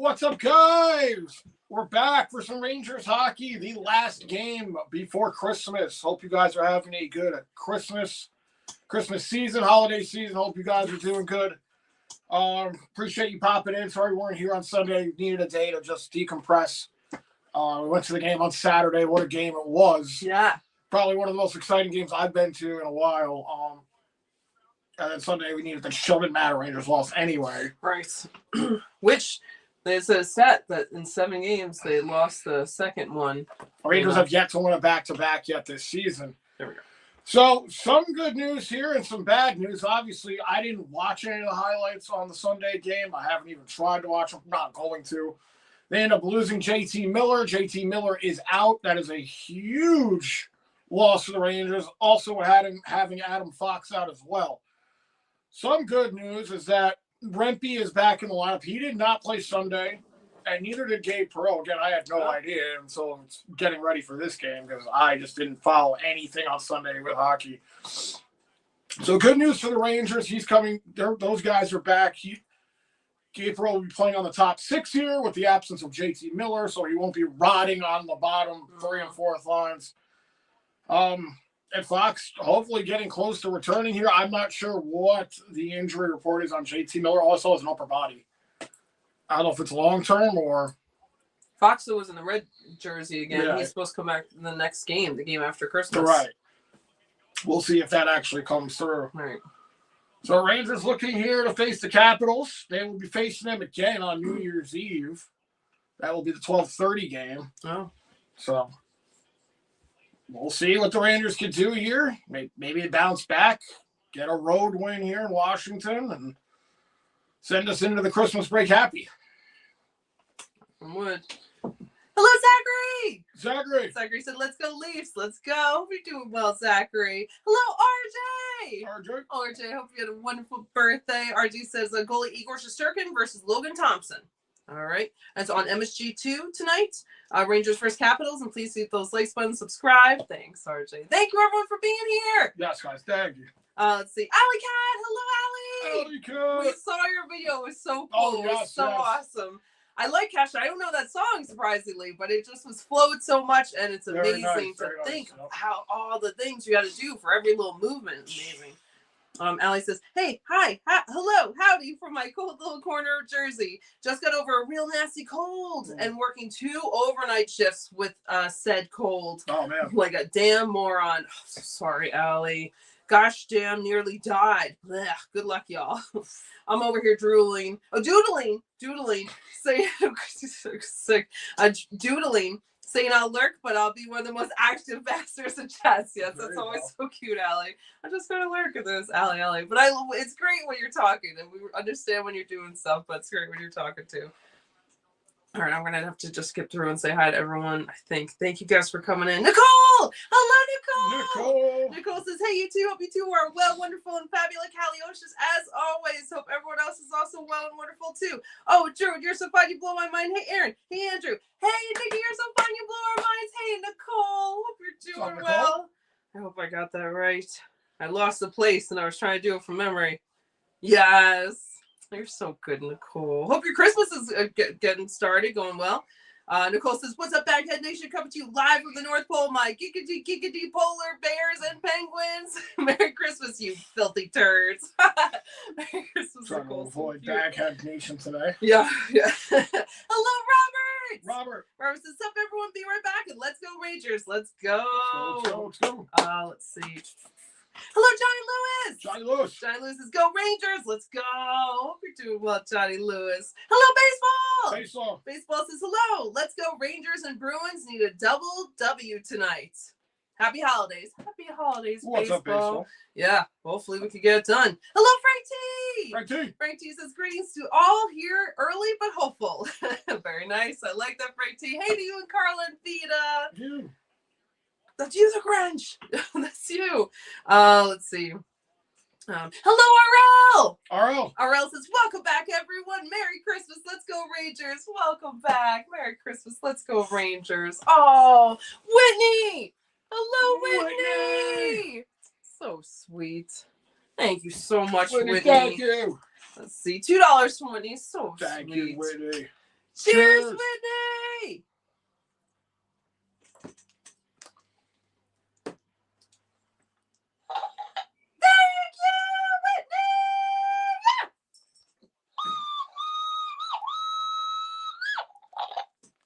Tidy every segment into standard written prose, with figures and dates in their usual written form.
What's up, guys? We're back for some Rangers hockey, the last game before Christmas. Hope you guys are having a good Christmas season, holiday season. Hope you guys are doing good. Appreciate you popping in. Sorry we weren't here on Sunday. Needed a day to just decompress. We went to the game on Saturday. What a game it was. Yeah. Probably one of the most exciting games I've been to in a while. And then Sunday we needed the shouldn't matter. Rangers lost anyway. Right. Which there's a stat that in 7 games they lost the second one. Rangers have yet to win a back-to-back yet this season. There we go. So some good news here and some bad news. Obviously, I didn't watch any of the highlights on the Sunday game. I haven't even tried to watch them. I'm not going to. They end up losing JT Miller. JT Miller is out. That is a huge loss for the Rangers. Also having Adam Fox out as well. Some good news is that Rempe is back in the lineup. He did not play Sunday, and neither did Gabe Perreault. Again, I had no idea, and so it's getting ready for this game because I just didn't follow anything on Sunday with hockey. So good news for the Rangers. He's coming. Those guys are back. Gabe Perreault will be playing on the top 6 here with the absence of JT Miller, so he won't be rotting on the bottom 3 and 4th lines. And Fox hopefully getting close to returning here. I'm not sure what the injury report is on JT Miller. Also has an upper body. I don't know if it's long-term or... Fox was in the red jersey again. Yeah. He's supposed to come back in the next game, the game after Christmas. Right. We'll see if that actually comes through. Right. So Rangers looking here to face the Capitals. They will be facing them again on New Year's Eve. That will be the 12:30 game. Oh. So we'll see what the Rangers can do here. Maybe they bounce back, get a road win here in Washington, and send us into the Christmas break happy. Would. Hello, Zachary. Zachary said, "Let's go Leafs. Let's go. Hope you're doing well, Zachary. Hello, RJ. RJ, hope you had a wonderful birthday. RJ says goalie Igor Shesterkin versus Logan Thompson. All right. That's on MSG2 tonight. Rangers vs. Capitals. And please hit those likes buttons, subscribe. Thanks, RJ. Thank you, everyone, for being here. Yes, guys. Thank you. Let's see. Alley Cat. Hello, Alley. Cat. We saw your video. It was so cool. It was so awesome. I like Cash. I don't know that song, surprisingly, but it just was flowed so much, and it's amazing to think how all the things you got to do for every little movement. Amazing. Allie says, "Hey, hi, hello, howdy from my cold little corner of Jersey. Just got over a real nasty cold and working 2 overnight shifts with said cold. Oh, man. Like a damn moron. Oh, so sorry, Allie. Gosh damn, nearly died. Blech, good luck, y'all. I'm over here doodling, saying, sick, doodling, saying I'll lurk, but I'll be one of the most active bastards in chats. Yes, that's always so cute, Allie. I'm just going to lurk at this, Allie. But it's great when you're talking, and we understand when you're doing stuff, but it's great when you're talking too. All right, I'm going to have to just skip through and say hi to everyone, I think. Thank you guys for coming in. Nicole! Hello, Nicole says, "Hey, you two. Hope you two are well, wonderful, and fabulous. Caliocious, as always. Hope everyone else is also well and wonderful, too. Oh, Drew, you're so fun. You blow my mind. Hey, Aaron. Hey, Andrew. Hey, Nikki, you're so fun. You blow our minds. Hey, Nicole. Hope you're doing well. I hope I got that right. I lost the place, and I was trying to do it from memory. Yes. You're so good, Nicole. Hope your Christmas is getting started, going well. Nicole says, "What's up, Baghead Nation? Coming to you live from the North Pole, my geekity polar bears and penguins. Merry Christmas, you filthy turds." Merry Christmas, Trying Nicole. to avoid Baghead Nation today. Yeah. Hello, Robert. Robert says, "Sup, everyone? Be right back, and let's go Rangers. Let's go." Let's go. Let's see. Hello, Johnny Lewis. Johnny Lewis says, "Go Rangers. Let's go." Hope you're doing well, Johnny Lewis. Hello, Baseball. Baseball says, "Hello. Let's go Rangers and Bruins need a double W tonight. Happy holidays." Happy holidays, What's Baseball. up, Baseball? Yeah, hopefully we can get it done. Hello, Frank T. Frank T says, "Greetings to all here early but hopeful." Very nice. I like that, Frank T. Hey to you and Carla and Vita. You. That's you, the Grinch. That's you. Let's see. Hello, RL. RL says, "Welcome back, everyone. Merry Christmas. Let's go Rangers. Welcome back. Merry Christmas. Let's go Rangers." Oh, Whitney. Hello, Whitney. So sweet. Thank you so much, Whitney. Thank you. Let's see. $2 from Whitney. So Thank sweet. you, Whitney. Cheers, Whitney!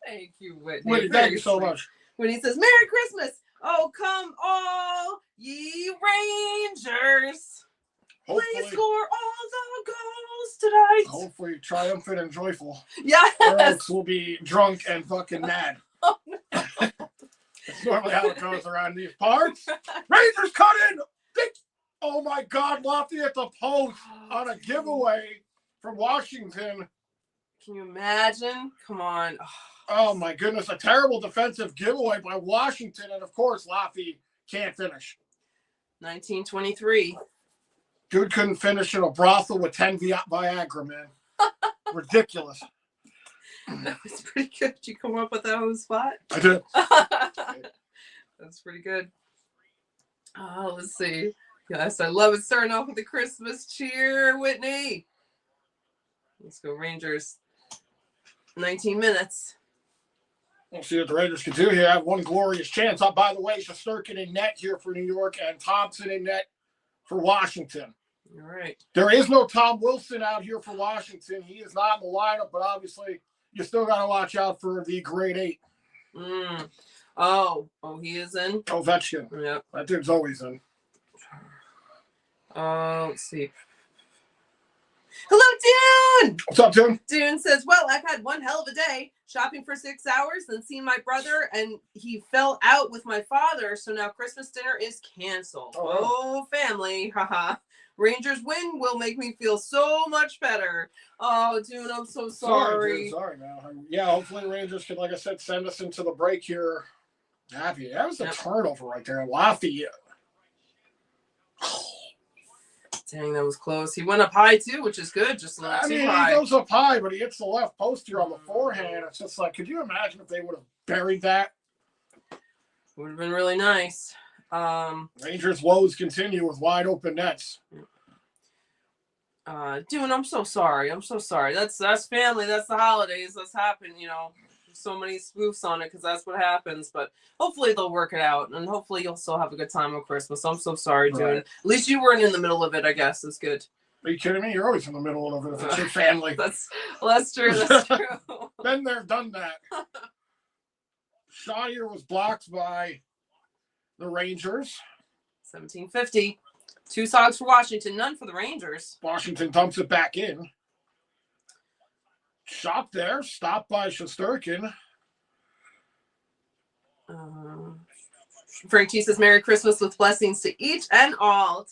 Thank you, Whitney! Thank you, Whitney. Whitney, thank you so much. When he says, Merry Christmas! Oh, come all ye Rangers! Please score all the goals tonight. Hopefully triumphant and joyful. Yes. Or else we'll be drunk and fucking mad. Oh, no. That's normally how it goes around these parts. Rangers cut in. Oh my God, Lofty at the post on a giveaway from Washington. Can you imagine? Come on. Oh my goodness, a terrible defensive giveaway by Washington. And of course, Lofty can't finish. 1923. Dude couldn't finish in a brothel with 10 Viagra, man. Ridiculous. That was pretty good. Did you come up with that on the spot? I did. That's pretty good. Oh, let's see. Yes, I love it. Starting off with the Christmas cheer, Whitney. Let's go Rangers. 19 minutes. We'll see what the Rangers can do here. Have one glorious chance. Oh, by the way, Shesterkin in net here for New York and Thompson in net for Washington. All right. There is no Tom Wilson out here for Washington. He is not in the lineup, but obviously you still got to watch out for the grade 8. Oh, he is in? Ovechkin. Yep. That dude's always in. Let's see. Hello, Dune! What's up, Tim? Dune says, well, I've had one hell of a day shopping for 6 hours, then seen my brother, and he fell out with my father, so now Christmas dinner is canceled. Oh, family. Haha. Rangers win will make me feel so much better. Oh, Dune, I'm so sorry. Sorry, man. Yeah, hopefully Rangers can, like I said, send us into the break here. Happy. That was a turnover right there. Lofty. Dang, that was close. He went up high, too, which is good. Just not too high. He goes up high, but he hits the left post here on the forehand. It's just like, could you imagine if they would have buried that? Would have been really nice. Rangers' woes continue with wide open nets. Dune, I'm so sorry. I'm so sorry. That's family. That's the holidays. That's happened, so many spoofs on it because that's what happens. But hopefully they'll work it out, and hopefully you'll still have a good time on Christmas. I'm so sorry, Dune. Right. At least you weren't in the middle of it, I guess. It's good. Are you kidding me? You're always in the middle of it if it's your family. That's true. That's true. Been there, done that. Shot here was blocked by the Rangers. 1750. 2 sogs for Washington, none for the Rangers. Washington dumps it back in. Shot there, stopped by Shesterkin. Frank T says, Merry Christmas with blessings to each and all.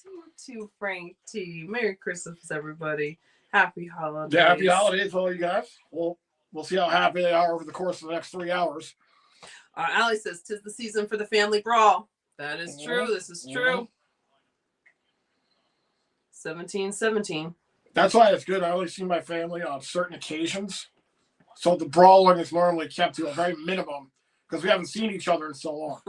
To Frank T. Merry Christmas, everybody. Happy holidays. Yeah, happy holidays, all you guys. We'll see how happy they are over the course of the next 3 hours. Allie says, 'tis the season for the family brawl. That is true. This is true. 17-17. That's why it's good. I only see my family on certain occasions. So the brawling is normally kept to a very minimum because we haven't seen each other in so long.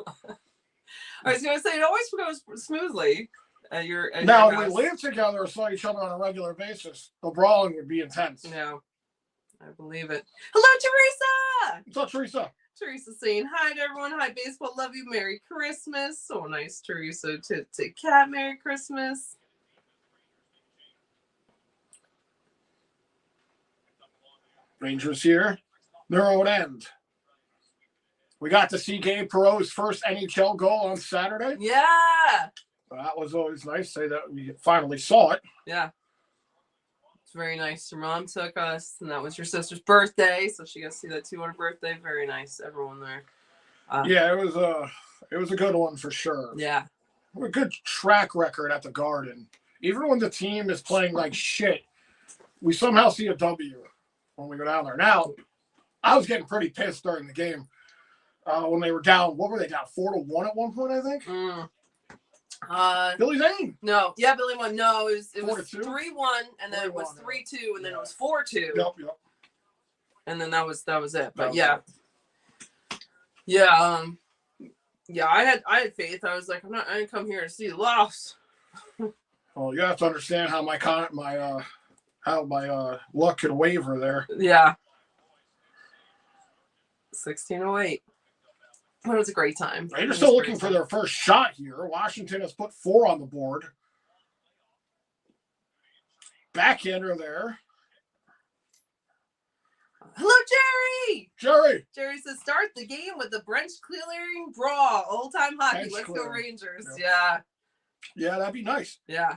I was going to say, it always goes smoothly. Now, if we live together or saw each other on a regular basis, the brawling would be intense. No, I believe it. Hello, Teresa! What's up, Teresa? Teresa saying hi to everyone. Hi, baseball. Love you. Merry Christmas. So nice, Teresa. To Kat, Merry Christmas. Rangers here. Their own end. We got to see Gabe Perreault's first NHL goal on Saturday. Yeah. That was always nice. Say that we finally saw it. Yeah. It's very nice. Your mom took us, and that was your sister's birthday, so she got to see that too on her birthday. Very nice. Everyone there. Yeah, it was a good one for sure. Yeah. A good track record at the Garden. Even when the team is playing like shit, we somehow see a W when we go down there. Now, I was getting pretty pissed during the game when they were down. What were they down? 4-1 at one point, I think. Billy Zane. No, yeah, Billy won. No, it was 4-2? 3-1, and then it was 3-2, and then it was 4-2. Yep. And then that was it. But yeah. I had faith. I was like, I didn't come here to see the loss. Well, you have to understand how my luck could waver there. Yeah. 16:08. But it was a great time. Rangers still looking for their first shot here. Washington has put 4 on the board. Backhander there. Hello, Jerry! Jerry says, start the game with the bench clearing brawl. Old time hockey. Bench Let's clearing. go Rangers. Yep. Yeah. Yeah, that'd be nice. Yeah.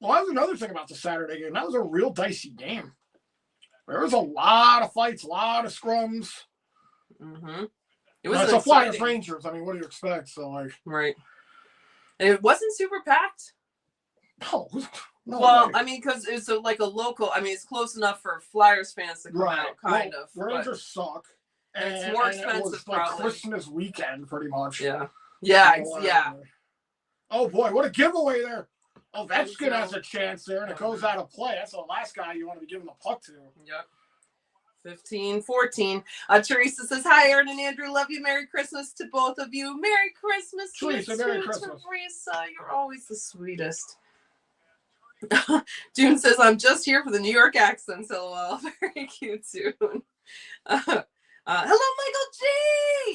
Well, that was another thing about the Saturday game. That was a real dicey game. There was a lot of fights, a lot of scrums. Mm-hmm. It's a Flyers Rangers. I mean, what do you expect? So, like, right. And it wasn't super packed. No well, way. I mean, because it's like a local. I mean, it's close enough for Flyers fans to come out, kind of. Rangers suck. And it's more expensive, it was probably. Like Christmas weekend, pretty much. Yeah. Yeah. Yeah. Oh boy, what a giveaway there! Ovechkin has a chance there, and it goes out of play. That's the last guy you want to be giving the puck to. Yep. 15-14. Teresa says, hi, Aaron and Andrew. Love you. Merry Christmas to both of you. Merry Christmas to you Teresa, Merry too, Christmas. Teresa. You're always the sweetest. June says, I'm just here for the New York accents. LOL. Very cute, June. Hello, Michael G.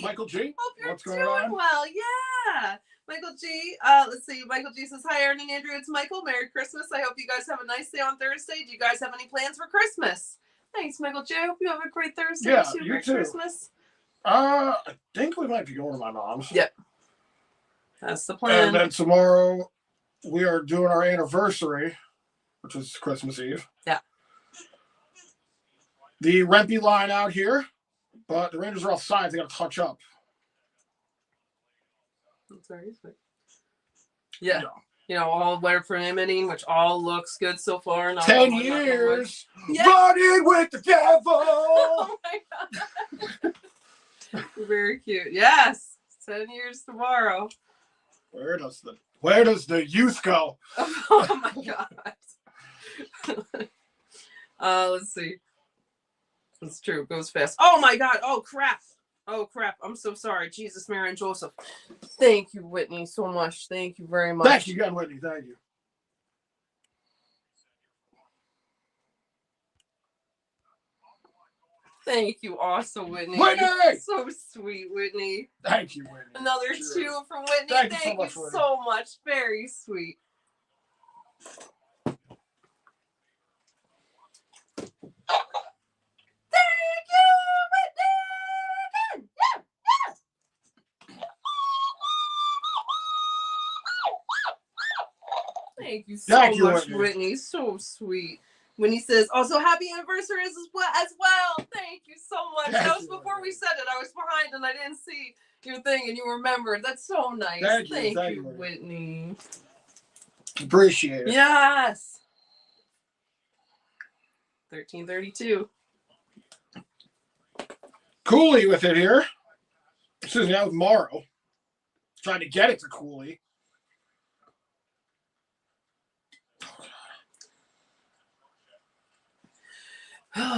Michael G. Hope you're What's going doing on? well. Yeah. Michael G. Let's see. Michael G says, hi, Aaron and Andrew. It's Michael. Merry Christmas. I hope you guys have a nice day on Thursday. Do you guys have any plans for Christmas? Thanks, Michael J. I hope you have a great Thursday. Yeah, too. you Merry too. Christmas. I think we might be going to my mom's. Yep. That's the plan. And then tomorrow we are doing our anniversary, which is Christmas Eve. Yeah. The Rempe line out here, but the Rangers are offside. They got to touch up. That's very sweet. Yeah. You know, all weather permitting, which all looks good so far. 10 years Yeah. running with the devil. Oh my god. Very cute. Yes. 10 years tomorrow. Where does the youth go? Oh my god. Let's see. It's true. It goes fast. Oh my god. Oh crap. Oh crap. I'm so sorry. Jesus, Mary, and Joseph. Thank you, Whitney, so much. Thank you very much. Thank you again, Whitney. Thank you. Thank you also, Whitney. Whitney! So sweet, Whitney. Thank you, Whitney. Another Cheers. 2 from Whitney. Thank Thank you so you much, Whitney. so much. Very sweet. Thank you, Whitney. Thank you so Thank you, much, Whitney. Whitney. So sweet. When he says, "Also, happy anniversary as well." Thank you so much. Thank That was you, before Whitney. we said it. I was behind and I didn't see your thing, and you remembered. That's so nice. Thank you, you, Whitney. Appreciate it. Yes. 13:32. Cooley with it here. Excuse me, that was Morrow. Trying to get it to Cooley.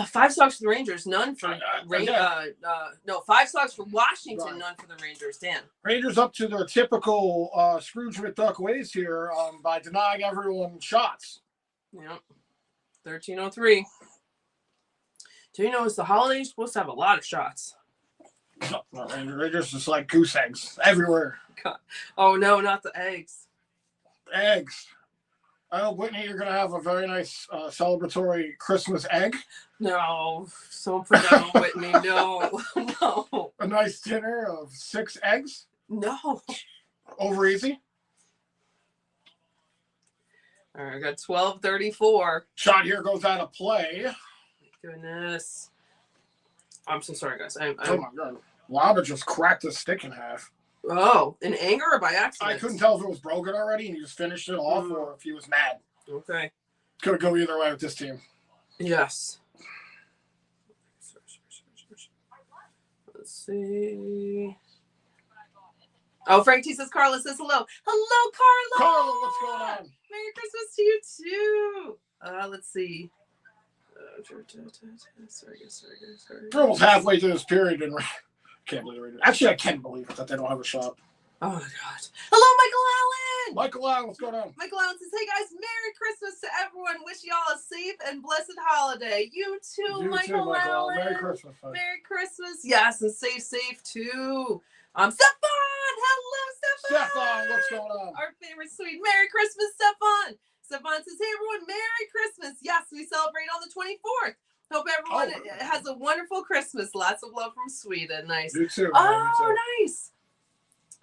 5 stocks for the Rangers, none for no 5 stocks for Washington, Right. None for the Rangers. Dan. Rangers up to their typical Scrooge McDuck ways here by denying everyone shots. Yeah. 13:03. Do you know it's the holidays? Supposed to have a lot of shots. Rangers just like goose eggs everywhere. Oh no, not the eggs. Eggs. I hope, Whitney, you're going to have a very nice celebratory Christmas egg. No, so put that on Whitney. No, no, A nice dinner of 6 eggs. no. Over easy. All right, I got 12:34. Shot here goes out of play. Goodness. I'm so sorry, guys. Oh, my God. Lava just cracked the stick in half. Oh, in anger or by accident? I couldn't tell if it was broken already and he just finished it off or if he was mad. Okay. Could go either way with this team. Yes. Let's see. Oh, Frank T says Carla says hello. Hello, Carla. Carla, what's going on? Merry Christmas to you too. Let's see. Sorry. We're almost halfway through this period and can't believe it. Actually, I can't believe it that they don't have a shot. Oh my God. Hello, Michael Allen. Michael Allen, what's going on? Michael Allen says, hey guys, Merry Christmas to everyone. Wish y'all a safe and blessed holiday. You too, Michael Allen. Merry Christmas. Man. Merry Christmas. Yes, and stay safe too. Stefan. Hello, Stefan. Stefan, what's going on? Our favorite Swede. Merry Christmas, Stefan. Stefan says, hey everyone, Merry Christmas. Yes, we celebrate on the 24th. Hope everyone has a wonderful Christmas. Lots of love from Sweden. Nice. You too. Oh, nice.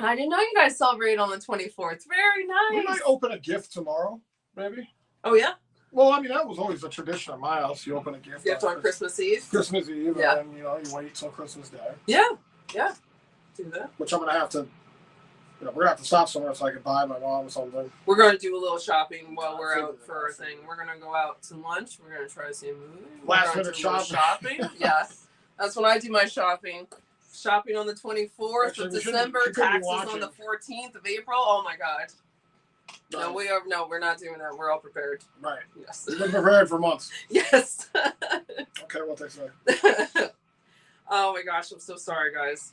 I didn't know you guys celebrate on the 24th. Very nice. We might open a gift tomorrow, maybe. Oh, yeah? Well, I mean, that was always a tradition at my house. You open a gift. Gift on Christmas Eve? Christmas Eve, Yeah. and then, you wait till Christmas Day. Yeah. Do that. Which I'm going to have to, we're going to have to stop somewhere so I can buy my mom something. We're going to do a little shopping while we're out for our thing. We're going to go out to lunch. We're going to try to see a movie. Last minute shopping. Yes. That's when I do my shopping. Shopping on the 24th of December, taxes on the 14th of April. Oh my God. No, we're not doing that. We're all prepared. Right. Yes. We've been prepared for months. Yes. Okay, what they say. Oh my gosh, I'm so sorry, guys.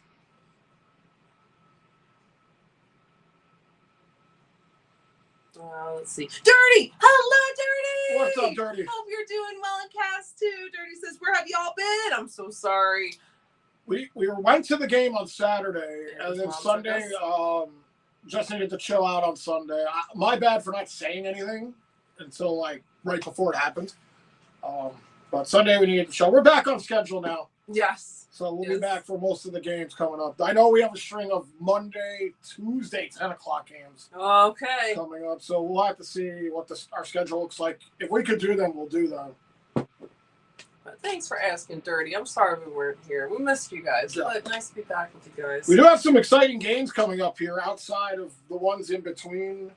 Let's see. Dirty! Hello, Dirty! What's up, Dirty? Hope you're doing well in cast too. Dirty says, where have y'all been? I'm so sorry. We went to the game on Saturday, and then Sunday, just needed to chill out on Sunday. My bad for not saying anything until like right before it happened. But Sunday we needed to chill. We're back on schedule now. Yes. So we'll be back for most of the games coming up. I know we have a string of Monday, Tuesday, 10 o'clock games Okay. coming up. So we'll have to see what our schedule looks like. If we could do them, we'll do them. But thanks for asking, Dirty. I'm sorry we weren't here. We missed you guys. Yeah. But nice to be back with you guys. We do have some exciting games coming up here outside of the ones in between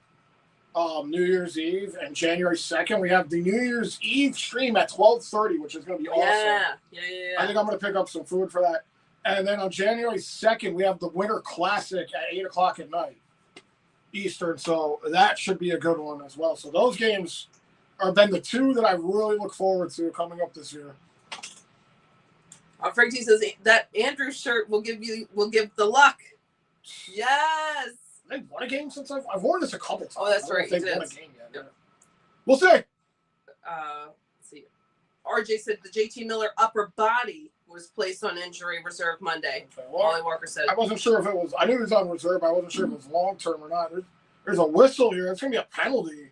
New Year's Eve and January 2nd. We have the New Year's Eve stream at 12:30, which is going to be awesome. Yeah. I think I'm going to pick up some food for that. And then on January 2nd, we have the Winter Classic at 8 o'clock at night Eastern. So that should be a good one as well. So those games are then the two that I really look forward to coming up this year. Frankie says that Andrew shirt will give the luck. Yes. They won a game since I've worn this a couple times. Oh, that's right. I don't think You won a did. game yet. Yep. We'll see. Let's see. RJ said the JT Miller upper body was placed on injury reserve Monday. Okay, Wally Walker said. I wasn't sure if it was. I knew he was on reserve. I wasn't sure if it was long term or not. There's a whistle here. It's going to be a penalty.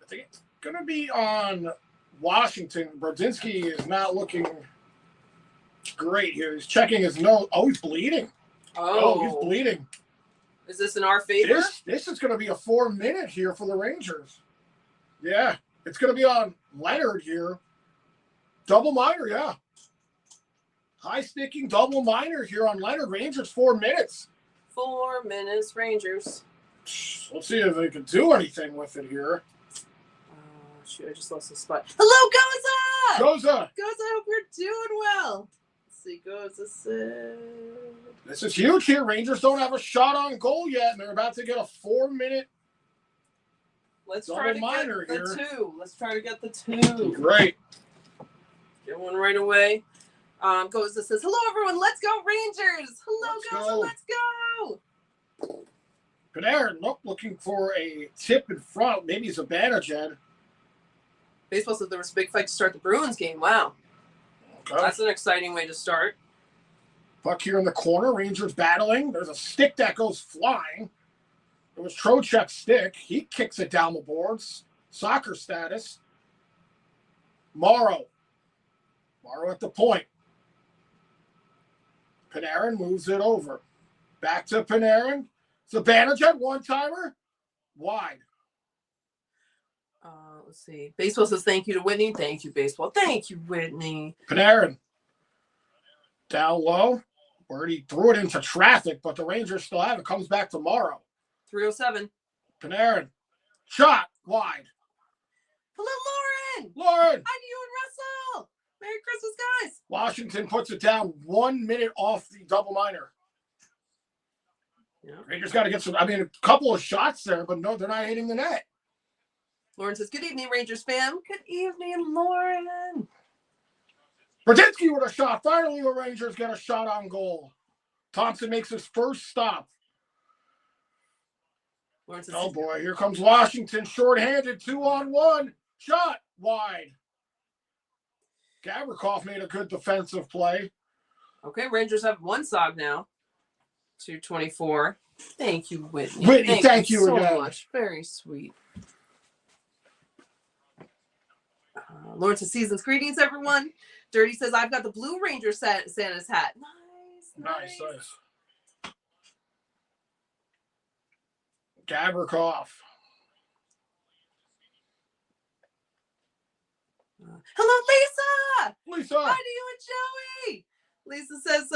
I think it's going to be on Washington. Brodzinski is not looking great here. He's checking his nose. Oh, he's bleeding. Oh, he's bleeding. Is this in our favor? This is going to be a 4-minute here for the Rangers. Yeah, it's going to be on Leonard here. Double minor, yeah. High sticking double minor here on Leonard. Rangers 4 minutes. 4 minutes, Rangers. Let's see if they can do anything with it here. Shoot, I just lost the spot. Hello, Goza! Goza, I hope you're doing well. Let's see, Goza said. this is huge here. Rangers don't have a shot on goal yet, and they're about to get a 4-minute. Let's try to get the here. two. Let's try to get the two. Great. Get one right away. Goza says, hello, everyone. Let's go, Rangers. Hello, Goza. Let's go. Panarin, nope, looking for a tip in front. Maybe Zibanejad. Baseball said there was a big fight to start the Bruins game. Wow. Okay. That's an exciting way to start. Puck here in the corner. Rangers battling. There's a stick that goes flying. It was Trocheck's stick. He kicks it down the boards. Soccer status. Morrow at the point. Panarin moves it over. Back to Panarin. Zibanejad, one-timer. Wide. Let's see. Baseball says thank you to Whitney. Thank you, Baseball. Thank you, Whitney. Panarin. Down low. Where he threw it into traffic, but the Rangers still have it. Comes back tomorrow. 307. Panarin. Shot. Wide. Hello, Lauren. Lauren. I'm you and Russell. Merry Christmas, guys. Washington puts it down 1 minute off the double minor. Yeah. Rangers got to get a couple of shots there, but no, they're not hitting the net. Lauren says, good evening, Rangers fam. Good evening, Lauren. Brodzinski with a shot. Finally, the Rangers get a shot on goal. Thompson makes his first stop. Lauren says, Oh boy, here comes Washington, shorthanded, 2-on-1, shot wide. Gavrikov made a good defensive play. okay, Rangers have one SOG now. 224. Thank you, Whitney. Whitney, thank you so again. much. Very sweet. Lauren says, season's greetings, everyone. Dirty says, I've got the Blue Ranger Santa's hat. Nice. Gavrikov. Hello, Lisa. Lisa. Hi to you and Joey. Lisa says,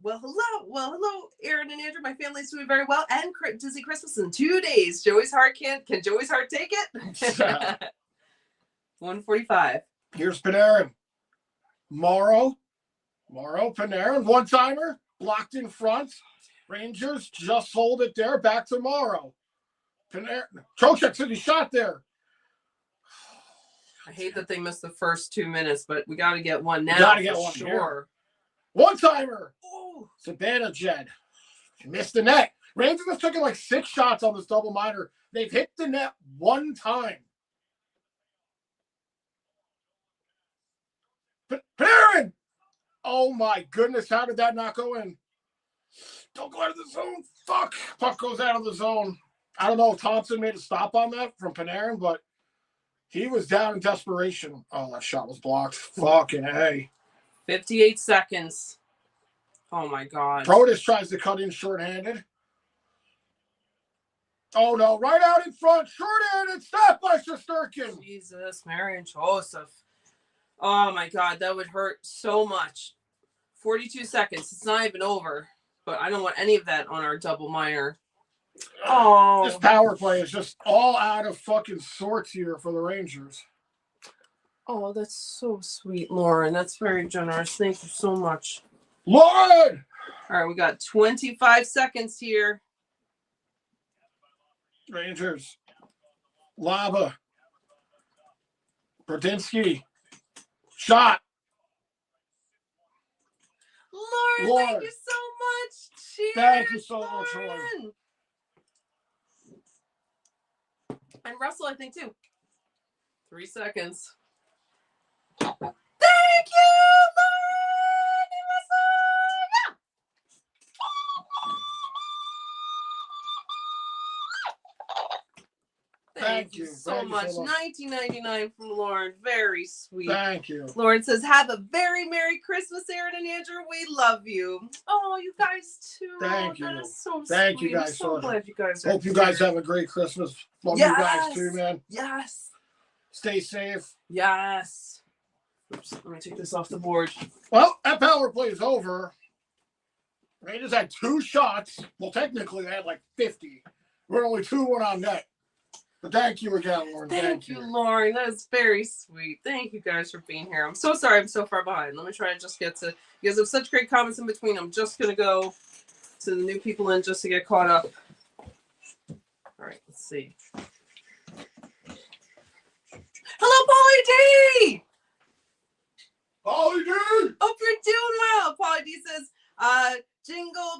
well, hello, Aaron and Andrew. My family's doing very well, and Disney Christmas in 2 days. Joey's heart can Joey's heart take it? 145. Here's Panarin. Morrow, Panarin, one-timer, blocked in front. Rangers just hold it there. Back to Morrow. Panarin, Trocheck said he shot there. I hate that they missed the first 2 minutes, but we got to get one now. Gotta get for one sure. here. One-timer. Oh, Savannah Jed. Missed the net. Rangers have taken like 6 shots on this double minor. They've hit the net one time. Panarin! Oh my goodness, how did that not go in? Don't go out of the zone. Fuck. Puck goes out of the zone. I don't know if Thompson made a stop on that from Panarin, but he was down in desperation. Oh, that shot was blocked. Fucking A. 58 seconds. Oh my God. Protas tries to cut in shorthanded. Oh no, right out in front. Shorthanded. Stop by Shesterkin. Jesus, Mary and Joseph. Oh my God, that would hurt so much. 42 seconds. It's not even over. But I don't want any of that on our double minor. Oh. This power play is just all out of fucking sorts here for the Rangers. Oh, that's so sweet, Lauren. That's very generous. Thank you so much. Lauren! All right, we got 25 seconds here. Rangers. Lava. Berdinsky. Shot. Lauren, thank you so much. Cheers, Thank you so much, Lauren. And Russell, I think, too. 3 seconds. Thank you, Lauren and Russell. Thank you so much. $19.99 from Lauren. Very sweet. Thank you. Lauren says, have a very Merry Christmas, Aaron and Andrew. We love you. Oh, you guys too. Thank you. That is so Thank sweet. you guys I'm so so glad you guys are Hope you here. guys have a great Christmas. Love you guys too, man. Yes. Stay safe. Yes. Oops, let me take this off the board. Well, that power play is over. Rangers had 2 shots. Well, technically, they had like 50. We're only 2-1 on net. But thank you again, Lauren. Thank you, Lauren. That is very sweet. Thank you guys for being here. I'm so sorry I'm so far behind. Let me try to just get to, you guys have such great comments in between. I'm just going to go to the new people in just to get caught up. All right, let's see. Hello, Paulie D! Paulie D! Hope you're doing well. Paulie D says, jingle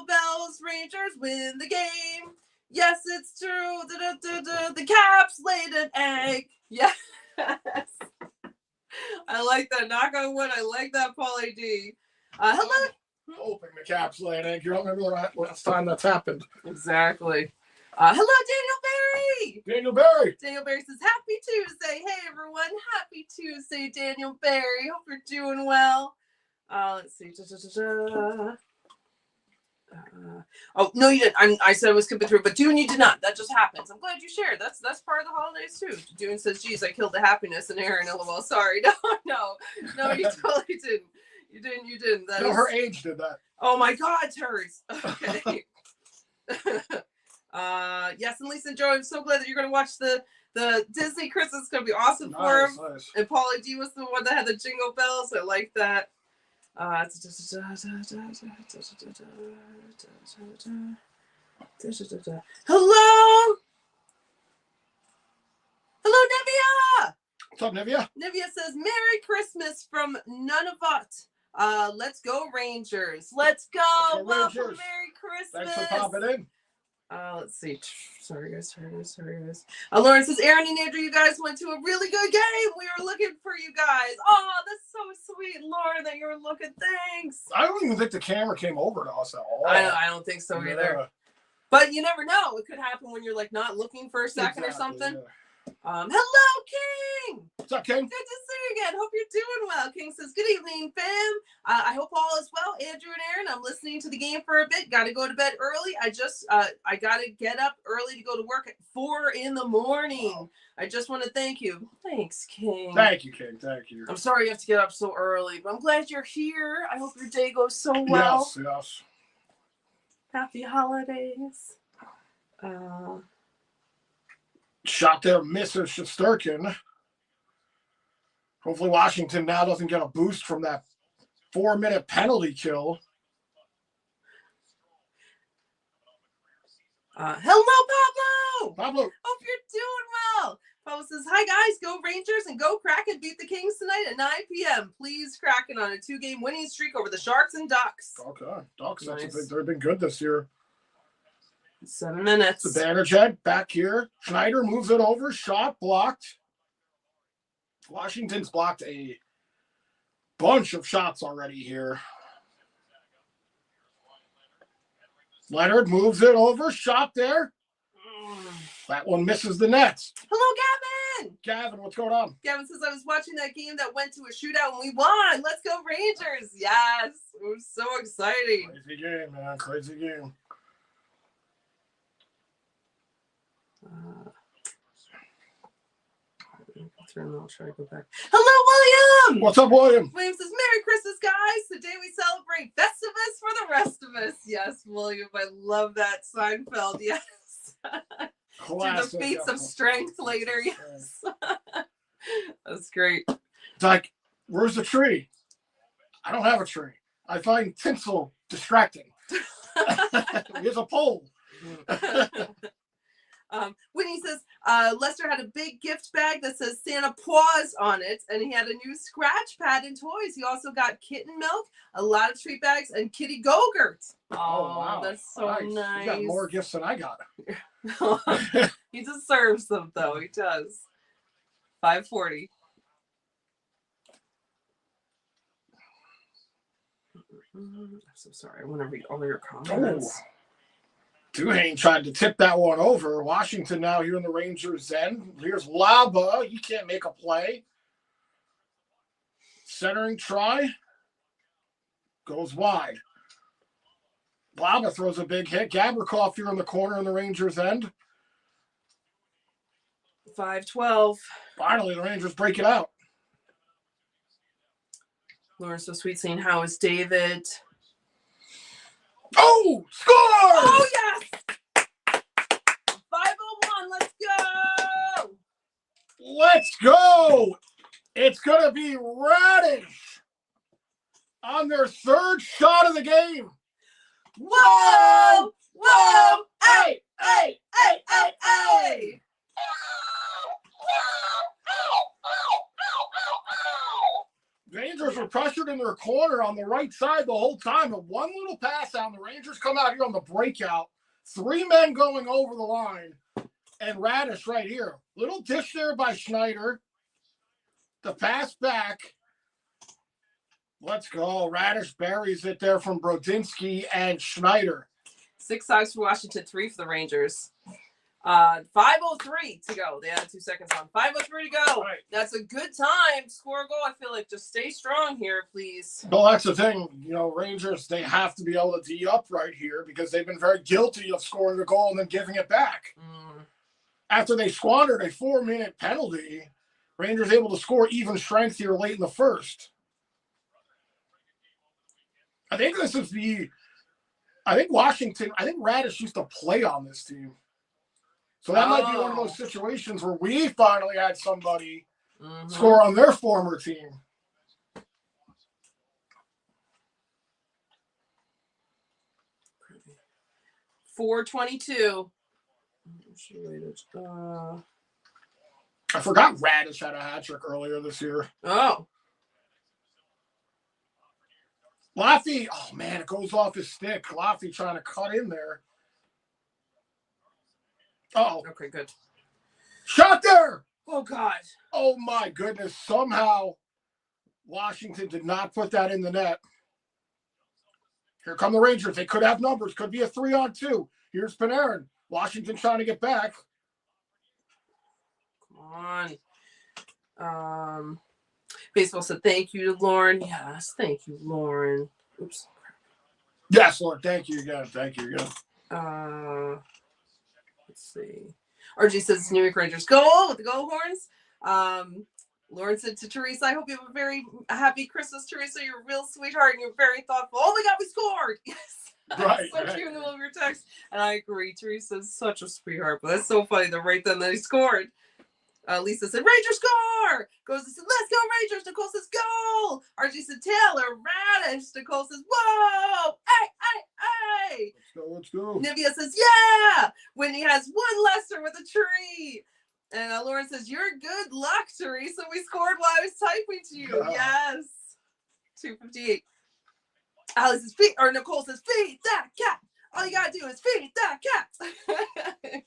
bells, Rangers win the game. Yes, it's true. The Caps laid an egg. Yes. I like that. Knock on wood. I like that, Paulie D. Hello. Hoping the Caps lay an egg. You don't remember the last time that's happened. Exactly. Hello, Daniel Barry. Daniel Barry says, Happy Tuesday. Hey, everyone. Happy Tuesday, Daniel Barry. Hope you're doing well. Let's see. Oh, no, you didn't. I said I was skipping through, but Dune, you did not. That just happens. I'm glad you shared. That's part of the holidays, too. Dune says, geez, I killed the happiness. And Aaron, lol, sorry. No, you totally didn't. You didn't. That No, her age did that. Oh, my God, it's hers. Okay. Yes, and Lisa and Joe, I'm so glad that you're going to watch the Disney Christmas. It's going to be awesome for him. Nice. And Paulie D was the one that had the jingle bells. I like that. Hello, Nevia. What's up, Nevia? Nevia says, Merry Christmas from Nunavut. Let's go, Rangers. Let's go. Let's go, Welcome, Rangers. Merry Christmas. Thanks for popping in. Let's see. Sorry, guys. Lauren says, Aaron and Andrew, you guys went to a really good game. We were looking for you guys. Oh, that's so sweet, Lauren, that you were looking. Thanks. I don't even think the camera came over to us at all. I don't think so either. But you never know. It could happen when you're like not looking for a second or something. Yeah. Hello, King. What's up, King? Good to see you again. Hope you're doing well. King says, good evening, fam. I hope all is well. Andrew and Aaron, I'm listening to the game for a bit. Got to go to bed early. I got to get up early to go to work at 4 a.m. Wow. I just want to thank you. Thanks, King. Thank you, King. Thank you. I'm sorry you have to get up so early, but I'm glad you're here. I hope your day goes so well. Yes. Happy holidays. Shot there, misses Shesterkin. Hopefully Washington now doesn't get a boost from that 4-minute penalty kill. Hello, Pablo. Pablo. Hope you're doing well. Pablo says, hi, guys. Go Rangers and go Kraken. Beat the Kings tonight at 9 p.m. Please, Kraken on a 2-game winning streak over the Sharks and Ducks. Okay. Ducks, Nice. they've been good this year. 7 minutes. The Bannerjet back here. Schneider moves it over. Shot blocked. Washington's blocked a bunch of shots already here. Leonard moves it over. Shot there. That one misses the nets. Hello, Gavin. Gavin, what's going on? Gavin says, I was watching that game that went to a shootout and we won. Let's go Rangers. Yes. It was so exciting. Crazy game, man. Crazy game. I'll try to go back. Hello, William. What's up, William? William says, Merry Christmas, guys. Today we celebrate Festivus for the rest of us. Yes, William. I love that. Seinfeld. Yes. To the feats of strength later. Yes. That's great. It's like, where's the tree? I don't have a tree. I find tinsel distracting. Here's a pole. Whitney says, Lester had a big gift bag that says Santa Paws on it, and he had a new scratch pad and toys. He also got kitten milk, a lot of treat bags, and kitty Go-Gurts. Oh, wow. That's so nice. You got more gifts than I got. He deserves them, though. He does. 5:40. I'm so sorry. I want to read all your comments. Oh. Duhane tried to tip that one over. Washington now here in the Rangers' end. Here's Laba. You can't make a play. Centering try. Goes wide. Laba throws a big hit. Gavrikov here in the corner in the Rangers' end. 5:12. Finally, the Rangers break it out. Lauren's so sweet saying, how is David? Oh, score! Oh, yes! 5:01, let's go! Let's go! It's going to be Radish on their third shot of the game. Whoa! Whoa! Hey! Hey! Hey! Hey! Hey! Rangers were pressured in their corner on the right side the whole time. And one little pass out, and the Rangers come out here on the breakout. 3 men going over the line. And Radish right here. Little dish there by Schneider. The pass back. Let's go. Radish buries it there from Brodzinski and Schneider. 6 saves for Washington, 3 for the Rangers. 5:03 to go. They had 2 seconds on. 5:03 to go. Right. That's a good time. Score a goal. I feel like just stay strong here, please. Well, that's the thing. You know, Rangers, they have to be able to D up right here because they've been very guilty of scoring a goal and then giving it back. After they squandered a 4-minute penalty, Rangers able to score even strength here late in the first. I think Radish used to play on this team. So that might be one of those situations where we finally had somebody score on their former team. .422. I forgot Radish had a hat trick earlier this year. Oh. Laffy, oh man, it goes off his stick. Laffy trying to cut in there. Oh, Okay, good. shot there. Oh God. Oh my goodness. Somehow Washington did not put that in the net. Here come the Rangers. They could have numbers. Could be a 3-on-2. Here's Panarin. Washington trying to get back. Come on. Baseball said thank you to Lauren. Yes, thank you, Lauren. Oops. Yes, Lord. Thank you again. Thank you again. Let's see. RG says New York Rangers go with the go horns. Lauren said to Teresa, I hope you have a very happy Christmas, Teresa. You're a real sweetheart and you're very thoughtful. Oh my God, we scored. Yes. Right, I sent you in the middle of your text. And I agree. Teresa's such a sweetheart. But that's so funny that right then they scored. Lisa said, Rangers score! Goes and said, let's go, Rangers. Nicole says, goal! RG said, Taylor Radish. Nicole says, whoa! Hey! Let's go. Nivea says, yeah! Whitney has one Lester with a tree. And Lauren says, you're good luck, Teresa. We scored while I was typing to you. God. Yes. 258. Nicole says, feed that cat. All you gotta do is feed that cat.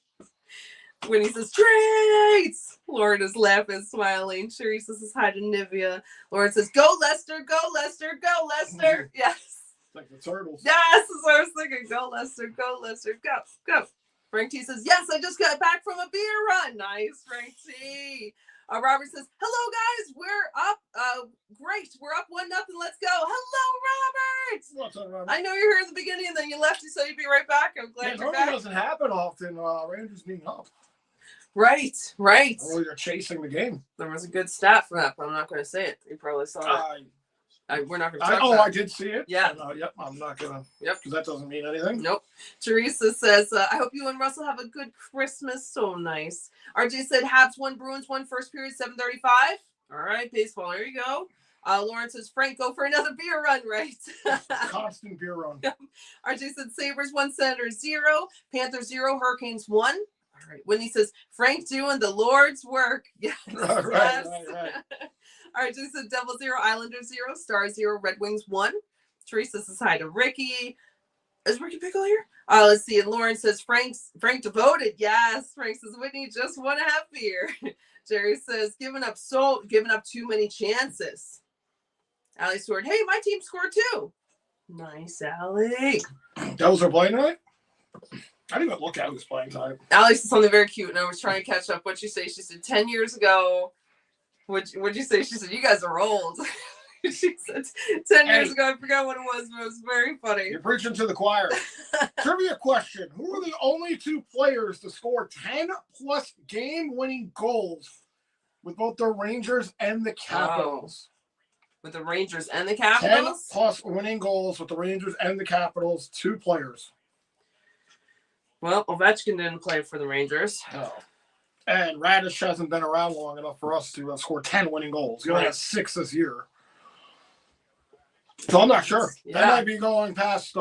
Winnie says, trades! Lauren is laughing, smiling. Teresa says hi to Nivea. Lauren says, go Lester, go Lester, go Lester. Yes. It's like the Turtles. Yes, that's what I was thinking. Go Lester, go Lester, go. Frank T says, yes, I just got back from a beer run. Nice, Frank T. Robert says, hello, guys. We're up. Great. We're up 1-0. Let's go. Hello, Robert. What's up, Robert? I know you're here at the beginning and then you left. You said you'd be right back. I'm glad you're back. It doesn't happen often. Rangers being up. Right. Oh, you're chasing the game. There was a good stat for that, but I'm not going to say it. You probably saw it. We're not going to talk about it. I did see it. Yeah. Yep, I'm not going to. Yep. Because that doesn't mean anything. Nope. Teresa says, I hope you and Russell have a good Christmas. So nice. RJ said, Habs 1, Bruins 1, first period, 7:35. All right, baseball. There you go. Lauren says, Frank, go for another beer run, right? Constant beer run. RJ said, Sabres 1, Senators 0, Panthers 0, Hurricanes 1. All right. Whitney says, Frank doing the Lord's work. Yes. Right. All right, Jason said Devils 0, Islanders 0, Stars 0, Red Wings 1. Teresa says hi to Ricky. Is Ricky Pickle here? Let's see. And Lauren says Frank devoted. Yes. Frank says Whitney just want to have beer. Jerry says giving up too many chances. Allie Stewart, hey, my team scored too. Nice, Allie. Devils are playing tonight? I didn't even look at who's playing tonight. Allie said something very cute, and I was trying to catch up. What'd she say? She said 10 years ago. What'd you say? She said, you guys are old. She said 10 years ago. I forgot what it was, but it was very funny. You're preaching to the choir. Trivia question. Who are the only two players to score 10-plus game-winning goals with both the Rangers and the Capitals? With the Rangers and the Capitals? 10-plus winning goals with the Rangers and the Capitals. 2 players. Well, Ovechkin didn't play for the Rangers. Oh. And Radish hasn't been around long enough for us to score 10 winning goals. He only has 6 this year. So I'm not sure. Yeah. That might be going past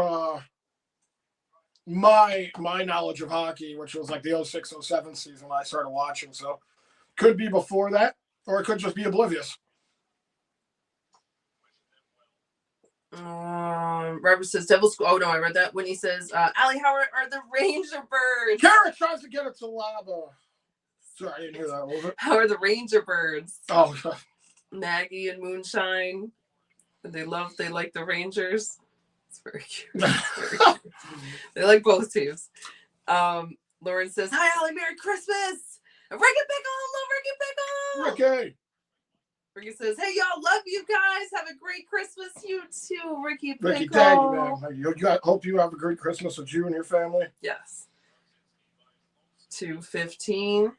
my knowledge of hockey, which was like the 06-07 season when I started watching. So could be before that, or it could just be oblivious. Robert says Devils. Oh no, I read that when he says, Allie, how are the Ranger Birds? Carrot tries to get it to Lava. Sorry, I didn't hear that. What was it? How are the Ranger Birds? Oh, Maggie and Moonshine. They like the Rangers. It's very cute. Very cute. They like both teams. Lauren says, hi, Allie, Merry Christmas. Ricky Pickle, love Ricky Pickle. Ricky. Ricky says, hey, y'all, love you guys. Have a great Christmas. You too, Ricky Pickle. Ricky, thank you, man. Hope you have a great Christmas with you and your family. Yes. 2:15.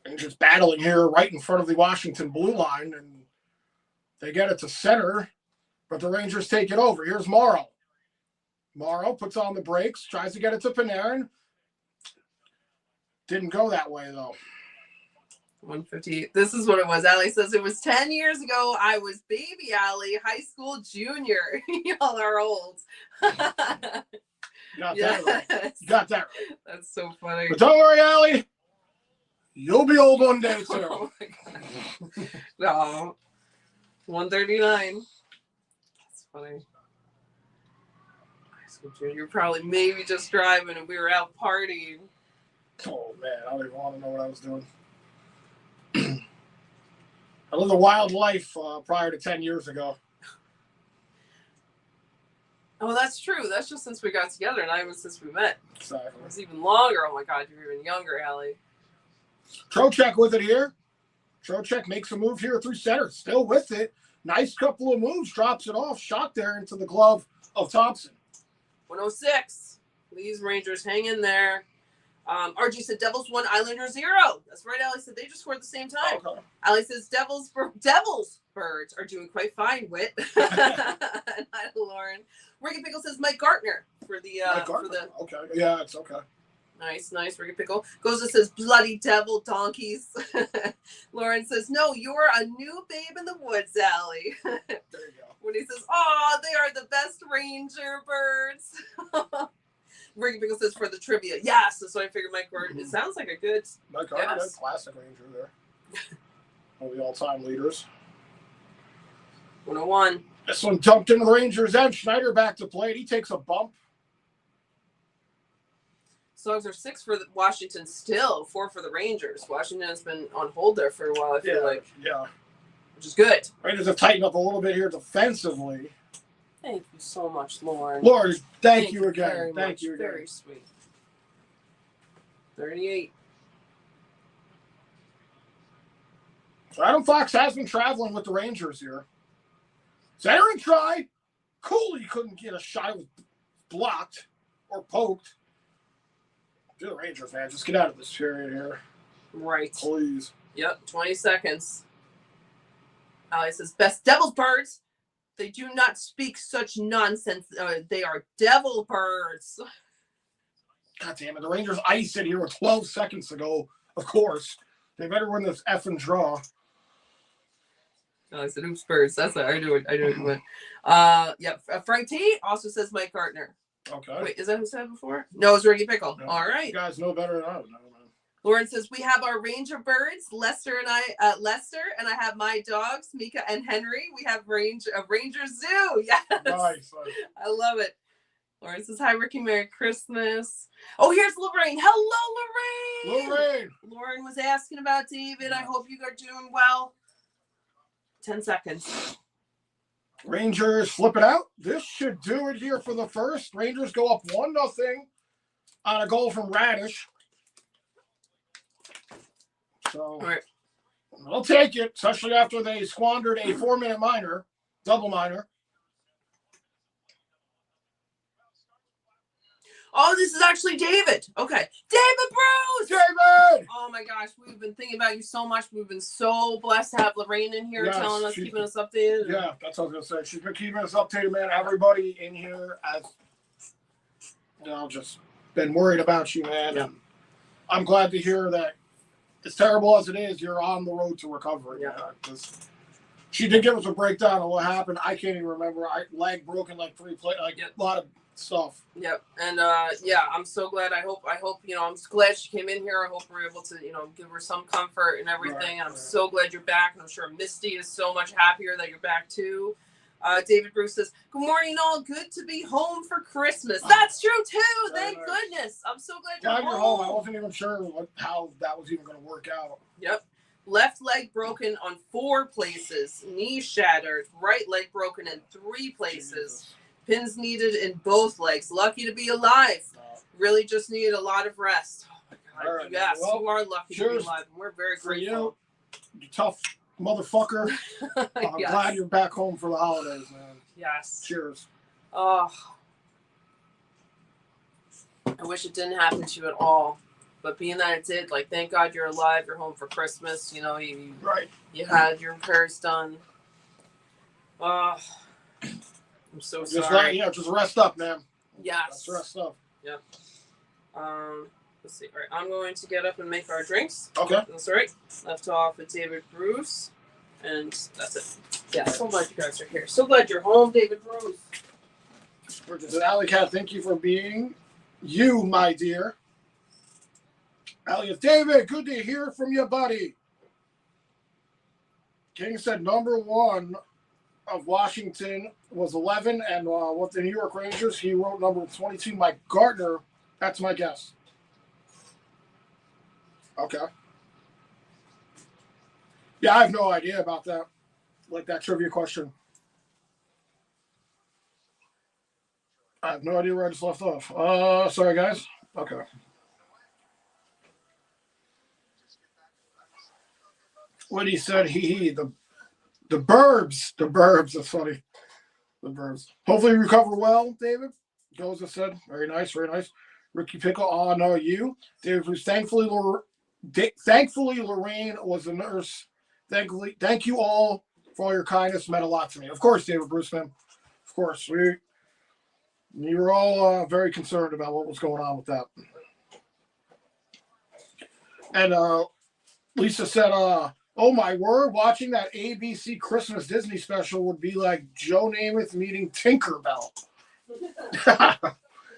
And just battling here right in front of the Washington blue line, and they get it to center, but the Rangers take it over. Here's Morrow. Morrow puts on the brakes, tries to get it to Panarin. Didn't go that way, though. 158. This is what it was. Allie says it was 10 years ago. I was baby Allie, high school junior. Y'all are old. That right. You got that right. That's so funny. But don't worry, Allie. You'll be old one day, too. Oh my God. No. 139. That's funny. High school junior. You're probably maybe just driving and we were out partying. Oh man, I don't even want to know what I was doing. I lived a wild life prior to 10 years ago. Oh, that's true. That's just since we got together, not even since we met. Exactly. It was even longer. Oh my God, you're even younger, Allie. Trocheck with it here. Trocheck makes a move here through center. Still with it. Nice couple of moves. Drops it off. Shot there into the glove of Thompson. 106. These Rangers hang in there. RG said Devils 1, Islanders 0. That's right, Allie said they just scored at the same time. Okay. Allie says Devils birds are doing quite fine, Whit. And hi, Lauren. Ricky Pickle says Mike Gartner for the Okay. Yeah, it's okay. Nice. Ricky Pickle. Goza says bloody devil donkeys. Lauren says, no, you're a new babe in the woods, Allie. There you go. When he says, oh, they are the best Ranger birds. Ricky Pickle says for the trivia. Yes, that's what I figured Mike Gordon. It sounds like a good. Mike Gardner, classic Ranger there. One of the all-time leaders. 101. This one dumped into the Rangers' end. Schneider back to plate. He takes a bump. Songs are 6 for Washington still, 4 for the Rangers. Washington has been on hold there for a while, I feel like. Yeah. Which is good. Rangers have tightened up a little bit here defensively. Thank you so much, Lauren. Lord, thank you again. Thank you again. Very sweet. 38. So Adam Fox has been traveling with the Rangers here. Centering try. Cooley couldn't get a shot. It was blocked or poked. Do the Rangers, man. Just get out of this period here. Right. Please. Yep, 20 seconds. Allie says, best Devils birds. They do not speak such nonsense. They are devil birds. God damn it. The Rangers iced it here with 12 seconds to go. Of course. They better win this effing draw. I said, oops, birds. That's what I knew it went. Frank T also says Mike Gartner. Okay. Wait, is that who said it before? No, it's Ricky Pickle. No. All right. You guys know better than I would know, man. Lauren says, we have our Ranger birds, Lester and I have my dogs, Mika and Henry. We have a Ranger Zoo. Yes. Nice. I love it. Lauren says, hi, Ricky. Merry Christmas. Oh, here's Lorraine. Hello, Lorraine. Lorraine. Lauren was asking about David. I hope you are doing well. 10 seconds. Rangers flip it out. This should do it here for the first. Rangers go up 1-0 on a goal from Radish. So I'll take it, especially after they squandered a 4-minute double minor. Oh, this is actually David. Okay. David Bruce! David! Oh my gosh, we've been thinking about you so much. We've been so blessed to have Lorraine in here telling us, keeping us updated. Yeah, that's what I was going to say. She's been keeping us updated, man. Everybody in here has, just been worried about you, man. Yeah. And I'm glad to hear that, as terrible as it is, you're on the road to recovery. Yeah. Because she did give us a breakdown of what happened. I can't even remember. Leg broken like 3 plays, a lot of stuff. Yep. And I'm so glad. I hope, I'm glad she came in here. I hope we're able to, give her some comfort and everything. Right, and I'm so glad you're back. And I'm sure Misty is so much happier that you're back too. David Bruce says, good morning, all. Good to be home for Christmas. That's true too. Thank goodness. I'm so glad you're home. I wasn't even sure how that was even going to work out. Yep. Left leg broken on 4 places. Knee shattered. Right leg broken in 3 places. Jesus. Pins needed in both legs. Lucky to be alive. Really just needed a lot of rest. Oh my God. Right, yes, well, you are lucky to be alive. And we're very grateful. You tough motherfucker. I'm glad you're back home for the holidays, man. Yes. Cheers. Oh. I wish it didn't happen to you at all. But being that it did, thank God you're alive. You're home for Christmas. You had your prayers done. Oh. I'm so sorry. Just rest up, man. Yes. Just rest up. Yep. Let's see. All right, I'm going to get up and make our drinks. Okay. That's all right. Left off with David Bruce, and that's it. Yeah, so glad you guys are here. So glad you're home, David Bruce. Alley Cat, thank you for being you, my dear. Elliot, David, good to hear from you, buddy. King said number 1 of Washington was 11, and with the New York Rangers, he wrote number 22, Mike Gartner. That's my guess. Okay. Yeah, I have no idea about that. Like that trivia question. I have no idea where I just left off. Sorry guys. Okay. What he said, the Burbs. The Burbs, that's funny. The Burbs. Hopefully you recover well, David. Goza said, very nice, very nice. Ricky Pickle, oh no, you. David, who's thankfully Lorraine was a nurse. Thank you all for all your kindness. Meant a lot to me. Of course, David Bruce, man. Of course. We were all very concerned about what was going on with that. And Lisa said, oh my word, watching that ABC Christmas Disney special would be like Joe Namath meeting Tinkerbell.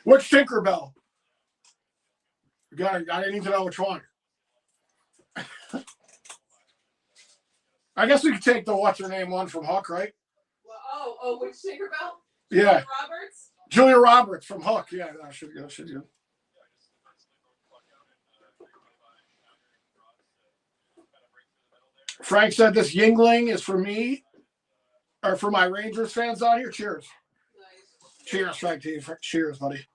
Which Tinkerbell? I need to know which one. I guess we could take the what's her name one from Huck, right? Well, which Tinkerbell? Yeah. Roberts? Julia Roberts from Huck. Yeah, I should go. Frank said this Yingling is for me, or for my Rangers fans out here. Cheers. Nice. Cheers, Frank. Cheers, buddy.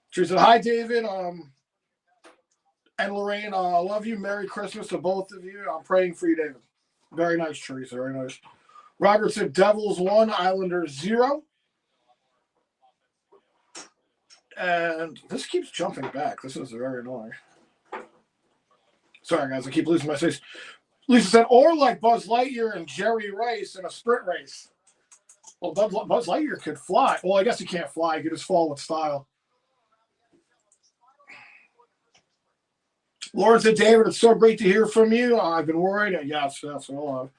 She said, hi, David. And Lorraine, I love you. Merry Christmas to both of you. I'm praying for you, David. Very nice, Teresa. Very nice. Robert said, Devils 1, Islanders 0. And this keeps jumping back. This is very annoying. Sorry, guys. I keep losing my space. Lisa said, or like Buzz Lightyear and Jerry Rice in a sprint race. Well, Buzz Lightyear could fly. Well, I guess he can't fly. He could just fall with style. Lauren said, David, it's so great to hear from you. I've been worried. Yes, well.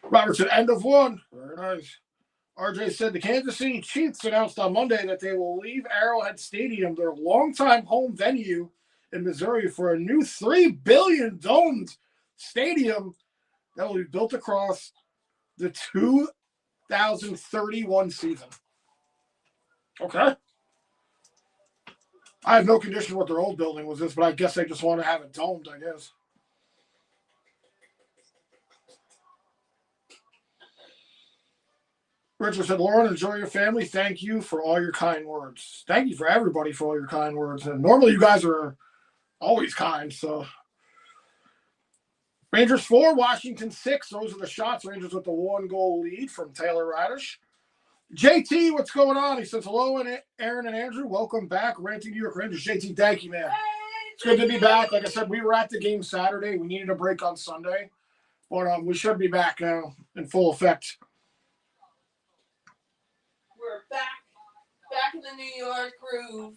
Robert said, end of 1. Very nice. RJ said, the Kansas City Chiefs announced on Monday that they will leave Arrowhead Stadium, their longtime home venue in Missouri, for a new $3 billion domed stadium that will be built across the 2031 season. Okay. I have no condition what their old building was this, but I guess they just want to have it domed, I guess. Richard said, Lauren, enjoy your family. Thank you for all your kind words. Thank you for everybody for all your kind words. And normally you guys are always kind, so. Rangers 4, Washington 6. Those are the shots. Rangers with the 1-goal lead from Taylor Radish. JT, what's going on? He says, hello, and Aaron and Andrew. Welcome back. Ranting New York Rangers. JT, thank you, man. It's good to be back. Like I said, we were at the game Saturday. We needed a break on Sunday. But we should be back now in full effect. We're back in the New York groove.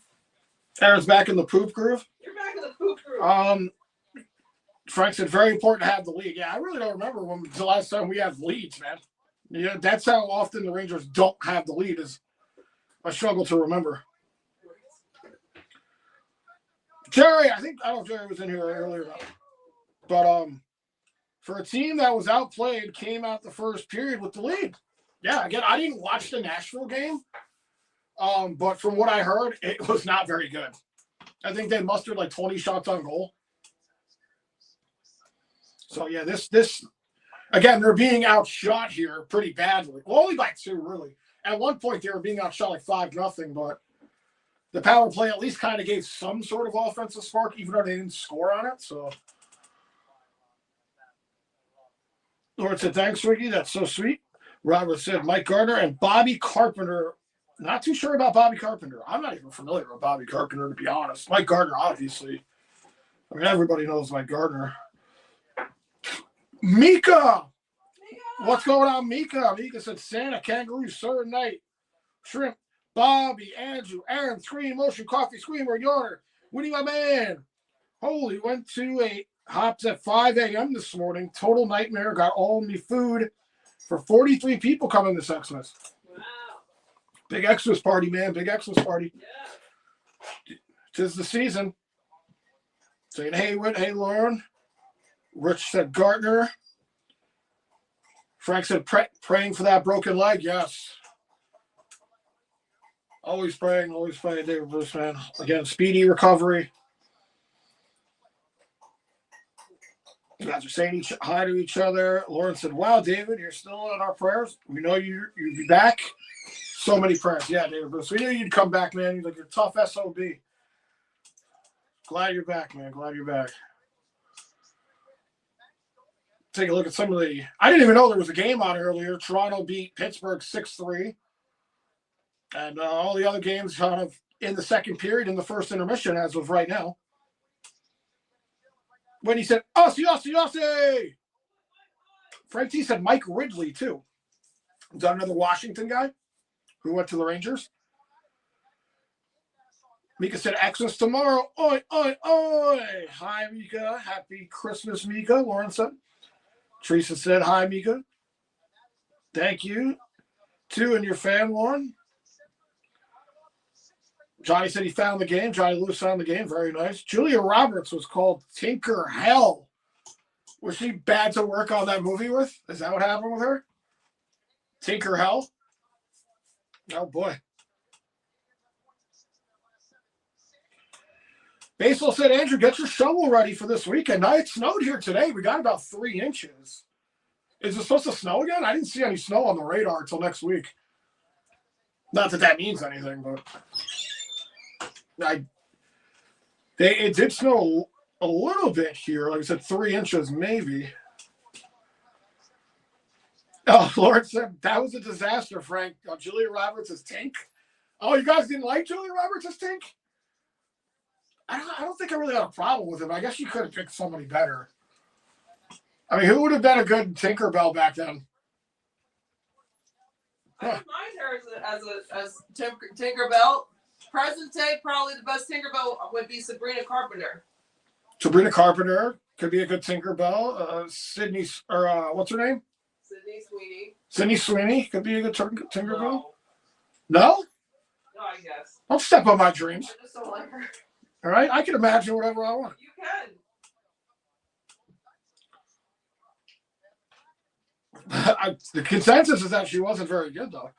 Aaron's back in the poop groove? You're back in the poop groove. Frank said, very important to have the lead. Yeah, I really don't remember when the last time we had leads, man. Yeah, that's how often the Rangers don't have the lead. Is I struggle to remember. Jerry, I don't know if Jerry was in here earlier, but for a team that was outplayed, came out the first period with the lead. Yeah, again, I didn't watch the Nashville game, but from what I heard, it was not very good. I think they mustered like 20 shots on goal. So yeah, this again, they're being outshot here pretty badly. Well, only by 2, really. At one point, they were being outshot like 5-0, but the power play at least kind of gave some sort of offensive spark, even though they didn't score on it. So, Lord said, thanks, Ricky. That's so sweet. Robert said, Mike Gardner and Bobby Carpenter. Not too sure about Bobby Carpenter. I'm not even familiar with Bobby Carpenter, to be honest. Mike Gardner, obviously. I mean, everybody knows Mike Gardner. Mika! What's going on, Mika? Mika said, Santa, kangaroo, sir, night, shrimp, Bobby, Andrew, Aaron, Scream, Motion, Coffee, Screamer, Yarner, Winnie, my man. Holy, went to a hops at 5 a.m. this morning. Total nightmare. Got all me food for 43 people coming this Xmas. Wow. Big Xmas party, man. Big Xmas party. Yeah. 'Tis the season. Saying, hey, Whit, hey, Lauren. Rich said Gardner. Frank said praying for that broken leg. Yes. Always praying, David Bruce, man. Again, speedy recovery. You guys are saying hi to each other. Lauren said, "Wow, David, you're still in our prayers. We know you'd be back." So many prayers. Yeah, David Bruce. We knew you'd come back, man. You're like a tough SOB. Glad you're back, man. Glad you're back. Take a look at some of the. I didn't even know there was a game on earlier. Toronto beat Pittsburgh 6-3. And all the other games kind of in the second period, in the first intermission, as of right now. When he said, Aussie, Aussie, Aussie! Frank T said Mike Ridley, too. Is that another Washington guy who went to the Rangers? Mika said, Xmas tomorrow. Oi, oi, oi. Hi, Mika. Happy Christmas, Mika. Lauren said. Teresa said, hi, Mika. Thank you. Too, and your fan, Lauren. Johnny said he found the game. Johnny Lewis found the game. Very nice. Julia Roberts was called Tinker Hell. Was she bad to work on that movie with? Is that what happened with her? Tinker Hell? Oh, boy. Baseball said, Andrew, get your shovel ready for this weekend. Now, it snowed here today. We got about 3 inches. Is it supposed to snow again? I didn't see any snow on the radar until next week. Not that that means anything, but... It did snow a little bit here. Like I said, 3 inches maybe. Oh, Lauren said that was a disaster, Frank. Julia Roberts' Tink. Oh, you guys didn't like Julia Roberts' Tink? I don't think I really had a problem with it. I guess you could have picked somebody better. I mean, who would have been a good Tinkerbell back then? I don't mind her as Tinkerbell. Present day, probably the best Tinkerbell would be Sabrina Carpenter. Sabrina Carpenter could be a good Tinkerbell. Sydney, or what's her name? Sydney Sweeney. Sydney Sweeney could be a good Tinkerbell. No? No, I guess. Don't step on my dreams. I just don't like her. All right, I can imagine whatever I want. You can. The consensus is that she wasn't very good, though.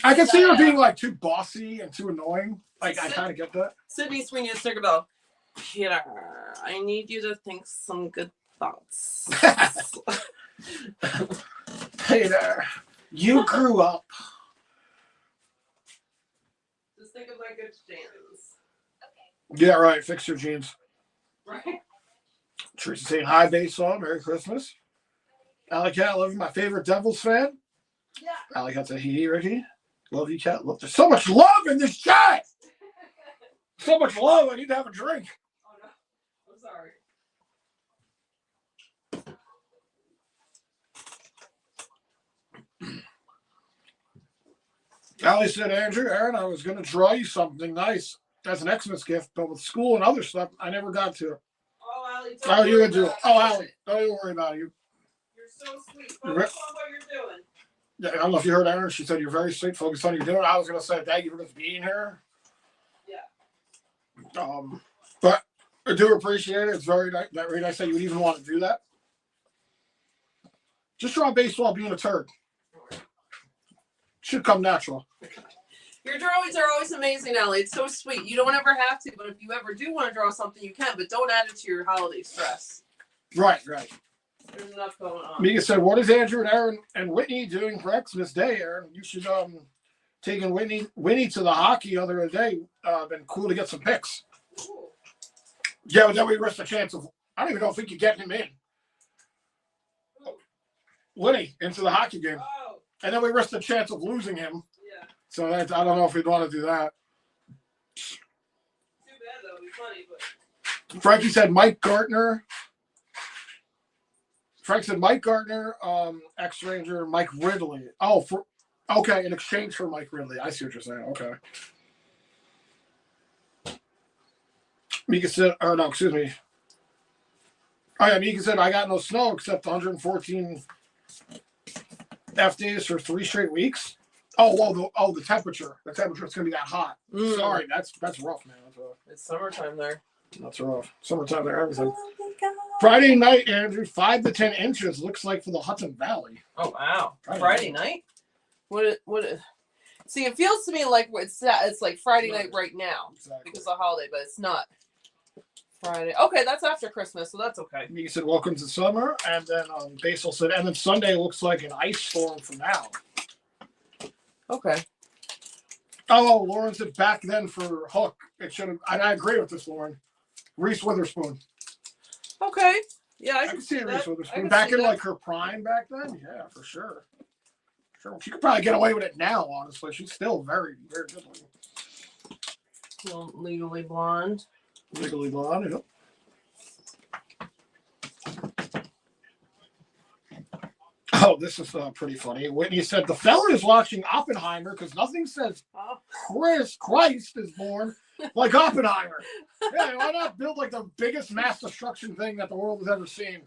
I can see her being like too bossy and too annoying. Like, I kind of get that. Sydney Sweeney is Tinkerbell. Peter, I need you to think some good thoughts. Peter, you grew up. Just think of my good jeans. Yeah, right. Fix your jeans. Right. Teresa saying hi, baseball. Merry Christmas. Alley Cat, love you, my favorite Devils fan. Yeah. Alley Cat said, hee, Ricky. Love you, Cat. Look, there's so much love in this chat. So much love. I need to have a drink. Oh, no. I'm sorry. Allie said, Andrew, Aaron, I was going to draw you something nice as an Xmas gift, but with school and other stuff, I never got to it. Oh, Allie. Oh, you would do it. Oh, Allie, don't even worry about it. You're so sweet. Focus on what you're doing. Yeah, I don't know if you heard Aaron. She said, you're very sweet. Focus on your dinner. I was going to say, thank you for just being here. Yeah. But I do appreciate it. It's very nice that you would even want to do that. Just draw baseball being a turd. Should come natural. Your drawings are always amazing, Allie. It's so sweet. You don't ever have to, but if you ever do want to draw something, you can. But don't add it to your holiday stress. Right. There's enough going on. Mika said, what is Andrew and Aaron and Whitney doing for Xmas Day, Aaron? You should taking Whitney to the hockey the other day. Been cool to get some pics. Ooh. Yeah, but then we risked the chance of, I don't even know if we could get him in. Whitney into the hockey game. Oh. And then we risked the chance of losing him. Yeah. So I don't know if we'd want to do that. Too bad, though. It'd be funny, but... Frankie said Mike Gartner. Frank said Mike Gardner, ex-Ranger, Mike Ridley. Oh, okay, in exchange for Mike Ridley. I see what you're saying. Okay. Mika said, or no, excuse me. Oh, yeah, Mika said, I got no snow except 114 F days for 3 straight weeks. Oh, well, the temperature. The temperature's going to be that hot. Sorry, that's rough, man. It's summertime there. That's rough. Summertime there, everything. Friday night, Andrew, 5 to 10 inches looks like for the Hudson Valley. Oh, wow. Friday night? What? See, it feels to me like it's like Friday night right now because of the holiday, but it's not. Friday. Okay, that's after Christmas, so that's okay. He said, "Welcome to summer," and then Basil said, "And then Sunday looks like an ice storm for now." Okay. Oh, Lauren said back then for Hook, it should have. And I agree with this, Lauren. Reese Witherspoon. Okay. Yeah, I can see that. Reese Witherspoon back in like her prime back then. Yeah, for sure. Sure, she could probably get away with it now. Honestly, she's still very, very good looking. Well, Legally Blonde. Legally Blonde. Yep. Oh, this is pretty funny. Whitney said the fella is watching Oppenheimer because nothing says Christ is born like Oppenheimer. Yeah, why not build like the biggest mass destruction thing that the world has ever seen?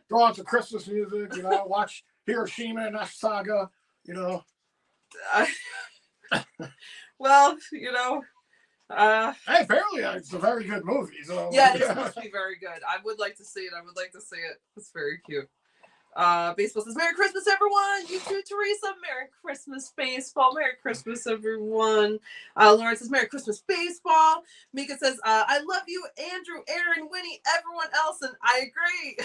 Throw on some Christmas music, watch Hiroshima and Nagasaki, Well, Hey, apparently it's a very good movie. So yeah, it's supposed to be very good. I would like to see it. It's very cute. Baseball says, Merry Christmas, everyone. You too, Teresa. Merry Christmas, baseball. Merry Christmas, everyone. Lauren says, Merry Christmas, baseball. Mika says, I love you, Andrew, Aaron, Winnie, everyone else, and I agree.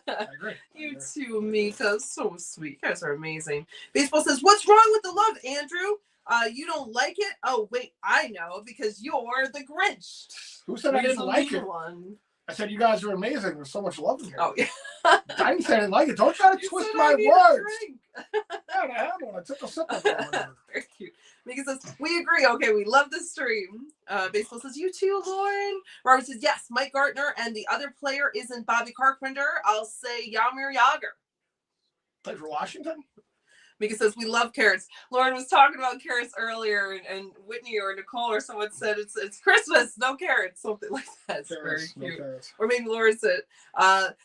I agree. You too, Mika. So sweet. You guys are amazing. Baseball says, what's wrong with the love, Andrew? You don't like it? Oh, wait, I know, because you're the Grinch. Who said I didn't like it? One. I said you guys are amazing. There's so much love in here. Oh, yeah. I didn't say I didn't like it. Don't try to twist my words. Yeah, I had one. I took a sip of it. Very cute. Mika says, we agree. Okay, we love the stream. Baseball says, you too, Lauren. Robert says, yes, Mike Gartner, and the other player isn't Bobby Carpenter. I'll say Jaromir Jagr. Played for Washington? Mika says, we love carrots. Lauren was talking about carrots earlier, and Whitney or Nicole or someone said it's Christmas, no carrots, something like that. It's Carrots, very cute. no carrots. Or maybe Lauren said,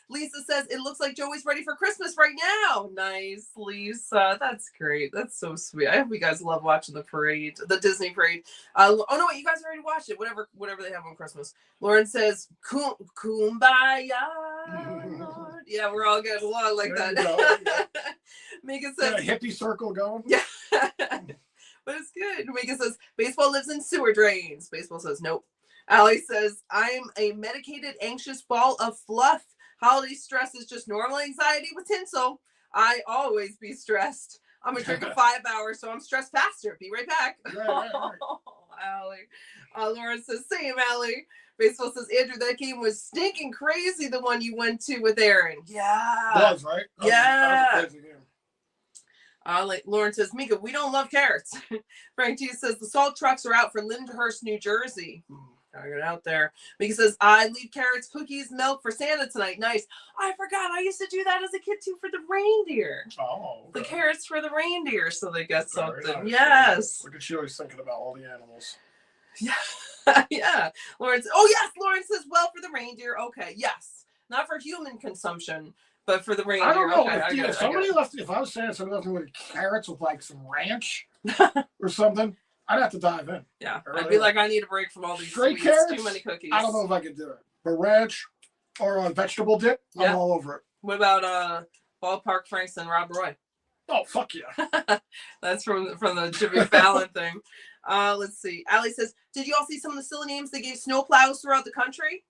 Lisa says, it looks like Joey's ready for Christmas right now. Nice, Lisa. That's great. That's so sweet. I hope you guys love watching the parade, the Disney parade. Oh, no, wait, you guys already watched it. Whatever they have on Christmas. Lauren says, Kumbaya. Lord. Yeah, we're all getting along like There that. Megan says, got a hippie circle going. yeah. But it's good. Megan says, baseball lives in sewer drains. Baseball says, nope. Allie says, I'm a medicated, anxious ball of fluff. Holiday stress is just normal anxiety with tinsel. I always be stressed. I'm going to drink a 5 hours, so I'm stressed faster. Be right back. Right. Oh, Allie. Lauren says, same, Allie. Baseball says, Andrew, that game was stinking crazy, the one you went to with Aaron. Yeah. It was, right? Yeah. That was a crazy game. Like Lauren says, Mika, we don't love carrots. Frank T says the salt trucks are out for Lyndhurst, New Jersey. Gotta get out there. Mika says, I leave carrots, cookies, milk for Santa tonight. Nice. I forgot. I used to do that as a kid too for the reindeer. Oh, okay. The carrots for the reindeer, so they get Very something. nice. Yes. Look at you always thinking about all the animals. Yeah. Yeah. Lauren says, oh yes. Lauren says, well, for the reindeer. Okay. Yes. Not for human consumption, but for the reindeer. I don't know. Okay, If somebody left, if I was saying somebody left me with carrots with like some ranch or something, I'd have to dive in. Yeah. Or I'd be like, I need a break from all these straight sweets. carrots? Too many cookies. I don't know if I could do it. But ranch or a vegetable dip, Yeah. I'm all over it. What about Ballpark Franks and Rob Roy? Oh, fuck yeah. That's from the Jimmy Fallon thing. Let's see. Allie says, did you all see some of the silly names they gave snowplows throughout the country?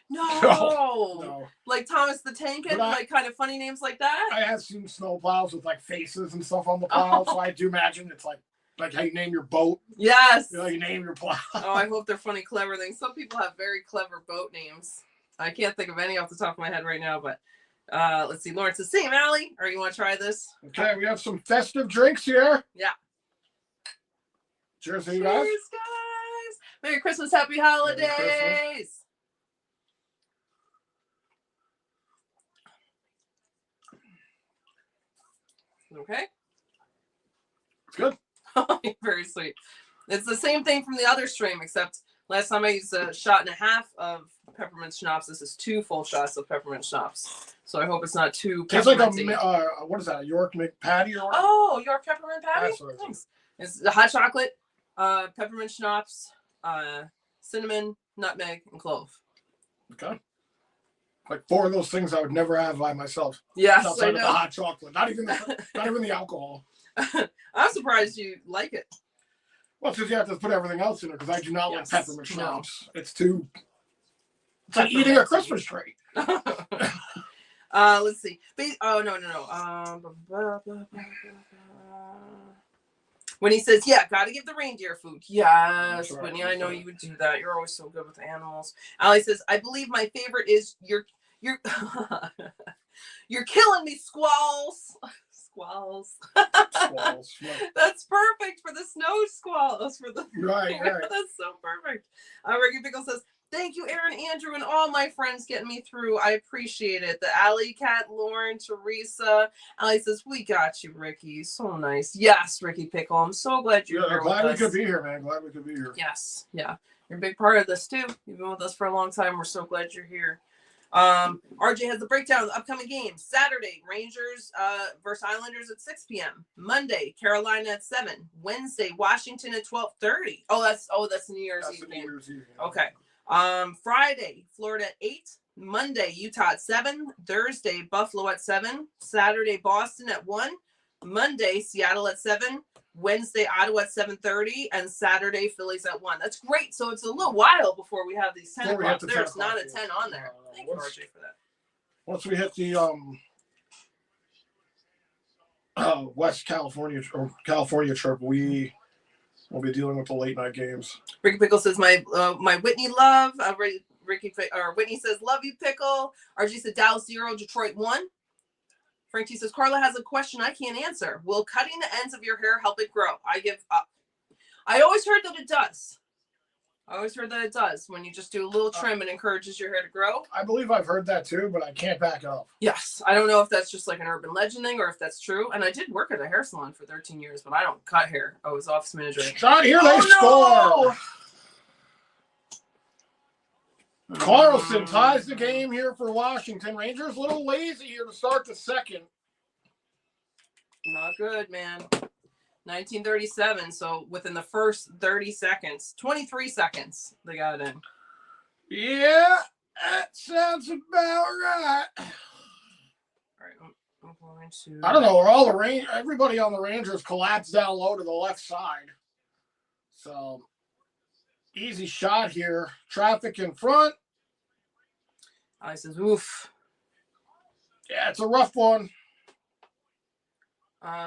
No. No. Like Thomas the Tank and like kind of funny names like that? I have seen snow plows with like faces and stuff on the plow, so I do imagine it's like how you name your boat. Yes. You name your plow. Oh, I hope they're funny, clever things. Some people have very clever boat names. I can't think of any off the top of my head right now, but let's see. Lauren says, same, Allie. Or you want to try this? Okay, we have some festive drinks here. Yeah. Cheers, Cheers, you guys. guys. Merry Christmas, happy holidays. Merry Christmas. Okay. It's good. Very sweet. It's the same thing from the other stream, except last time I used a shot and a half of peppermint schnapps. This is 2 full shots of peppermint schnapps. So I hope it's not too It's like pepperminty. what is that? A York McPatty or what? Oh, your peppermint patty? That's what it is. Thanks. It's the hot chocolate, peppermint schnapps, cinnamon, nutmeg, and clove. Okay. Like 4 of those things I would never have by myself. Yes, I Outside of the know. hot chocolate. Not even the alcohol. I'm surprised you like it. Well, because you have to put everything else in it because I do not Yes. like peppermint No. schnapps. It's too It's like eating a Christmas tree. Let's see. Oh, no. When he says, yeah, got to give the reindeer food. Yes, Right, Whitney, I know you would do that. You're always so good with animals. Ali says, I believe my favorite is you're you're killing me, squalls. Squalls. Squalls. That's perfect for the snow squalls. Right. That's so perfect. Ricky Pickle says, thank you, Aaron, Andrew, and all my friends getting me through. I appreciate it. The Alley Cat, Lauren, Teresa. Allie says, we got you, Ricky. So nice. Yes, Ricky Pickle. I'm so glad you're here glad with we us. could be here, man. Glad we could be here. Yes. Yeah. You're a big part of this, too. You've been with us for a long time. We're so glad you're here. RJ has the breakdown of the upcoming games. Saturday, Rangers versus Islanders at 6 p.m. Monday, Carolina at 7. Wednesday, Washington at 12:30. That's New Year's Eve game. Okay. Friday, Florida at 8. Monday, Utah at 7. Thursday, Buffalo at 7. Saturday, Boston at 1. Monday, Seattle at 7. Wednesday, Ottawa at 7:30, and Saturday, Phillies at 1. That's great. So it's a little while before we have these 10 o'clock. There's not a 10 on there. Thank you, RJ, for that. Once we hit the West California or California trip, we will be dealing with the late night games. Ricky Pickle says my Whitney love. Whitney says love you, Pickle. RJ said Dallas 0, Detroit 1. Frankie says, Carla has a question I can't answer. Will cutting the ends of your hair help it grow? I give up. I always heard that it does. When you just do a little trim, it encourages your hair to grow. I believe I've heard that too, but I can't back up. Yes. I don't know if that's just like an urban legend thing or if that's true. And I did work at a hair salon for 13 years, but I don't cut hair. I was office manager. Shot here, they score. Carlson ties the game here for Washington. Rangers a little lazy here to start the second. Not good, man. 1937. So within the first 30 seconds, 23 seconds, they got it in. Yeah, that sounds about right. All right, I'm going to. I don't know. Everybody on the Rangers collapsed down low to the left side. So easy shot here. Traffic in front. I says, oof. Yeah, it's a rough one.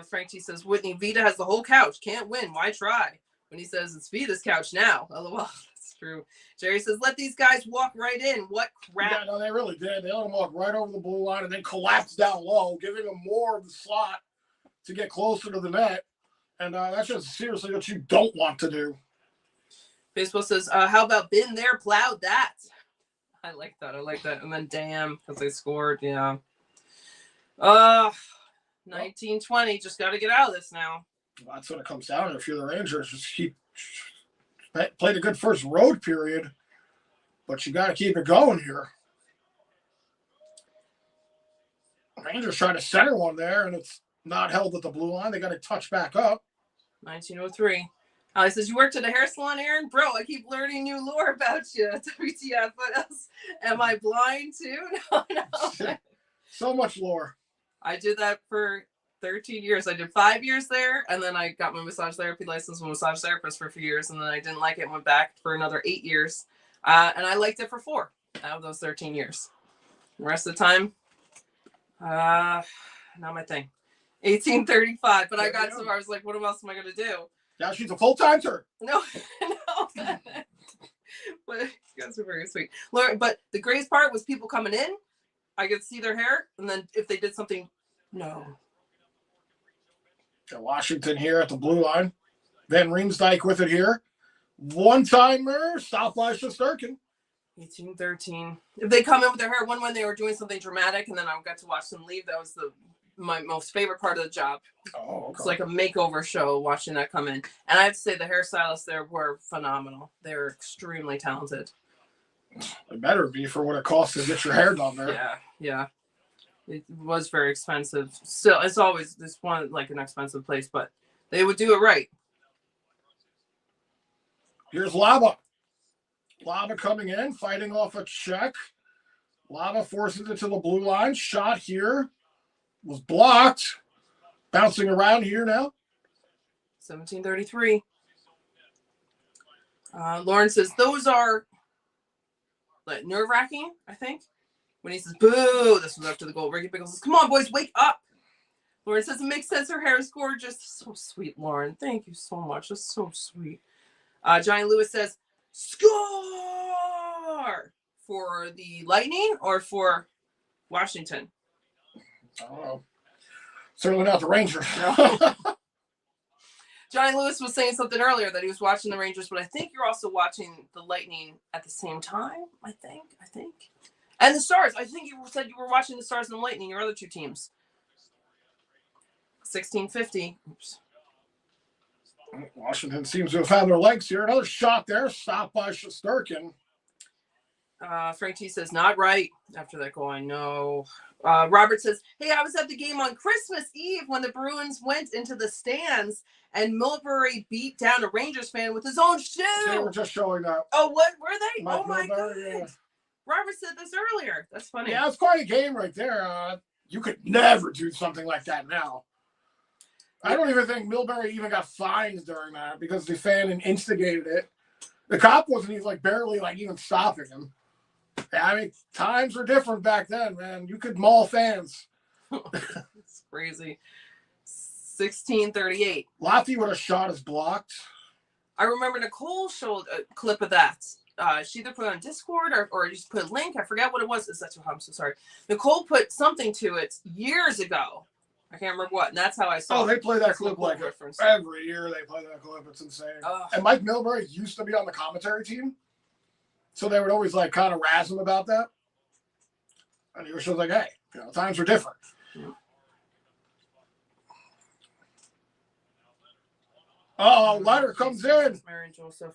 Frankie says, Whitney, Vita has the whole couch. Can't win. Why try? When he says, it's Vita's couch now. LOL. That's true. Jerry says, let these guys walk right in. What crap. Yeah, no, they really did. They let them walk right over the blue line and then collapse down low, giving them more of the slot to get closer to the net. And that's just seriously what you don't want to do. Baseball says, how about been there, plowed that? I like that. And then damn, because they scored. Yeah. 1920. Just got to get out of this now. Well, that's what it comes down to. If you're the Rangers, just played a good first road period, but you got to keep it going here. Rangers trying to center one there, and it's not held at the blue line. They got to touch back up. 1903. He says, you worked at a hair salon, Aaron? Bro, I keep learning new lore about you. WTF, what else? Am I blind too? No. So much lore. I did that for 13 years. I did 5 years there, and then I got my massage therapy license, with massage therapist for a few years, and then I didn't like it and went back for another 8 years. And I liked it for 4 out of those 13 years. The rest of the time, not my thing. 1835, but I got so I was like, what else am I going to do? Now she's a full-time turn. No. But you guys are very sweet. But the greatest part was people coming in. I could see their hair, and then if they did something, no. Washington here at the blue line. Van Riemsdyk with it here. One-timer, stopped by Shesterkin. 1813. If they come in with their hair, when they were doing something dramatic, and then I got to watch them leave, that was my most favorite part of the job. Oh, okay. It's like a makeover show watching that come in. And I have to say the hairstylists there were phenomenal. They were extremely talented. It better be for what it costs to get your hair done there. Yeah. It was very expensive. Still, it's always this one like an expensive place, but they would do it right. Here's Laba. Laba coming in, fighting off a check. Laba forces it to the blue line. Shot here. Was blocked. Bouncing around here now. 1733. Lauren says, those are like nerve-wracking, I think. When he says, boo, this was after the goal. Ricky Pickles says, come on, boys, wake up. Lauren says, it makes sense. Her hair is gorgeous. So sweet, Lauren. Thank you so much. That's so sweet. Johnny Lewis says, score for the Lightning or for Washington? I don't know. Certainly not the Rangers. No. Johnny Lewis was saying something earlier that he was watching the Rangers, but I think you're also watching the Lightning at the same time. I think. And the Stars. I think you said you were watching the Stars and the Lightning, your other two teams. 1650. Oops. Washington seems to have found their legs here. Another shot there, stopped by Shesterkin. Frank T says, not right after that goal. I know. Robert says, hey, I was at the game on Christmas Eve when the Bruins went into the stands and Milbury beat down a Rangers fan with his own shoe. They were just showing that. Oh, what were they? Mike Oh, my God. Yeah. Robert said this earlier. That's funny. Yeah, it's quite a game right there. You could never do something like that now. I don't even think Milbury even got fined during that because the fan instigated it. The cop wasn't even barely even stopping him. I mean, times were different back then, man. You could maul fans. It's crazy. 1638. Lottie would have shot is blocked. I remember Nicole showed a clip of that. She either put it on Discord or just put a link. I forget what it was. I'm so sorry. Nicole put something to it years ago. I can't remember what, and that's how I saw. Oh, they play that clip every year. They play that clip. It's insane. And Mike Milbury used to be on the commentary team, so they would always kind of razz him about that. And he was just like, "Hey, times are different." Yeah. Oh, Leonard comes in. Mary Joseph.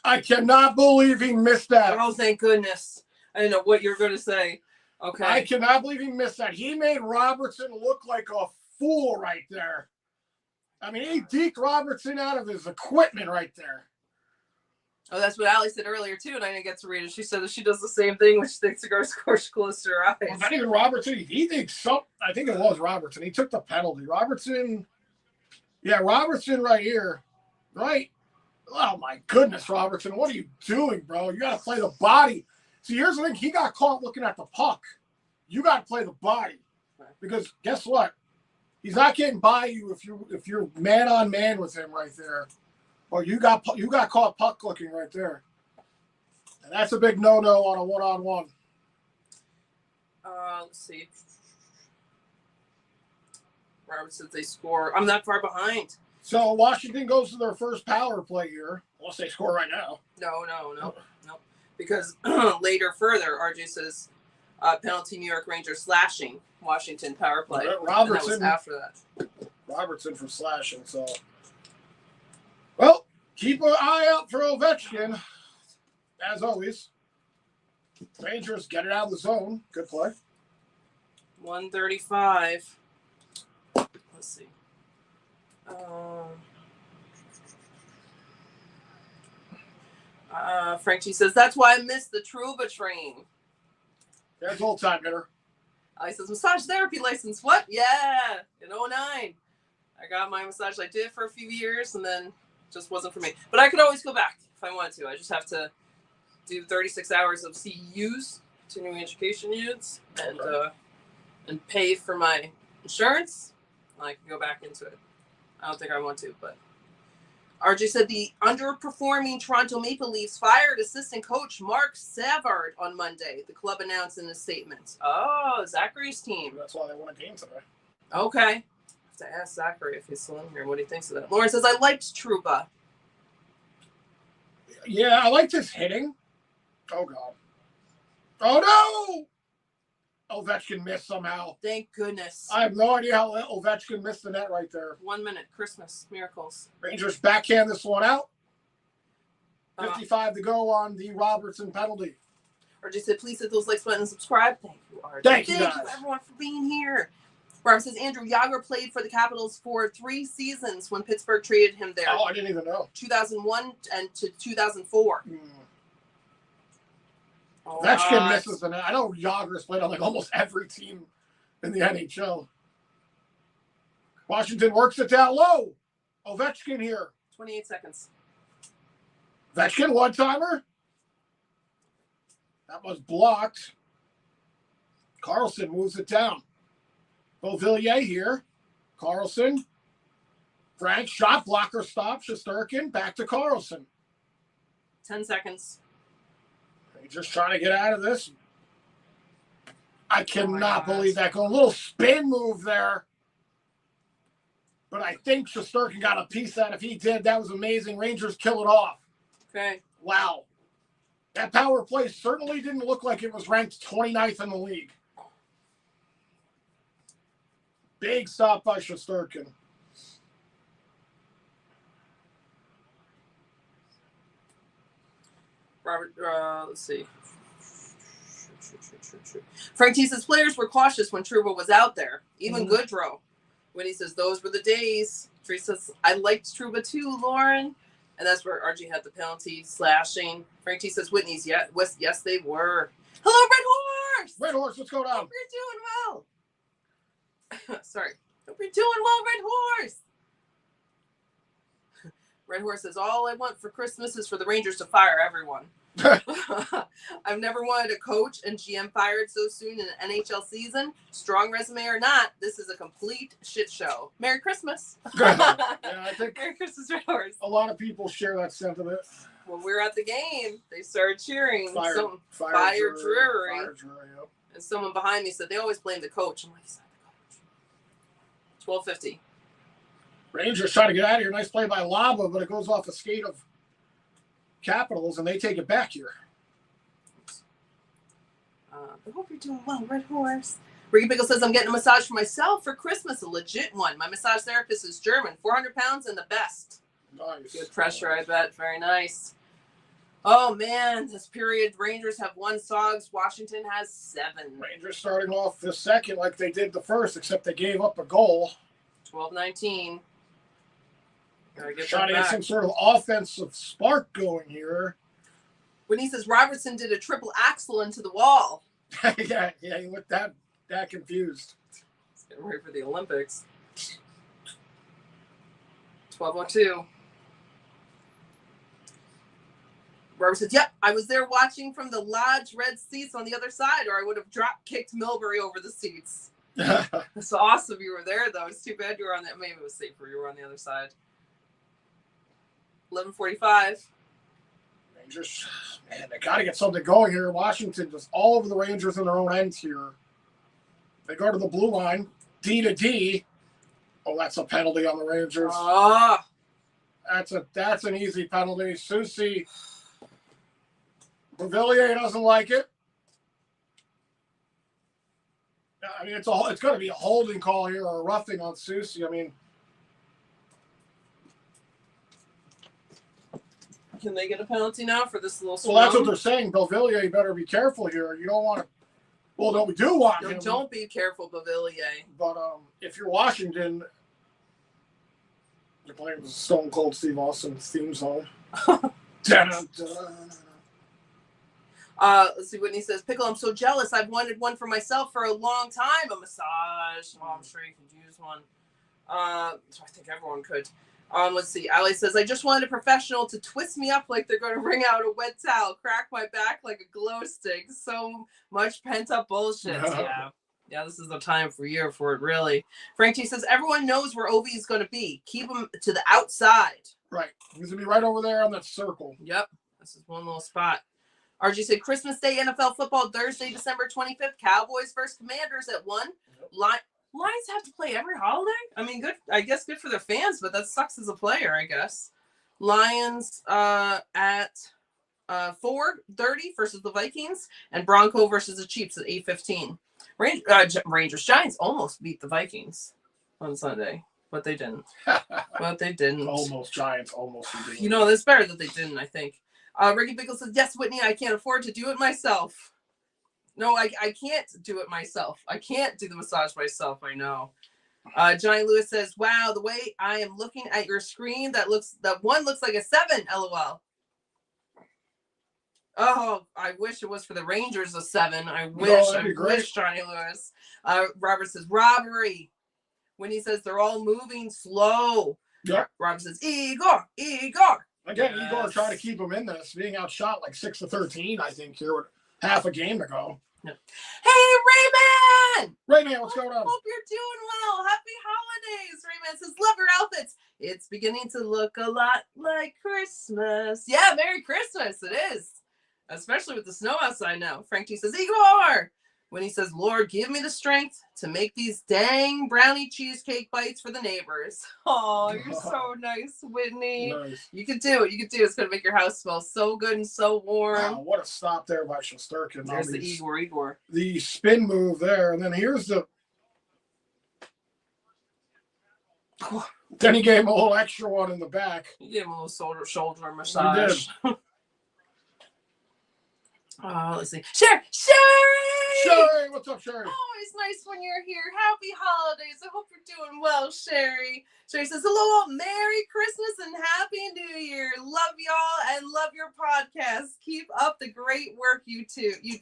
I cannot believe he missed that. Oh, thank goodness. I didn't know what you were going to say. Okay. I cannot believe he missed that. He made Robertson look like a fool right there. I mean, he deked Robertson out of his equipment right there. Oh, that's what Allie said earlier, too, and I didn't get to read it. She said that she does the same thing when she thinks a girl's close to her eyes. Well, not even Robertson. He thinks something. I think it was Robertson. He took the penalty. Robertson right here. Right? Oh, my goodness, Robertson. What are you doing, bro? You got to play the body. See, here's the thing. He got caught looking at the puck. You got to play the body. Because guess what? He's not getting by you if you're man on man with him right there. Or you got caught puck looking right there. And that's a big no-no on a one-on-one. Let's see. Robert says they score. I'm not far behind. So Washington goes to their first power play here. Unless they score right now. No. Because further, RJ says penalty New York Rangers slashing Washington power play. Robertson. And that was after that. Robertson for slashing. So, well, keep an eye out for Ovechkin. As always. Rangers get it out of the zone. Good play. 135. Let's see. Frank G says, that's why I missed the Trouba train. There's old time hitter. He says, massage therapy license. What? Yeah. In 2009. I got my massage. I did it for a few years and then just wasn't for me. But I could always go back if I wanted to. I just have to do 36 hours of CEUs, continuing education units, and pay for my insurance. I can go back into it. I don't think I want to, but RJ said the underperforming Toronto Maple Leafs fired assistant coach Mark Savard on Monday. The club announced in a statement. Oh, Zachary's team. That's why they won a game today. Okay. I have to ask Zachary if he's still in here what he thinks of that. Lauren says, I liked Trouba. Yeah, I liked his hitting. Oh, God. Oh, no! Ovechkin missed somehow. Thank goodness. I have no idea how Ovechkin missed the net right there. 1 minute. Christmas. Miracles. Rangers backhand this one out. 55 to go on the Robertson penalty. RJ said, please hit those likes button and subscribe. Thank you, RJ. Thank you, guys. Thank you, everyone, for being here. Robert says, Andrew Yager played for the Capitals for 3 seasons when Pittsburgh traded him there. Oh, I didn't even know. 2001 and to 2004. Ovechkin misses the net. I know Yager's played on almost every team in the NHL. Washington works it down low. Ovechkin here. 28 seconds. Ovechkin, one-timer. That was blocked. Carlson moves it down. Beauvillier here. Carlson. Frank, shot blocker stop. Shesterkin, back to Carlson. 10 seconds. He's just trying to get out of this. I cannot God. believe that. A little spin move there. But I think Shesterkin got a piece of that. If he did, that was amazing. Rangers kill it off. Okay. Wow. That power play certainly didn't look like it was ranked 29th in the league. Big stop by Shesterkin. Robert, let's see. Frank T says players were cautious when Trouba was out there. Even Goodrow. When he says those were the days. Tree says, I liked Trouba too, Lauren. And that's where RG had the penalty, slashing. Frank T says Whitney's, yes, they were. Hello, Red Horse! Red Horse, let's go down. Hope you're doing well. Sorry. Hope you're doing well, Red Horse. Red Horse says, all I want for Christmas is for the Rangers to fire everyone. I've never wanted a coach and GM fired so soon in an NHL season. Strong resume or not, this is a complete shit show. Merry Christmas. Yeah, I think Merry Christmas, Red Horse. a lot of people share that sentiment. When we were at the game, they started cheering. Fire Drury. Fire Drury, yep. And someone behind me said, they always blame the coach. I'm like, he's not the coach. 12:50. Rangers trying to get out of here. Nice play by Lava, but it goes off the skate of Capitals, and they take it back here. I hope you're doing well, Red Horse. Ricky Pickle says, I'm getting a massage for myself for Christmas, a legit one. My massage therapist is German, 400 pounds and the best. Nice. Good pressure, I bet. Very nice. Oh, man, this period, Rangers have 1 Sogs. Washington has 7. Rangers starting off the second like they did the first, except they gave up a goal. 12-19. Trying to get some sort of offensive spark going here. When he says Robertson did a triple axel into the wall. yeah, he looked that confused. He's getting ready for the Olympics. 12:02. Robert says, yep, I was there watching from the Lodge red seats on the other side, or I would have drop-kicked Milbury over the seats. It's awesome you were there, though. It's too bad you were on that. Maybe it was safer you were on the other side. 11:45. Rangers, man, they got to get something going here. Washington just all over the Rangers in their own ends here. They go to the blue line, D to D. Oh, that's a penalty on the Rangers. That's an easy penalty. Susie, Beauvillier doesn't like it. I mean, it's going to be a holding call here or a roughing on Susie. I mean, can they get a penalty now for this little well, that's what they're saying. Beauvillier, you better be careful here. You don't want to. Well, no, we do want him. Don't be careful, Beauvillier. But if you're Washington, you're playing the Stone Cold Steve Austin theme song. Let's see what he says. Pickle, I'm so jealous. I've wanted one for myself for a long time. A massage. Oh, I'm sure you could use one. So I think everyone could. Let's see. Ali says, I just wanted a professional to twist me up like they're going to wring out a wet towel, crack my back like a glow stick. So much pent up bullshit. Yeah, this is the time for it, really. Frank T says, everyone knows where Ovi is going to be. Keep him to the outside. Right. He's going to be right over there on that circle. Yep. This is one little spot. RG said, Christmas Day NFL football, Thursday, December 25th. Cowboys versus Commanders at 1. Yep. Lions have to play every holiday? I mean, good. I guess good for their fans, but that sucks as a player, I guess. Lions at 4:30 versus the Vikings, and Bronco versus the Chiefs at 8:15. Rangers Giants almost beat the Vikings on Sunday, but they didn't. Almost Giants, almost. You know, it's better that they didn't, I think. Ricky Bickle says, yes, Whitney, I can't afford to do it myself. No, I can't do it myself. I can't do the massage myself. I know. Johnny Lewis says, wow, the way I am looking at your screen, that one looks like a 7, LOL. Oh, I wish it was for the Rangers a 7. I wish, Johnny Lewis. Robert says, robbery. When he says they're all moving slow. Yep. Robert says, Igor. Again, yes. Igor trying to keep him in this, being outshot like 6-13, I think, here. half a game to go. Hey, Raymond! Rayman, what's going on? Hope you're doing well. Happy holidays. Raymond says, love your outfits. It's beginning to look a lot like Christmas. Yeah, Merry Christmas. It is. Especially with the snow outside now. Frank T says, Igor! When he says, Lord, give me the strength to make these dang brownie cheesecake bites for the neighbors. Oh, you're so nice, Whitney. Nice. You can do it. You can do it. It's going to make your house smell so good and so warm. Wow, what a stop there by Shesterkin. There's the Igor. The spin move there. And then here's the... Then he gave him a little extra one in the back. You gave him a little shoulder massage. Let's see. Sherry! Sherry! What's up, Sherry? Always nice when you're here. Happy holidays. I hope you're doing well, Sherry. Sherry says, hello, Merry Christmas and Happy New Year. Love y'all and love your podcast. Keep up the great work you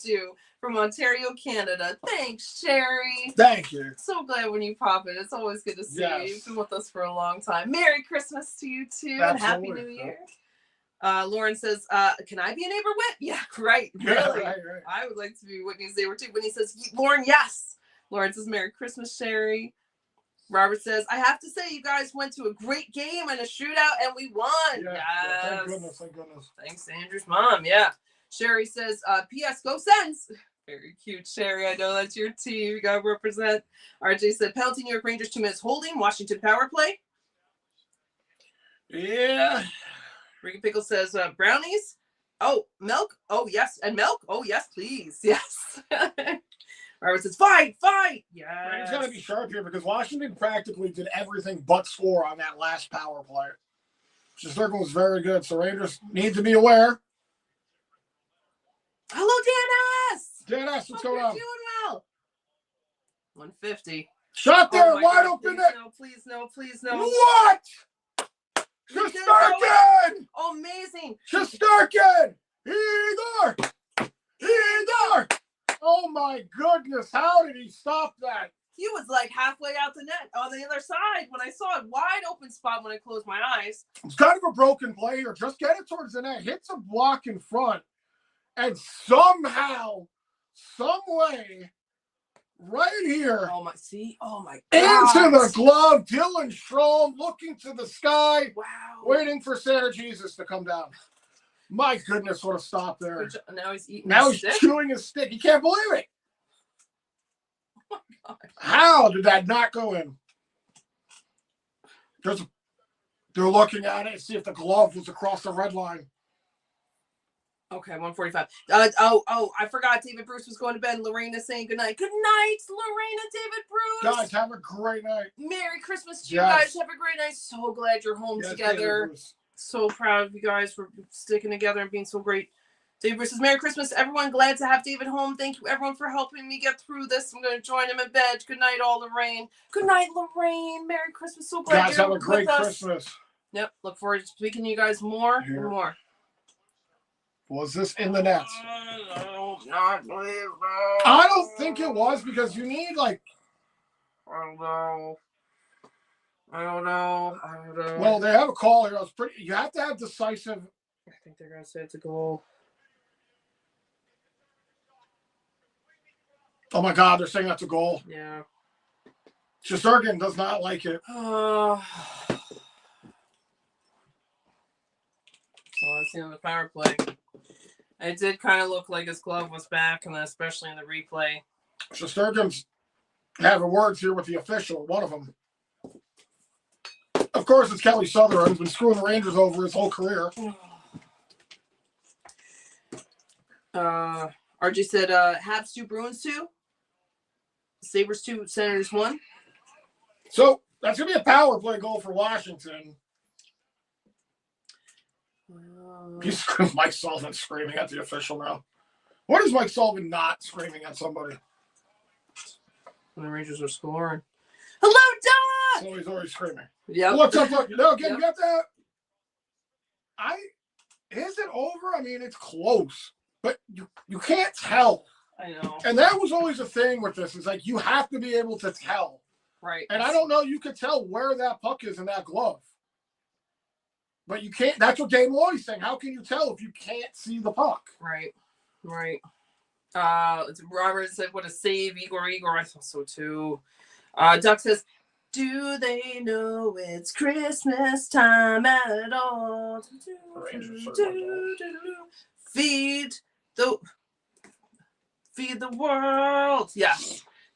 do from Ontario, Canada. Thanks, Sherry. Thank you. So glad when you pop in. It's always good to see you. You've been with us for a long time. Merry Christmas to you too. Absolutely. And Happy New Year. Lauren says, can I be a neighbor, Whit? Yeah, right. Really? Yeah, right. I would like to be Whitney's neighbor too. Whitney says, Lauren, yes. Lauren says, Merry Christmas, Sherry. Robert says, I have to say, you guys went to a great game and a shootout and we won. Yeah, Yes. thank goodness. Thanks to Andrew's mom. Yeah. Sherry says, P.S. Go Sens. Very cute, Sherry. I know that's your team. You got to represent. RJ said, penalty New York Rangers, 2 minutes holding. Washington power play. Yeah. Ricky Pickle says, brownies? Oh, milk? Oh, yes. And milk? Oh, yes, please. Yes. Robert says, fight! Yes. He's got to be sharp here because Washington practically did everything but score on that last power play. Shesterkin was very good, so Rangers need to be aware. Hello, Dan S. Dan S, what's Hope going you're on? doing well. 150. Shot there, Oh my wide God, open please net. no, please no, please no. What? You did Shesterkin! Oh, amazing. Shesterkin! Either! Oh my goodness, how did he stop that? He was like halfway out the net on the other side when I saw it. Wide open spot when I closed my eyes. It's kind of a broken play here. Just get it towards the net. Hits a block in front. And somehow, some way, right here, Oh my God. into the glove, Dylan Strome looking to the sky, Wow. waiting for Santa Jesus to come down. My goodness, what a stop there. Now he's eating Now his he's stick. chewing his stick. He can't believe it. Oh my God. How did that not go in? They're looking at it, see if the glove was across the red line. Okay, 145. I forgot David Bruce was going to bed. Lorena saying good night. Good night, Lorena, David Bruce. Guys, have a great night. Merry Christmas to you Yes. guys. Have a great night. So glad you're home Yes, together. David Bruce. So proud of you guys for sticking together and being so great. David Bruce says, Merry Christmas, everyone. Glad to have David home. Thank you, everyone, for helping me get through this. I'm going to join him in bed. Good night, all, Lorraine. Good night, Lorraine. Merry Christmas. So glad Guys, you're have a great with us. Christmas. Yep. Look forward to speaking to you guys more Here. and more. Was this in the net? No, not believe that. I don't think it was because you need like. I don't know. Well, they have a call here. You have to have decisive. I think they're gonna say it's a goal. Oh my God, they're saying that's a goal. Yeah. Shesterkin does not like it. So let's see on the power play. It did kind of look like his glove was back, and especially in the replay. Shesterkin's having words here with the official, one of them. Of course, it's Kelly Sutherland, who's been screwing the Rangers over his whole career. RJ said, Habs 2, Bruins 2. Sabres 2, Senators 1. So that's going to be a power play goal for Washington. Mike Sullivan screaming at the official now. What is Mike Sullivan not screaming at somebody? When the Rangers are scoring. Hello, Doc! So he's already screaming. Yep. What's up, look? No, again, Yep. you have to. Is it over? I mean, it's close, but you can't tell. I know. And that was always a thing with this. Is like you have to be able to tell. Right. And I don't know. You could tell where that puck is in that glove, but you can't. That's what Dave Maloney's saying. How can you tell if you can't see the puck? Right. Robert said, "What a save, Igor! Igor, I thought so too." Duck says, "Do they know it's Christmas time at all? Feed the world." Yeah.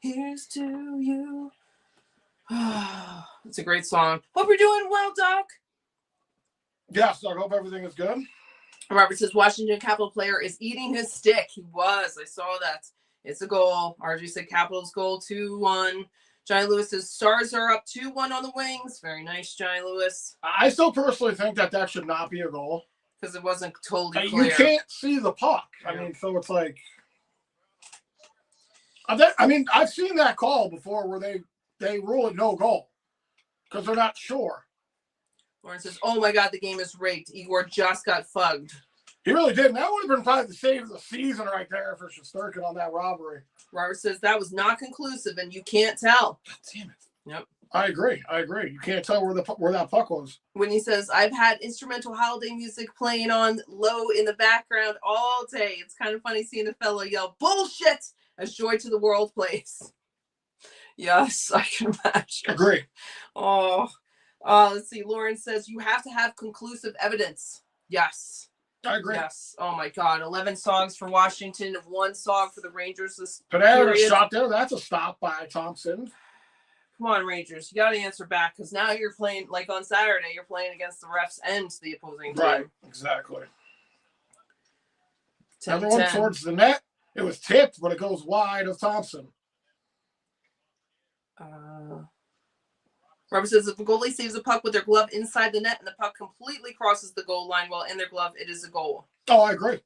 Here's to you. It's a great song. Hope you're doing well, Doc. Yes, I hope everything is good. Robert says Washington Capital player is eating his stick. He was. I saw that. It's a goal. RG said Capitals goal 2-1. Johnny Lewis says Stars are up 2-1 on the Wings. Very nice, Johnny Lewis. I still personally think that should not be a goal. Because it wasn't totally clear. You can't see the puck. I mean, so it's like... I mean, I've seen that call before where they rule it no goal because they're not sure. Lauren says, "Oh my God, the game is rigged. Igor just got fugged." He really did. And that would have been probably the save of the season right there for Shesterkin on that robbery. Robert says that was not conclusive, and you can't tell. God damn it. Yep. I agree. You can't tell where that puck was. When he says, "I've had instrumental holiday music playing on low in the background all day. It's kind of funny seeing a fellow yell bullshit as Joy to the World plays." Yes, I can imagine. Agree. Oh, let's see. Lauren says you have to have conclusive evidence. Yes. I agree. Yes. Oh my God. 11 songs for Washington, 1 song for the Rangers this Panera shot there. That's a stop by Thompson. Come on, Rangers. You got to answer back because now you're playing, like on Saturday, you're playing against the refs and the opposing team. Right. Exactly. 10 Another one towards the net. It was tipped, but it goes wide of Thompson. Robert says if the goalie saves a puck with their glove inside the net and the puck completely crosses the goal line while in their glove, it is a goal. Oh, I agree.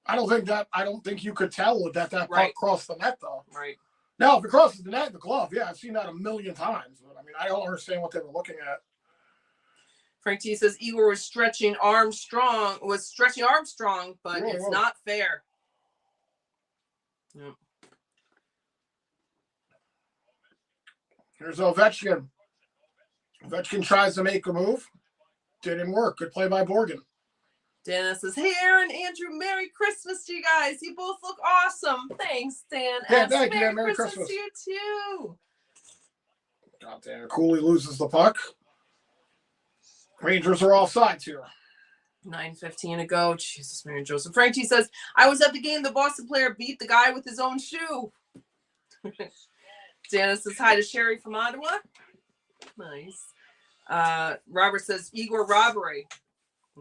I don't think you could tell that puck crossed the net though. Right. Now, if it crosses the net in the glove, yeah, I've seen that a million times. But I mean, I don't understand what they were looking at. Frank T says Igor was stretching Armstrong, but it's not fair. Yep. Here's Ovechkin. Ovechkin tries to make a move. Didn't work. Good play by Borgen. Dana says, "Hey, Aaron, Andrew, Merry Christmas to you guys. You both look awesome. Thanks, Dan. Yeah, thank you. Merry Christmas to you, too." God damn it. Cooley loses the puck. Rangers are offsides here. 9:15 to go. Jesus, Mary Joseph. Frank T says, "I was at the game. The Boston player beat the guy with his own shoe." Dana says hi to Sherry from Ottawa. Nice. Robert says Igor robbery.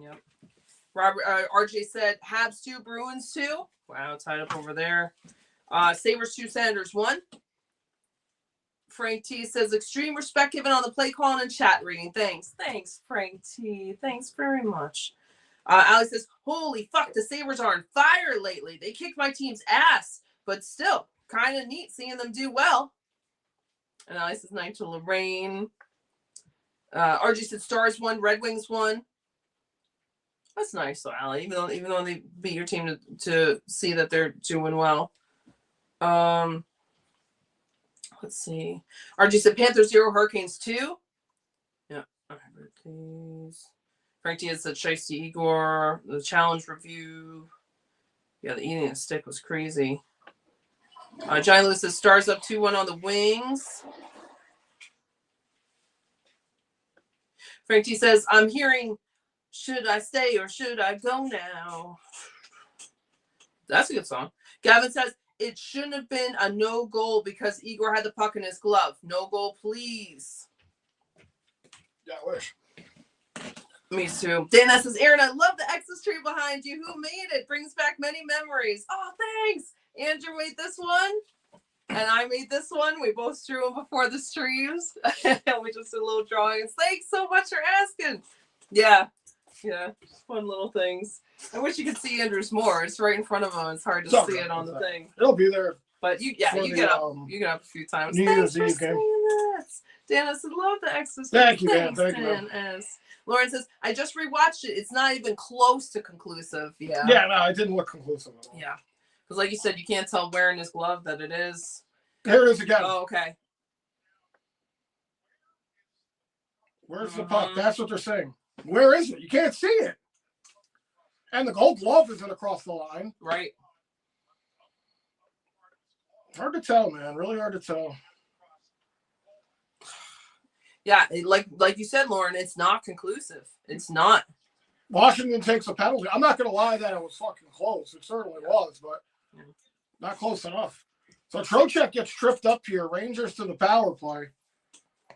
Yep. Robert RJ said Habs 2, Bruins 2. Wow, tied up over there. Sabres 2, Sanders 1. Frank T says extreme respect given on the play calling and chat reading. Thanks, Frank T. Thanks very much. Alex says, "Holy fuck, the Sabres are on fire lately. They kicked my team's ass, but still kind of neat seeing them do well." And Alex says 9 to Lorraine. RG said Stars 1, Red Wings 1. That's nice, though, Allie. Even though they beat your team to see that they're doing well. Let's see. RG said Panthers 0, Hurricanes 2. Yeah. All right, please. Frank Diaz said Shiesty Igor. The challenge review. Yeah, the eating a stick was crazy. Johnny Lewis says Stars up 2-1 on the Wings. Frank T says, "I'm hearing, should I stay or should I go now?" That's a good song. Gavin says, "It shouldn't have been a no goal because Igor had the puck in his glove. No goal, please." Yeah, I wish. Me too. Dana says, "Aaron, I love the X's tree behind you. Who made it? Brings back many memories." Oh, thanks. Andrew made this one. And I made this one. We both drew them before the streams. We just did a little drawings. Thanks so much for asking. Yeah. Just fun little things. I wish you could see Andrew's more. It's right in front of him. It's hard to see it on the thing. It'll be there. But you get up. You get up a few times. New Thanks Year's for Eve game. saying that. Dan said, "Love the X's." Thank you, Dan. Thanks, Thank you. Dan S. Lauren says, "I just rewatched it. It's not even close to conclusive." Yeah. Yeah, no, it didn't look conclusive at all. Yeah. Because like you said, you can't tell wearing his glove that it is. Here it is again. Oh, okay. Where's the puck? That's what they're saying. Where is it? You can't see it. And the gold glove isn't across the line. Right. Hard to tell, man. Really hard to tell. Yeah, like you said, Lauren, it's not conclusive. It's not. Washington takes a penalty. I'm not going to lie that it was fucking close. It certainly was, but not close enough. So Trocheck gets tripped up here. Rangers to the power play.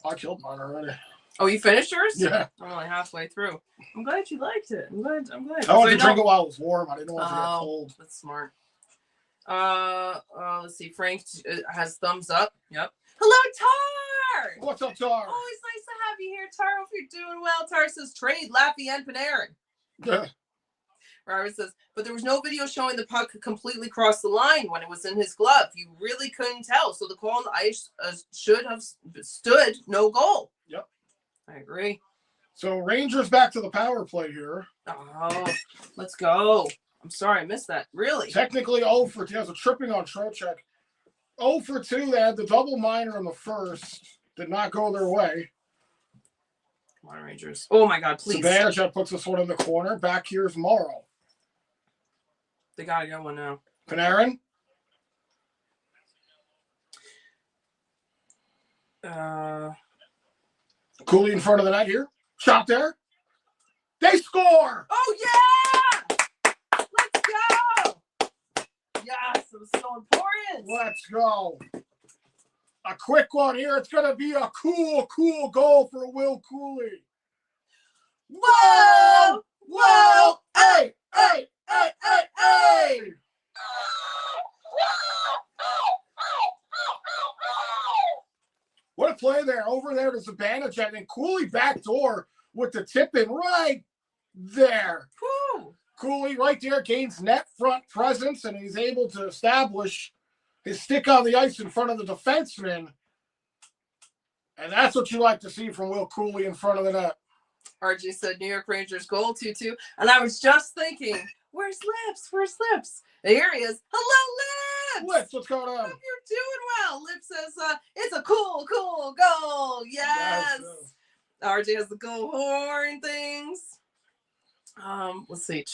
I killed mine already. Oh, you finished yours? Yeah. I'm only halfway through. I'm glad you liked it. I'm glad. I wanted to drink it while it was warm. I didn't want it to get cold. That's smart. Let's see. Frank has thumbs up. Yep. Hello, Tar. What's up, Tar? Always nice to have you here, Tar. Hope you're doing well. Tar says trade Laffy and Panarin. Yeah. Robert says, but there was no video showing the puck completely cross the line when it was in his glove. You really couldn't tell. So the call on the ice should have stood no goal. Yep. I agree. So Rangers back to the power play here. Oh, let's go. I'm sorry, I missed that. Really? Technically 0 for 2. There's a tripping on Trocheck. 0 for 2. They had the double minor in the first. Did not go their way. Come on, Rangers. Oh, my God, please. Zibanejad puts this one in the corner. Back here's Morrow. They got to get one now. Panarin. Cooley in front of the net here. Shot there. They score! Oh, yeah! Let's go! Yes, it was so important. Let's go. A quick one here. It's going to be a cool goal for Will Cooley. Whoa! Whoa! Hey! Hey! Hey! Hey! Hey! What a play there. Over there to Zibanejad and Cooley backdoor with the tip in right there. Whew. Cooley right there gains net front presence and he's able to establish his stick on the ice in front of the defenseman. And that's what you like to see from Will Cooley in front of the net. RJ said New York Rangers goal 2-2. And I was just thinking, where's Lips? Where's Lips? Here he is. Hello, Lips! Lips, what's going on? Hope you're doing well. Lips says, it's a cool goal. Yes. RJ has the goal horn things. Let's see.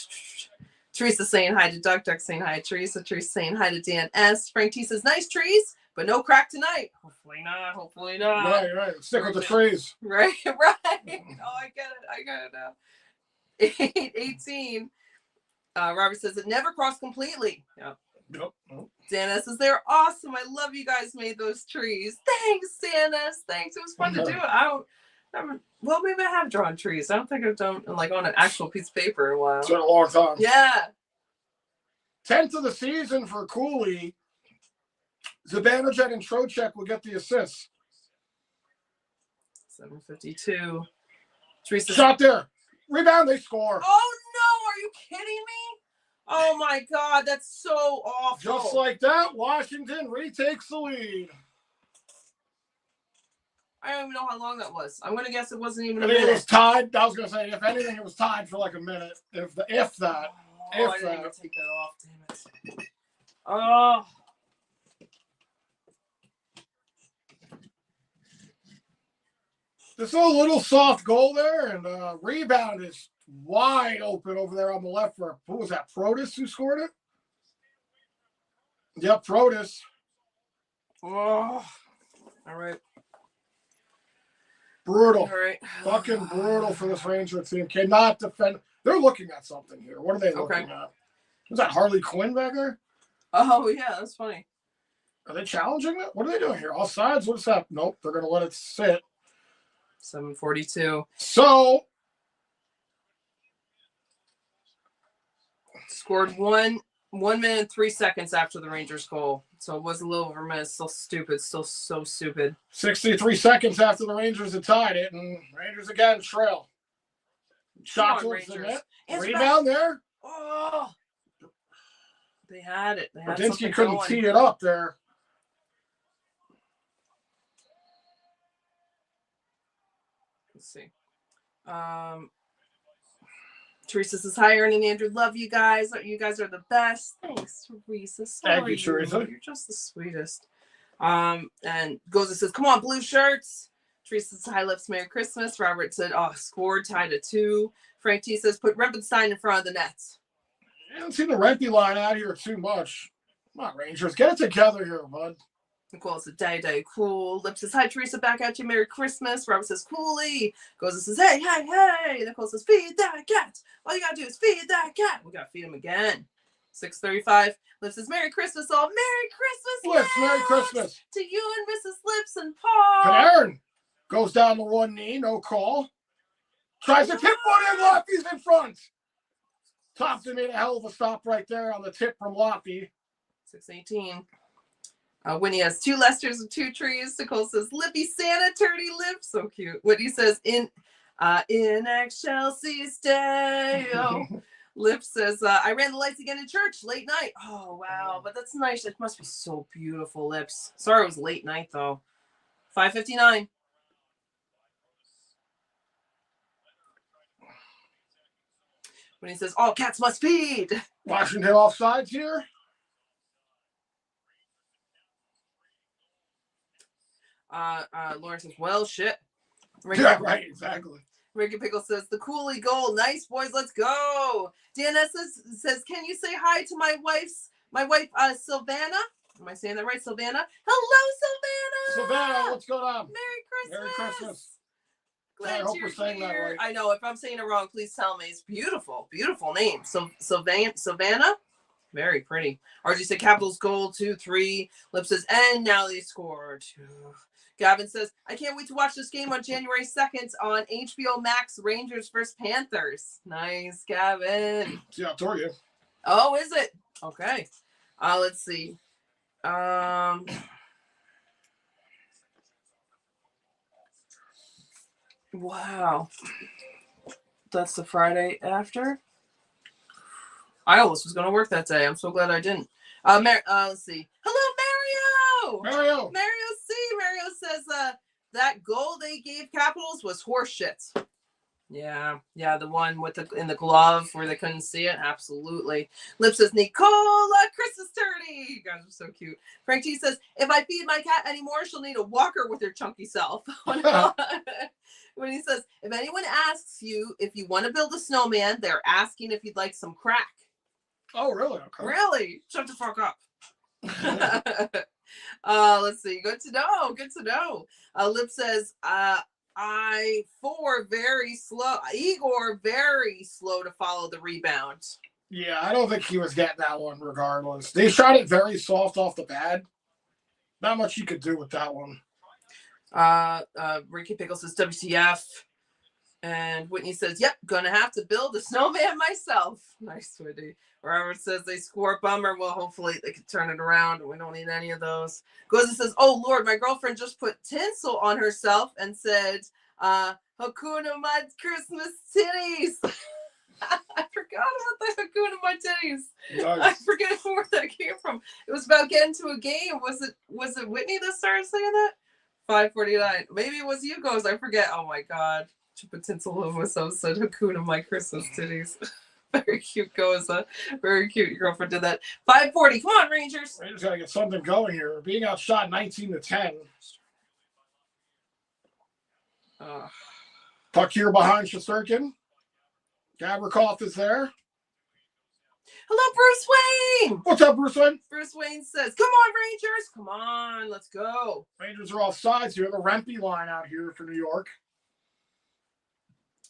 Teresa saying hi to Duck. Duck saying hi to Teresa. Teresa saying hi to Dan S. Frank T says, nice trees, but no crack tonight. Hopefully not. Hopefully not. Right. Stick with the trees. Right. Oh, I get it now. 8-18. Robert says it never crossed completely. Yep. Dan S says they're awesome. I love you guys made those trees. Thanks, Dan S. Thanks. It was fun to do it. Well, maybe I have drawn trees. I don't think I've done like on an actual piece of paper in a while. It's been a long time. Yeah. 10th of the season for Cooley. Zibanejad and Trocheck will get the assists. 7:52. Teresa shot there. Rebound, they score. Oh no, are you kidding me? Oh my God, that's so awful. Just like that, Washington retakes the lead. I don't even know how long that was. I'm gonna guess it wasn't even a I think minute. it was tied. I was gonna say, if anything, it was tied for like a minute. If that. I didn't even take that off. Damn it. Oh. There's a little soft goal there, and rebound is wide open over there on the left for, who was that, Protas who scored it? Yep, Protas. Oh. All right. Brutal. All right. Fucking brutal for this Ranger team. Cannot defend. They're looking at something here. What are they looking at? Was that Harley Quinn back there? Oh, yeah, that's funny. Are they challenging it? What are they doing here? All sides? What's that? Nope, they're going to let it sit. 7:42. So. Scored 1 minute and 3 seconds after the Rangers goal. So it was a little over a minute. Still stupid. Still so stupid. 63 seconds after the Rangers had tied it, and Rangers again trail. Shot towards the net. Rebound there. Oh. They had it. Radinsky couldn't tee it up there. Let's see. Teresa says, hi, Ernie and Andrew. Love you guys. You guys are the best. Thanks, Teresa. Thank you, Teresa. You're just the sweetest. And Goza says, come on, blue shirts. Teresa says, hi, Lips, Merry Christmas. Robert said, oh, scored, tied at 2. Frank T says, put Rempenstein in front of the nets. I haven't seen the Rempe line out here too much. Come on, Rangers. Get it together here, bud. Nicole says, day, cool. Lip says, hi, Teresa, back at you. Merry Christmas. Robert says, coolie. Goes and says, hey. Nicole says, feed that cat. All you gotta do is feed that cat. We gotta feed him again. 6:35. Lip says, Merry Christmas, all. Merry Christmas, Lips, Merry Christmas. to you and Mrs. Lips and Paul. Panarin goes down to one knee, no call. Tries to tip one in, Loppy's in front. Thompson made a hell of a stop right there on the tip from Loppy. 6:18. Winnie has 2 Lesters and 2 trees. Nicole says, Lippy Santa, turdy lips. So cute. Whitney says, in Excelsis Deo. Lip says, I ran the lights again in church late night. Oh, wow. But that's nice. It must be so beautiful, Lips. Sorry it was late night, though. 5:59. When he says, all cats must feed. Washington offsides here. Lauren says, well, shit. Yeah, right, exactly. Ricky Pickle says, the coolie goal. Nice, boys. Let's go. DNS says, can you say hi to my wife, Sylvana? Am I saying that right, Sylvana? Hello, Sylvana. Savannah, what's going on? Merry Christmas. Merry Christmas. Glad I hope you're we're saying that here. right. I know. If I'm saying it wrong, please tell me. It's beautiful. Beautiful name. So Sylvana? Very pretty. RG said Capitals goal 2-3. Lip says, and now they scored. Gavin says, I can't wait to watch this game on January 2nd on HBO Max, Rangers versus Panthers. Nice, Gavin. See, I told you. Oh, is it? Okay. Let's see. Wow. That's the Friday after? I almost was going to work that day. I'm so glad I didn't. Let's see. Hello, Mario! Mario C. Mario says that goal they gave Capitals was horseshit. Yeah, the one with in the glove where they couldn't see it. Absolutely. Lip says, Nicola Christmas turdy. You guys are so cute. Frank T says, if I feed my cat anymore, she'll need a walker with her chunky self. When he says, if anyone asks you if you want to build a snowman, they're asking if you'd like some crack. Oh, really? Okay. Really? Shut the fuck up. Let's see. Good to know. Lip says, very slow. Igor, very slow to follow the rebound. Yeah, I don't think he was getting that one regardless. They shot it very soft off the pad. Not much you could do with that one. Ricky Pickle says WTF. And Whitney says, yep, gonna have to build a snowman myself. Nice, Whitney. Robert says they score, bummer. Well, hopefully they can turn it around. We don't need any of those. Goes and says, oh, Lord, my girlfriend just put tinsel on herself and said, Hakuna my Christmas titties. I forgot about the Hakuna my titties. Nice. I forget where that came from. It was about getting to a game. Was it Whitney that started saying that? 5:49. Maybe it was you, Goes. I forget. Oh, my God. She put tinsel on myself, said Hakuna my Christmas titties. Very cute, Goza. Very cute. Your girlfriend did that. 5:40. Come on, Rangers. Rangers got to get something going here. Being outshot 19-10. Puck here behind Shesterkin. Gavrikov is there. Hello, Bruce Wayne. What's up, Bruce Wayne? Bruce Wayne says, come on, Rangers. Come on, let's go. Rangers are off sides here. The Rempe line out here for New York.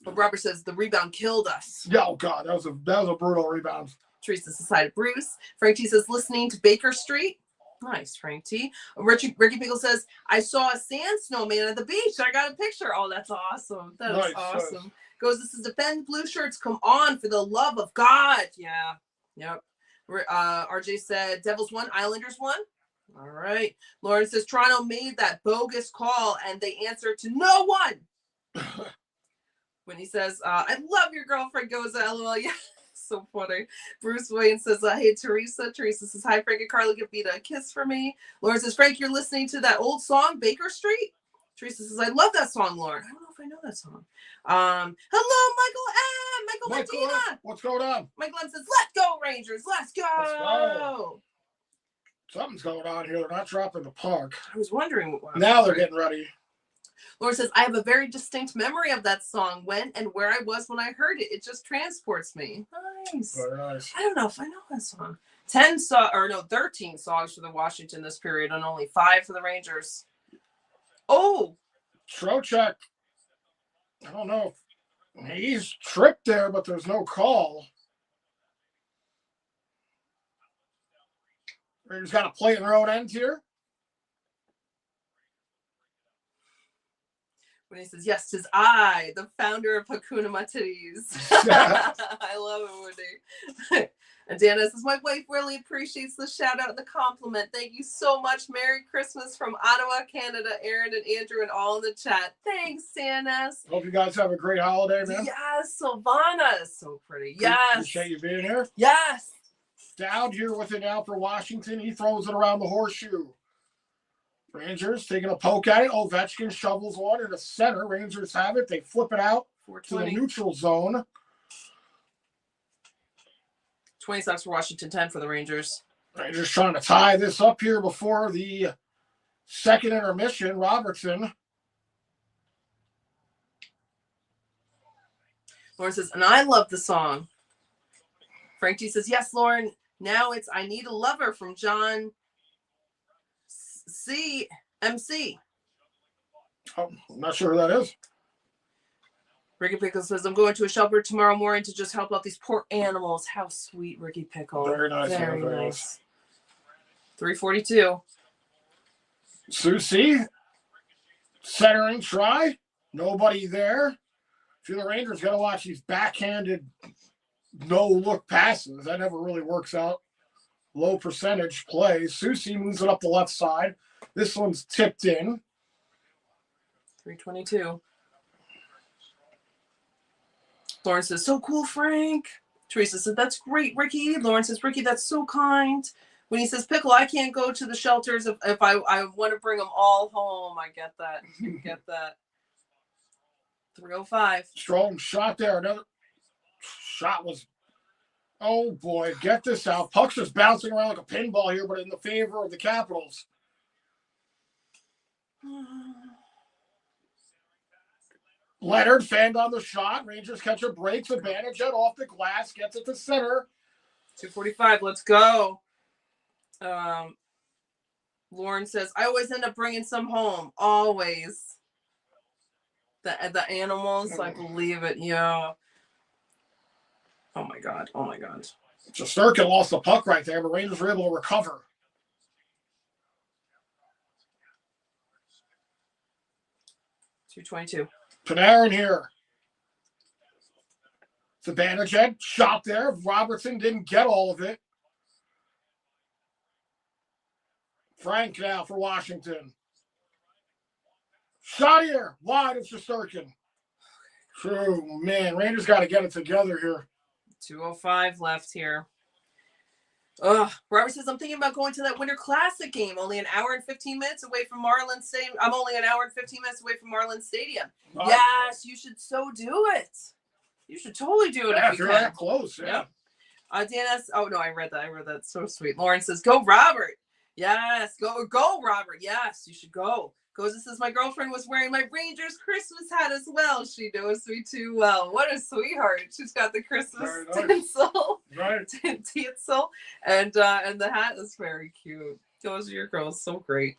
But Robert says the rebound killed us. Yeah, oh God, that was a brutal rebound. Teresa says hi to Bruce. Frank T says listening to Baker Street. Nice, Frank T. Ricky Pickle says I saw a sand snowman at the beach. I got a picture. Oh, that's awesome. That is awesome. Nice. Goes, this is defend blue shirts. Come on, for the love of God. Yeah. Yep. RJ said Devils won, Islanders won. All right. Lauren says Toronto made that bogus call and they answered to no one. When he says, I love your girlfriend, Goes, LOL. Yeah, so funny. Bruce Wayne says, hey, Teresa. Teresa says, hi, Frank and Carla, give Vita a kiss for me. Lauren says, Frank, you're listening to that old song, Baker Street? Teresa says, I love that song, Lauren. I don't know if I know that song. Hello, Michael M. Michael Medina. What's going on? Michael M says, let's go, Rangers. Let's go. Something's going on here. They're not dropping the puck. I was wondering what was. Now they're getting ready. Lauren says, I have a very distinct memory of that song, when and where I was when I heard it. It just transports me. Nice. Very nice. I don't know if I know that song. 13 songs for the Washington this period and only 5 for the Rangers. Oh, Trocheck, I don't know if he's tripped there, but there's no call. Rangers got to play in their own end here. when he says, yes, 'tis I, the founder of Hakuna Matitties. I love it when they... And Dana says, my wife really appreciates the shout out and the compliment. Thank you so much. Merry Christmas from Ottawa, Canada. Aaron and Andrew and all in the chat. Thanks, Sanas. Hope you guys have a great holiday, man. Yes, Silvana is so pretty. Yes. Appreciate you being here. Yes. Dowd here with it now for Washington. He throws it around the horseshoe. Rangers taking a poke at it. Ovechkin shovels one in the center. Rangers have it. They flip it out to the neutral zone. 20 stops for Washington, 10 for the Rangers. Rangers trying to tie this up here before the second intermission. Robertson. Lauren says, and I love the song. Frank G says, yes, Lauren. Now it's I Need a Lover from John C. MC. Oh, I'm not sure who that is. Ricky Pickle says, I'm going to a shelter tomorrow morning to just help out these poor animals. How sweet, Ricky Pickle. Very nice. Very nice. 342. Susie. Centering try. Nobody there. If you're the Rangers, got to watch these backhanded no-look passes. That never really works out. Low percentage play. Susie moves it up the left side. This one's tipped in. 322. Lauren says, so cool, Frank. Teresa said, that's great, Ricky. Lauren says, Ricky, that's so kind. When he says, Pickle, I can't go to the shelters if I want to bring them all home. I get that. I get that. 305. Strong shot there. Another shot was, oh boy, get this out. Puck's just bouncing around like a pinball here, but in the favor of the Capitals. Leonard fanned on the shot. Rangers catch a breaks advantage it off the glass, gets it to center. 245. Let's go. Lauren says, I always end up bringing some home. Always. The animals, I believe it. Yeah. Oh my God. Oh my God. Shesterkin lost the puck right there, but Rangers were able to recover. .222. Panarin here. Zibanejad shot there. Robertson didn't get all of it. Frank now for Washington. Shot here. Wide of Shesterkin. True, man. Rangers got to get it together here. 2:05 left here. Robert says, I'm thinking about going to that Winter Classic game. Only an hour and 15 minutes away from Marlins Stadium. I'm only an hour and 15 minutes away from Marlins Stadium. Right. Yes, you should so do it. You should totally do it if you can. That close, yeah. DNS. Oh, no, I read that. So sweet. Lauren says, go, Robert. Yes, go, Robert. Yes, you should go. Goes and says, my girlfriend was wearing my Rangers Christmas hat as well. She knows me too well. What a sweetheart. She's got the Christmas tinsel. Right. Tinsel. And the hat is very cute. Those are your girls. So great.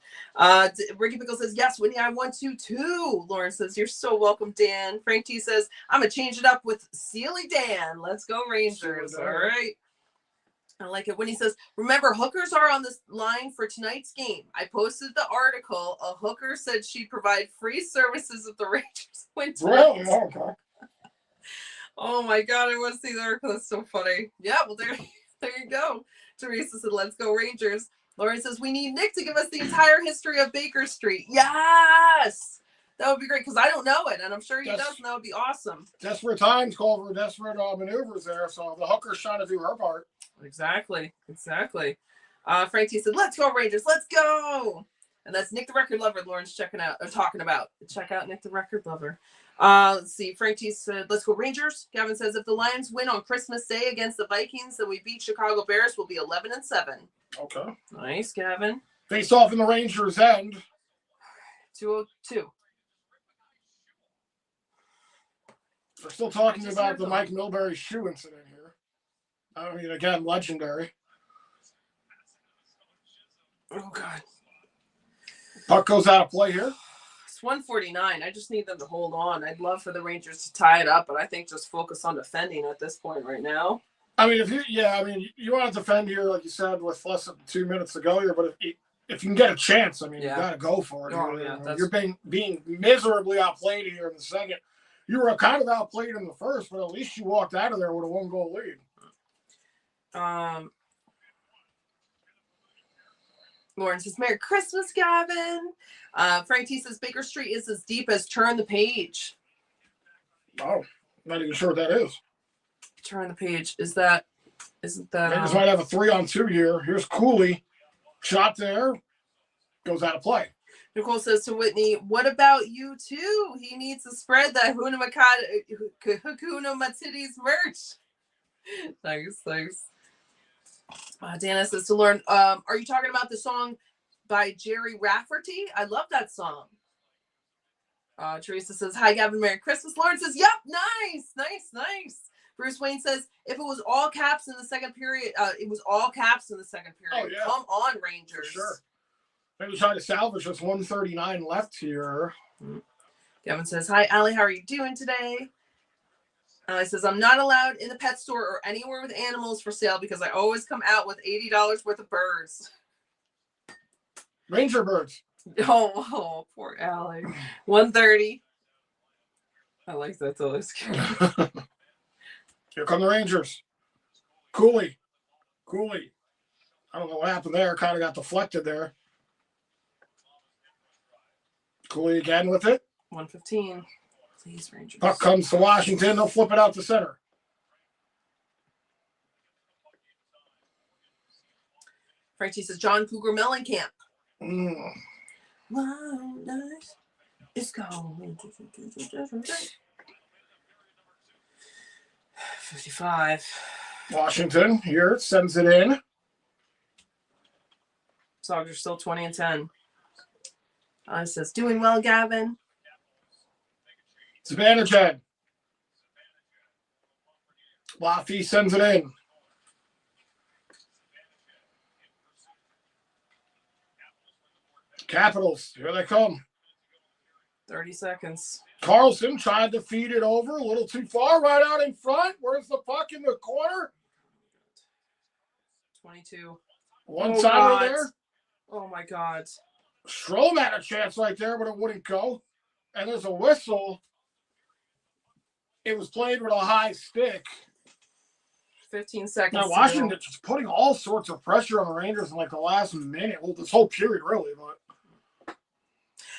Ricky Pickle says, yes, Whitney, I want to too. Lauren says, you're so welcome, Dan. Frank T says, I'm going to change it up with Sealy Dan. Let's go Rangers. All right. I like it when he says, remember, hookers are on this line for tonight's game. I posted the article. A hooker said she'd provide free services if the Rangers win tonight. Really? Okay. Oh, my God. I want to see the article. That's so funny. Yeah, well, there you go. Teresa said, let's go Rangers. Lauren says, we need Nick to give us the entire history of Baker Street. Yes! That would be great because I don't know it, and I'm sure he does, and that would be awesome. Desperate times call for desperate maneuvers there, so the hooker's trying to do her part. Exactly. Frank T said, let's go Rangers, let's go. And that's Nick the Record Lover Lauren's talking about. Check out Nick the Record Lover. Let's see. Frank T said, let's go Rangers. Gavin says, if the Lions win on Christmas Day against the Vikings, then we beat Chicago Bears, we'll be 11-7. Okay. Nice, Gavin. Face off in the Rangers' end. 202. We're still talking about the Mike Milbury shoe incident here. I mean, again, legendary. Oh God. Puck goes out of play here. It's 149. I just need them to hold on. I'd love for the Rangers to tie it up, but I think just focus on defending at this point right now. I mean, you want to defend here, like you said, with less than 2 minutes to go here. But if you can get a chance, I mean, you got to go for it. Oh, yeah, you're being miserably outplayed here in the second. You were kind of outplayed in the first, but at least you walked out of there with a 1-goal lead. Lauren says, Merry Christmas, Gavin. Frank T says, Baker Street is as deep as Turn the Page. Oh, not even sure what that is. Turn the Page. Isn't that? Rangers might have a 3-on-2 here. Here's Cooley. Shot there. Goes out of play. Nicole says to Whitney, what about you too? He needs to spread that Hakuna Matidis merch. Thanks. Dana says to Lauren, are you talking about the song by Jerry Rafferty? I love that song. Teresa says, hi, Gavin, Merry Christmas. Lauren says, yep, nice. Bruce Wayne says, if it was all caps in the second period, it was all caps in the second period. Oh, yeah. Come on, Rangers. For sure. Maybe try to salvage this 139 left here. Gavin says, hi, Allie, how are you doing today? Allie says, I'm not allowed in the pet store or anywhere with animals for sale because I always come out with $80 worth of birds. Ranger birds. Oh, poor Allie. 130. I like that though. It's cute. Here come the Rangers. Cooley. I don't know what happened there. Kind of got deflected there. Cooley again with it. 115. Please, Rangers. Puck comes to Washington. They'll flip it out to center. Frankie says John Cougar Mellencamp. It's gone. 55. Washington here sends it in. Sogs are still 20-10. It says, doing well, Gavin. Zibanejad. Laffy sends it in. Capitals, here they come. 30 seconds. Carlson tried to feed it over a little too far, right out in front. Where's the puck in the corner? 22. One-timer there. Oh, my God. Strome had a chance right there, but it wouldn't go. And there's a whistle. It was played with a high stick. 15 seconds. Now, Washington just putting all sorts of pressure on the Rangers in like the last minute. Well, this whole period, really. But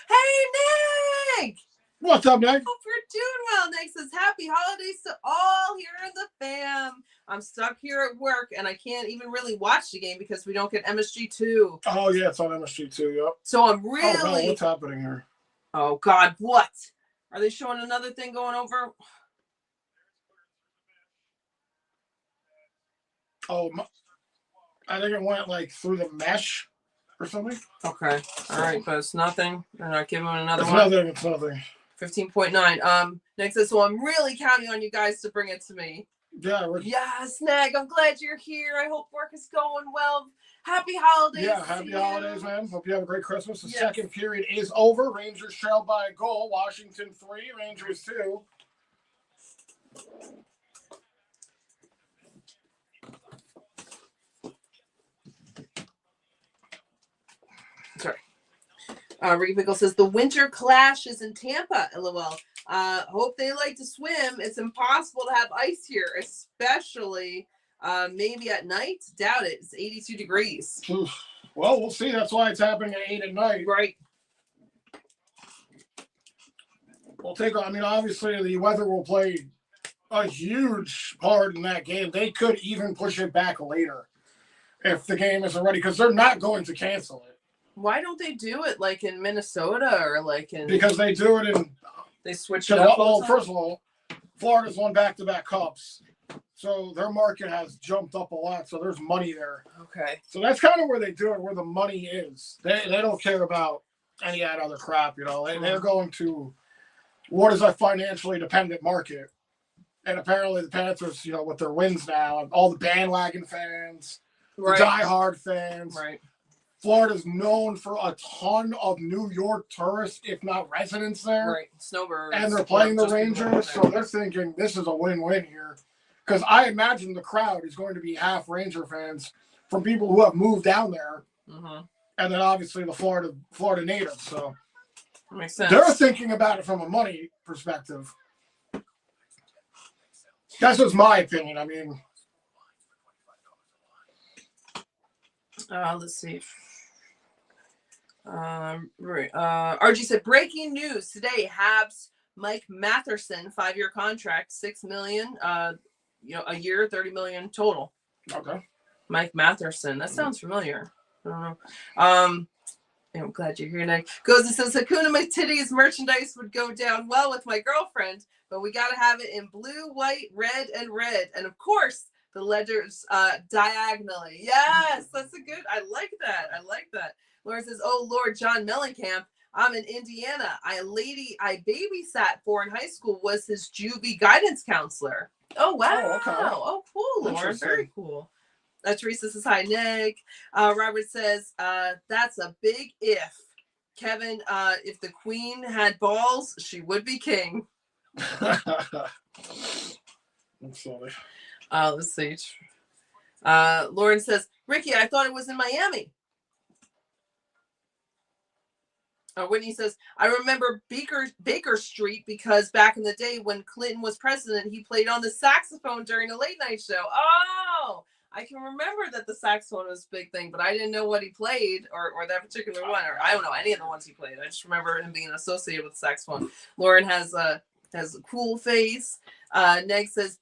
hey, Nick! What's up, Nick? Hope you're doing well. Nick says, happy holidays to all here in the fam. I'm stuck here at work, and I can't even really watch the game because we don't get MSG2. Oh, yeah, it's on MSG2, yep. So I'm really... Oh, no, what's happening here? Oh, God, what? Are they showing another thing going over? Oh, I think it went like through the mesh or something. Okay. All right, but it's nothing. They're not giving him another one. It's nothing. 15.9. Nick says, so I'm really counting on you guys to bring it to me. Yeah. Yes, Nick, I'm glad you're here. I hope work is going well. Happy holidays. Yeah, happy holidays, man. Hope you have a great Christmas. The second period is over. Rangers trail by a goal. Washington 3, Rangers 2. Sorry. Ricky Pickle says the winter clash is in Tampa. LOL. Hope they like to swim. It's impossible to have ice here, especially maybe at night. Doubt it. It's 82 degrees. Well, we'll see. That's why it's happening at 8 at night. Right. Obviously the weather will play a huge part in that game. They could even push it back later if the game isn't ready because they're not going to cancel it. Why don't they do it like in Minnesota or like in... Because they do it in... They switch it up. Well, first of all, Florida's won back-to-back cups. So their market has jumped up a lot. So there's money there. Okay. So that's kind of where they do it, where the money is. They don't care about any of that other crap, They're going to what is a financially dependent market. And apparently the Panthers, with their wins now, all the bandwagon fans, the diehard fans. Right. Florida's known for a ton of New York tourists, if not residents there. Right, snowbirds. And they're playing the Rangers, so they're thinking this is a win-win here. Because I imagine the crowd is going to be half Ranger fans from people who have moved down there, and then obviously the Florida natives. So makes sense. they're thinking about it from a money perspective. That's just my opinion. I mean, let's see. RG said breaking news today: Habs Mike Matherson 5-year contract, $6 million. A year, $30 million total. Okay. Mike Matherson. That sounds familiar. I don't know. I'm glad you're here, Nick. Goes and says Hakuna Matitties merchandise would go down well with my girlfriend, but we got to have it in blue, white, red, and of course the letters diagonally. Yes, that's a good. I like that. Lauren says, "Oh Lord, John Mellencamp. I'm in Indiana. I babysat for in high school was his juvie guidance counselor." Oh wow! Oh, okay. Oh cool, Lauren. Very cool. Teresa says hi, Nick. Robert says that's a big if. Kevin, if the queen had balls, she would be king. That's funny. Let's see. Lauren says, Ricky, I thought it was in Miami. Whitney says, I remember Baker Street because back in the day when Clinton was president, he played on the saxophone during a late night show. Oh, I can remember that the saxophone was a big thing, but I didn't know what he played or that particular one, or I don't know any of the ones he played. I just remember him being associated with the saxophone. Lauren has a cool face. Neg says,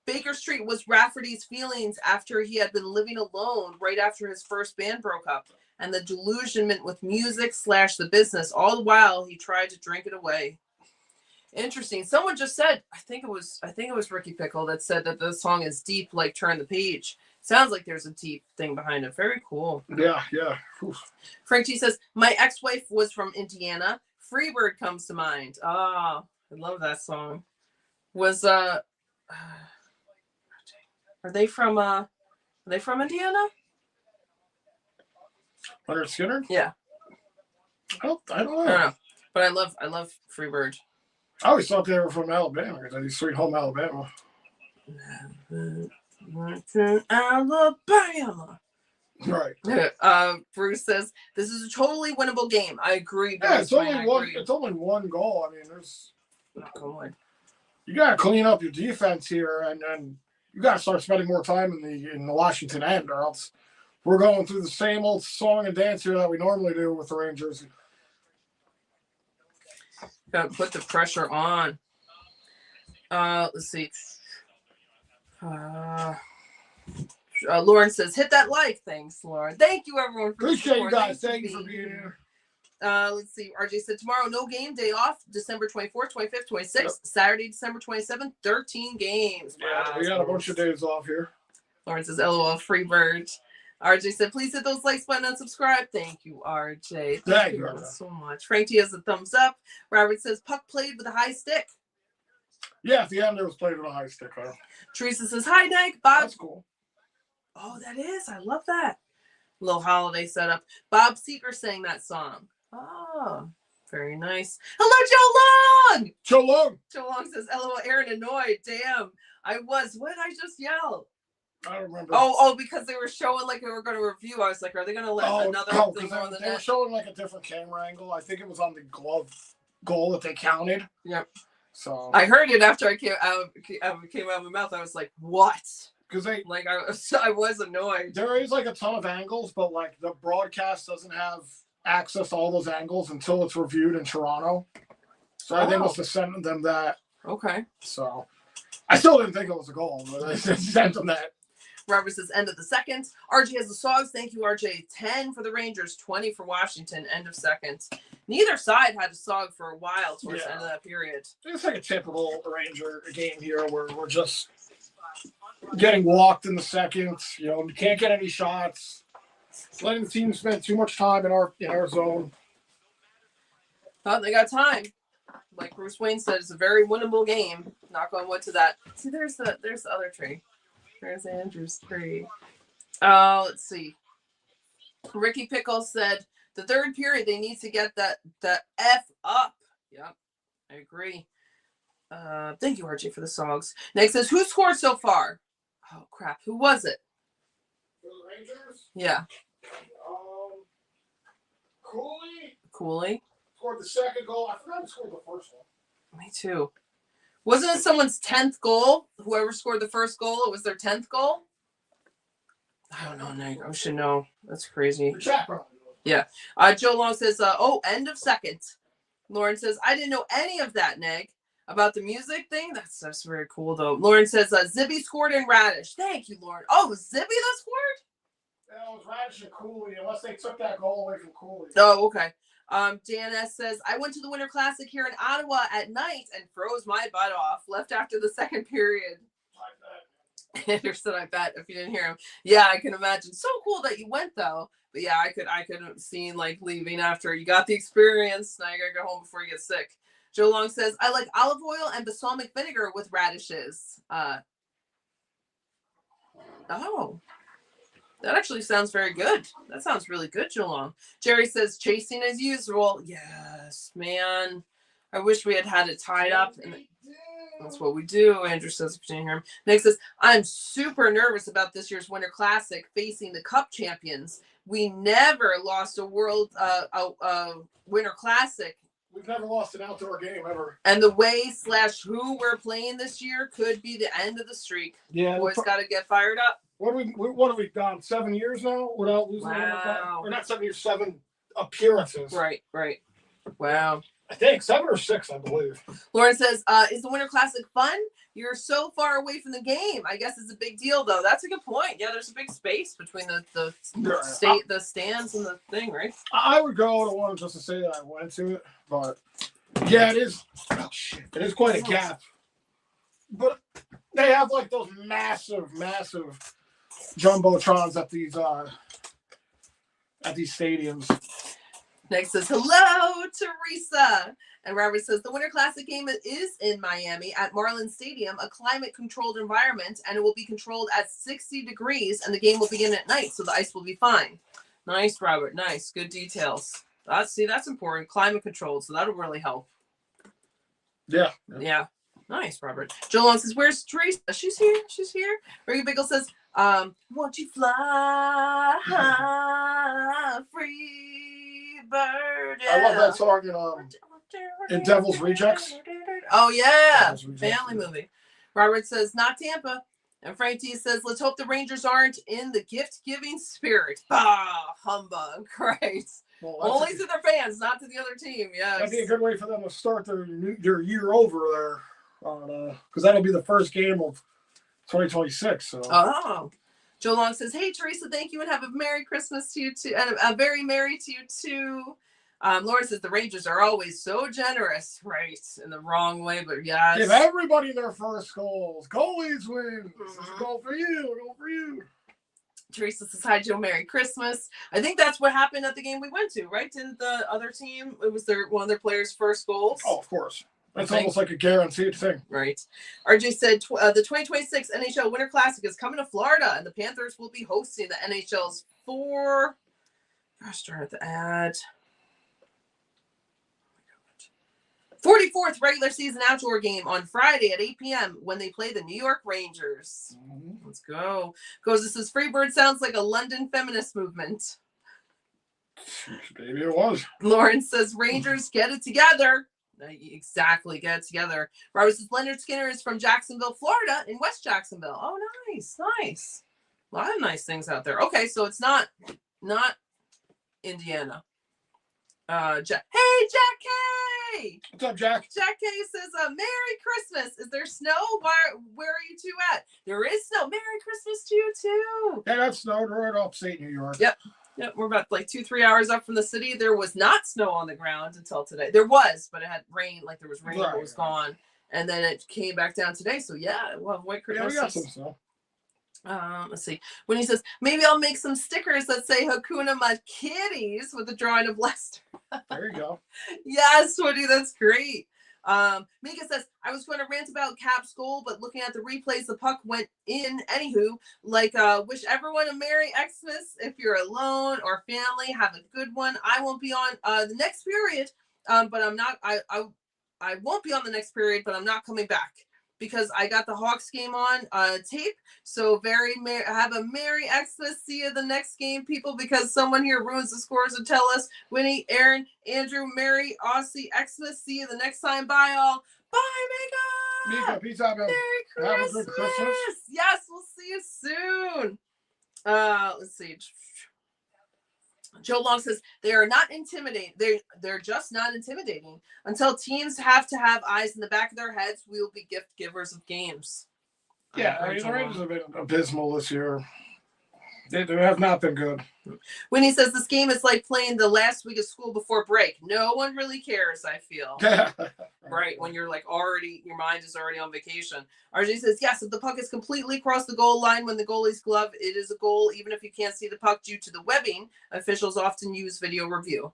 Baker Street was Rafferty's feelings after he had been living alone right after his first band broke up, and the delusionment with music / the business. All the while, he tried to drink it away. Interesting. Someone just said, I think it was Ricky Pickle that said that the song is deep, like Turn the Page. Sounds like there's a deep thing behind it. Very cool. Yeah. Oof. Frank G says, my ex-wife was from Indiana. Freebird comes to mind. Oh, I love that song. Was are they from Indiana? Leonard Skinner? Yeah. I don't know. But I love Freebird. I always thought they were from Alabama. Because Sweet Home Alabama. Alabama. Right. Bruce says this is a totally winnable game. I agree. Yeah, it's only one. It's only one goal. I mean, there's. You got to clean up your defense here, and then you got to start spending more time in the Washington end, or else we're going through the same old song and dance here that we normally do with the Rangers. Got to put the pressure on. Let's see. Lauren says, hit that like. Thanks, Lauren. Thank you, everyone. Appreciate you guys. Thank you for being here. Let's see. RJ said, tomorrow, no game, day off, December 24th, 25th, 26th, yep. Saturday, December 27th, 13 games. Yeah, we got a bunch of days off here. Lauren says, LOL, free bird. RJ said, please hit those likes button and subscribe. Thank you, RJ. Thank you so much. Frank T has a thumbs up. Robert says, puck played with a high stick. Yeah, at the end, it was played with a high stick. Huh? Teresa says, hi, Nick. Bob. That's cool. Oh, that is. I love that. Little holiday setup. Bob Seeger sang that song. Oh, very nice. Hello, Joe Long. Joe Long. Joe Long says, LOL, Aaron annoyed. Damn. What did I just yell? I don't remember. Oh, because they were showing like they were going to review. I was like, are they going to let another thing on the net? They were showing like a different camera angle. I think it was on the glove goal that they counted. Yep. So I heard it after I came out of my mouth. I was like, what? Because I was annoyed. There is like a ton of angles, but like the broadcast doesn't have access to all those angles until it's reviewed in Toronto. So they must have sent them that. Okay. So I still didn't think it was a goal, but I sent them that. Robert says end of the second. RJ has the Sogs. Thank you, RJ. 10 for the Rangers, 20 for Washington. End of second. Neither side had a Sog for a while towards the end of that period. It's like a typical Ranger game here where we're just getting walked in the second. You know, we can't get any shots. Letting the team spend too much time in our zone. Oh, they got time. Like Bruce Wayne said, it's a very winnable game. Knock on wood to that. See, there's the other tree. There's Andrew's tree. Let's see. Ricky Pickles said the third period they need to get the F up. Yep, I agree. Thank you, RJ, for the songs. Next says, who scored so far? Oh crap, who was it? For the Rangers? Yeah. Cooley scored the second goal. I forgot who scored the first one. Me too. Wasn't it someone's 10th goal? Whoever scored the first goal, it was their 10th goal? I don't know, Nick. I should know. That's crazy. The chat probably knows. Yeah. Joe Long says, end of second. Lauren says, I didn't know any of that, Neg. About the music thing? That's very cool, though. Lauren says, Zibby scored in Radish. Thank you, Lauren. Oh, it was Zibby that scored? Yeah, it was Radish and Cooley, unless they took that goal away from Cooley. Oh, okay. Dan S. says, I went to the Winter Classic here in Ottawa at night and froze my butt off. Left after the second period. Anderson, I bet, if you didn't hear him. Yeah, I can imagine. So cool that you went, though. But yeah, I could have seen like leaving after you got the experience. Now you gotta go home before you get sick. Joe Long says, I like olive oil and balsamic vinegar with radishes. Oh, that actually sounds very good. That sounds really good, Joe Long. Jerry says, chasing as usual. Yes, man. I wish we had it tied up. And that's what we do. Andrew says, if you didn't hear him. Nick says, I'm super nervous about this year's Winter Classic facing the Cup champions. We never lost a Winter Classic. We've never lost an outdoor game ever. And the way / who we're playing this year could be the end of the streak. Yeah. Boys got to get fired up. What have we done? 7 years now without losing? Wow. Or not 7 years, 7 appearances. Right. Wow. I think 7 or 6, I believe. Lauren says, is the Winter Classic fun? You're so far away from the game. I guess it's a big deal, though. That's a good point. Yeah, there's a big space between the stands and the thing, right? I would go to one just to say that I went to it, but yeah, it is. Oh shit! It is quite a gap. But they have like those massive jumbotrons at these stadiums. Next says, hello, Teresa. And Robert says, the Winter Classic game is in Miami at Marlins Stadium, a climate-controlled environment, and it will be controlled at 60 degrees, and the game will begin at night, so the ice will be fine. Nice, Robert. Nice. Good details. That's important. Climate-controlled, so that'll really help. Yeah. Nice, Robert. Joe Long says, where's Teresa? She's here. Ricky Bickle says, won't you fly high, free bird? Yeah. I love that song in Devil's Rejects. Oh, yeah. Devil's Rejects. Family movie. Robert says, not Tampa. And Frank T says, let's hope the Rangers aren't in the gift-giving spirit. Bah, humbug. Great. Well, only to their fans, not to the other team. Yes. That'd be a good way for them to start their year over there. Because that'll be the first game of 2026. So. Oh. Joe Long says, hey, Teresa, thank you and have a Merry Christmas to you too. And a very Merry to you too. Lauren says the Rangers are always so generous, right? In the wrong way, but yes. Give everybody their first goals. Goalies win. This is a goal for you. Teresa says, hi, Joe, Merry Christmas. I think that's what happened at the game we went to, right? Didn't the other team, it was one of their players' first goals? Oh, of course. That's almost like a guaranteed thing. Right. RJ said the 2026 NHL Winter Classic is coming to Florida, and the Panthers will be hosting the NHL's 44th regular season outdoor game on Friday at 8 p.m. when they play the New York Rangers. Mm-hmm. Let's go. This says, Freebird sounds like a London feminist movement. Maybe it was. Lauren says, Rangers, get it together. Exactly, get it together. Robert says, Leonard Skinner is from Jacksonville, Florida, in West Jacksonville. Oh, nice. A lot of nice things out there. Okay, so it's not Indiana. Hey, Jack K! What's up, Jack? Jack K says, Merry Christmas. Is there snow? Where are you two at? There is snow. Merry Christmas to you, too. Yeah, that snowed right upstate New York. Yep, we're about like 2-3 hours up from the city. There was not snow on the ground until today. There was, but it had rain. Like there was rain, but it was gone. And then it came back down today. So yeah, we'll have white Christmas. Yeah, we got some snow. Let's see. When he says, maybe I'll make some stickers that say Hakuna My Kitties with a drawing of Lester. There you go. Yes, Woody, that's great. Mika says, I was going to rant about Cap's goal, but looking at the replays, the puck went in. Anywho, like, wish everyone a Merry Xmas. If you're alone or family, have a good one. I won't be on the next period, but I'm not, I won't be on the next period, but I'm not coming back because I got the Hawks game on tape. So have a Merry Xmas. See you the next game, people, because someone here ruins the scores and tell us. Winnie, Aaron, Andrew, Merry, Aussie, Xmas. See you the next time. Bye, all. Bye, Mika. Mika, peace out, man. Merry Have a good Christmas. Yes, we'll see you soon. Let's see. Joe Long says they are not intimidating. They're just not intimidating. Until teams have to have eyes in the back of their heads, we will be gift givers of games. Yeah, I mean, the Rangers have been abysmal this year. They have not been good. When he says this game is like playing the last week of school before break, no one really cares, I feel. Right, when you're like already, your mind is already on vacation. RJ says, yes, if the puck is completely across the goal line when the goalie's glove, it is a goal, even if you can't see the puck due to the webbing. Officials often use video review.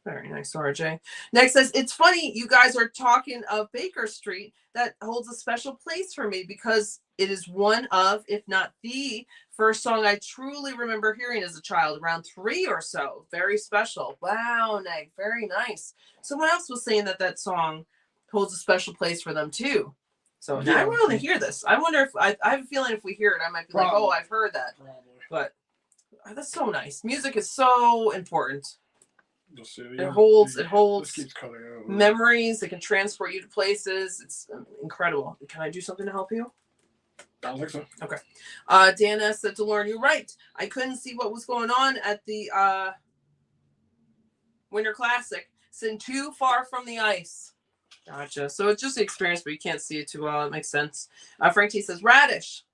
Very nice, RJ. Next says, it's funny you guys are talking of Baker Street. That holds a special place for me because it is one of, if not the first song I truly remember hearing as a child, around 3 or so. Very special. Wow, Neg, very nice. Someone else was saying that song holds a special place for them too. So yeah. I want to hear this. I wonder if I have a feeling if we hear it, I might be like, oh, I've heard that. Probably. But that's so nice. Music is so important. It holds memories. It can transport you to places. It's incredible. Can I do something to help you? I don't think so. Okay. Dana said to Lauren, you're right. I couldn't see what was going on at the Winter Classic. Sitting too far from the ice. Gotcha. So it's just the experience, but you can't see it too well. It makes sense. Frank T says, Radish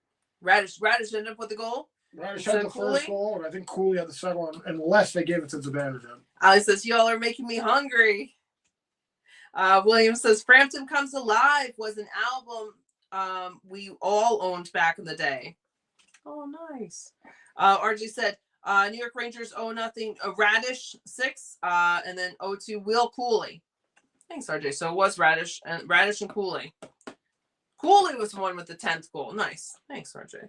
ended up with the goal. Radish had the first goal, and I think Cooley had the second one, unless they gave it to Zibanejad. Ali says, y'all are making me hungry. William says, Frampton Comes Alive was an album we all owned back in the day. Oh, nice. RG said, New York Rangers 0-0, Radish 6, and then 0-2 Will Cooley. Thanks, RJ. So it was Radish and Cooley. Cooley was the one with the 10th goal. Nice. Thanks, RJ.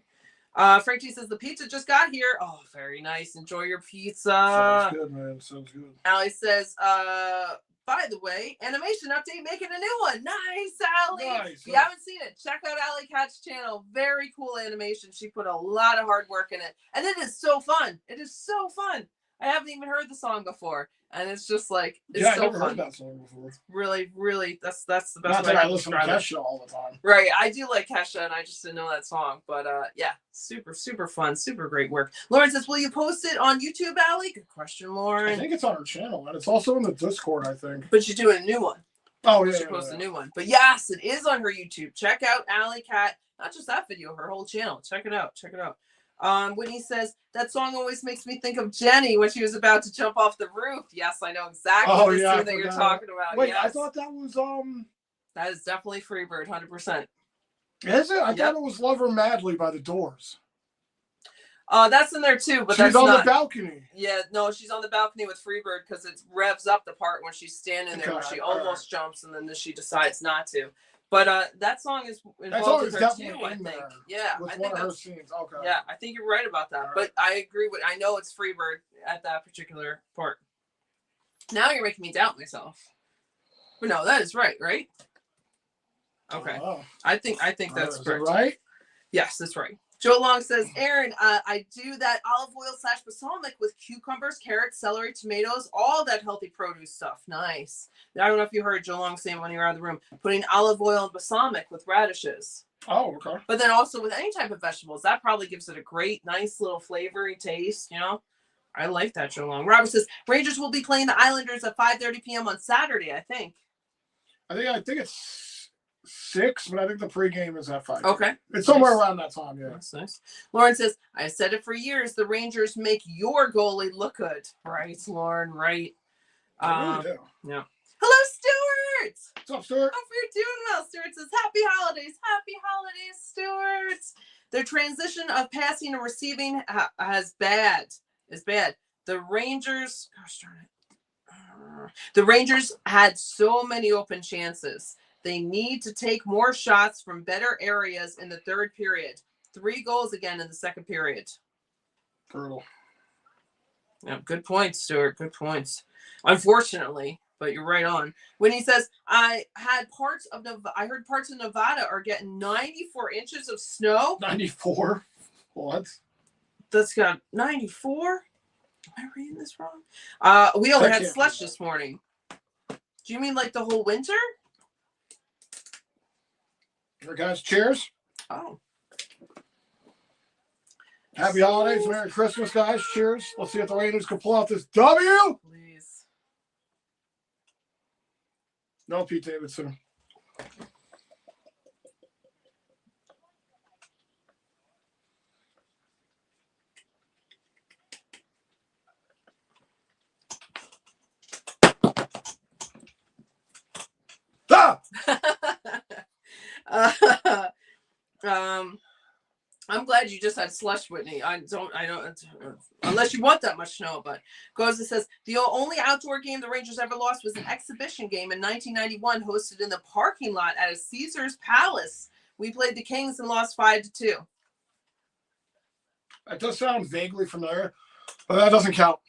Frank G says the pizza just got here. Oh, very nice. Enjoy your pizza. Sounds good, man. Sounds good. Allie says, by the way, animation update making a new one. Nice, Allie. Nice. If you haven't seen it, check out Allie Cat's channel. Very cool animation. She put a lot of hard work in it. And it is so fun. It is so fun. I haven't even heard the song before. And it's just like, it's so I never fun. heard that song before. It's really, really, that's the best Not way that to I listen to Kesha all the time. Right. I do like Kesha, and I just didn't know that song. But yeah, super, super fun. Super great work. Lauren says, will you post it on YouTube, Allie? Good question, Lauren. I think it's on her channel, and it's also in the Discord, I think. But she's doing a new one. Oh, yeah. She posts a new one. But yes, it is on her YouTube. Check out Allie Cat. Not just that video, her whole channel. Check it out. Check it out. Whitney says, that song always makes me think of Jenny when she was about to jump off the roof. Yes, I know exactly the scene that you're talking about. Wait, yes. I thought that was That is definitely Freebird, 100%. Is it? I thought it was Love Her Madly by the Doors. That's in there too, but she's on the balcony. Yeah, no, she's on the balcony with Freebird because it revs up the part when she's standing there where she almost jumps and then she decides not to. But that song is involved with her too, I think. Yeah, with I think one of her scenes. Okay. Yeah, I think you're right about that. But I agree with. I know it's Freebird at that particular part. Now you're making me doubt myself. But no, that is right, right? Okay. Oh. I think that's correct. Right? Yes, that's right. Joe Long says, Aaron, I do that olive oil / balsamic with cucumbers, carrots, celery, tomatoes, all that healthy produce stuff. Nice. I don't know if you heard Joe Long saying when you were out of the room, putting olive oil and balsamic with radishes. Oh, okay. But then also with any type of vegetables, that probably gives it a great, nice little flavory taste, you know? I like that, Joe Long. Robert says, Rangers will be playing the Islanders at 5:30 p.m. on Saturday, I think. I think it's 6, but I think the pregame is at 5. Okay. It's somewhere around that time, yeah. That's nice. Lauren says, I said it for years. The Rangers make your goalie look good. Right, Lauren, right. Really do. Yeah. Hello, Stuart. What's up, Stuart? Hope you're doing well. Stuart says, happy holidays. Happy holidays, Stuart. Their transition of passing and receiving is bad. The Rangers, gosh darn it. The Rangers had so many open chances. They need to take more shots from better areas in the third period. 3 goals again in the second period. Brutal. Yeah, good points, Stuart. Good points. Unfortunately, but you're right on. When he says, I heard parts of Nevada are getting 94 inches of snow. 94? What? That's got 94? Am I reading this wrong? We only had slush this morning. Do you mean like the whole winter? Here, guys, cheers. Oh. Happy holidays, Merry Christmas, guys. Cheers. Let's see if the Rangers can pull out this W. Please. No, Pete Davidson. I'm glad you just had slush, Whitney. I don't, unless you want that much snow, but Goza says the only outdoor game the Rangers ever lost was an exhibition game in 1991 hosted in the parking lot at a Caesars Palace. We played the Kings and lost 5-2. That does sound vaguely familiar, but that doesn't count.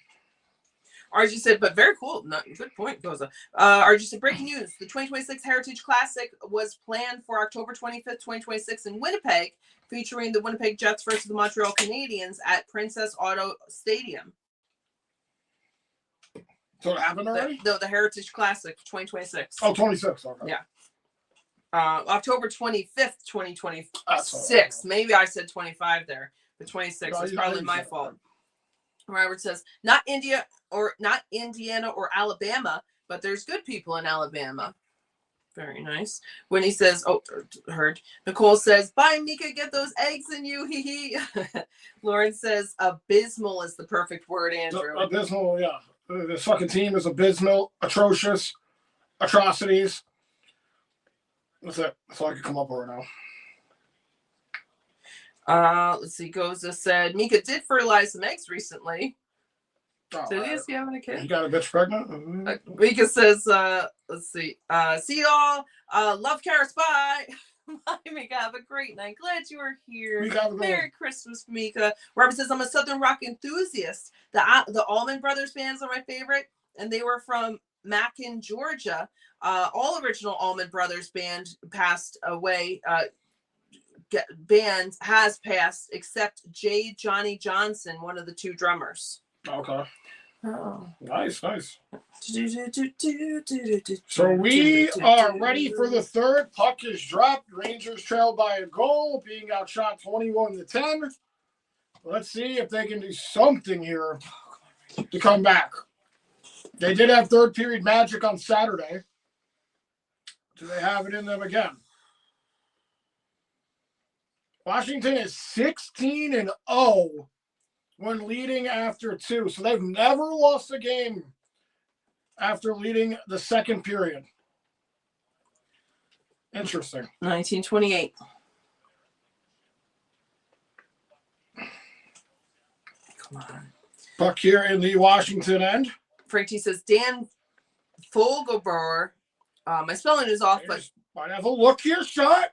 RG said, but very cool. No, good point, Goza. RG said, breaking news. The 2026 Heritage Classic was planned for October 25th, 2026 in Winnipeg, featuring the Winnipeg Jets versus the Montreal Canadiens at Princess Auto Stadium. So it happened already? The Heritage Classic 2026. Oh, 26. Okay. Yeah. October 25th, 2026. Maybe I said 25 there. The 26 is probably my fault. Robert says, not Indiana or Alabama, but there's good people in Alabama. Very nice. When he says, heard. Nicole says, bye, Mika, get those eggs in you. Hee hee. Lauren says, abysmal is the perfect word, Andrew. Abysmal, yeah. This fucking team is abysmal, atrocious, atrocities. That's it. That's all I can come up with right now. Let's see. Goza said, Mika did fertilize some eggs recently. Oh, so is he having a kid? He got a bitch pregnant? Mika says, let's see. See y'all. Love Karis. Bye. Bye, Mika. Have a great night. Glad you were here. Merry Christmas, Mika. Robert says, I'm a Southern rock enthusiast. The Allman Brothers bands are my favorite, and they were from Macon, Georgia. All original Allman Brothers band passed away. Band has passed, except J. Johnny Johnson, one of the 2 drummers. Okay. Oh. Nice. So we are ready for the third. Puck is dropped. Rangers trail by a goal, being outshot 21-10. Let's see if they can do something here to come back. They did have third period magic on Saturday. Do they have it in them again? Washington is 16-0 when leading after 2. So they've never lost a game after leading the second period. Interesting. 1928. Come on. Puck here in the Washington end. Frank T says, Dan Fogelbauer. My spelling is off, but might have a look here, shot.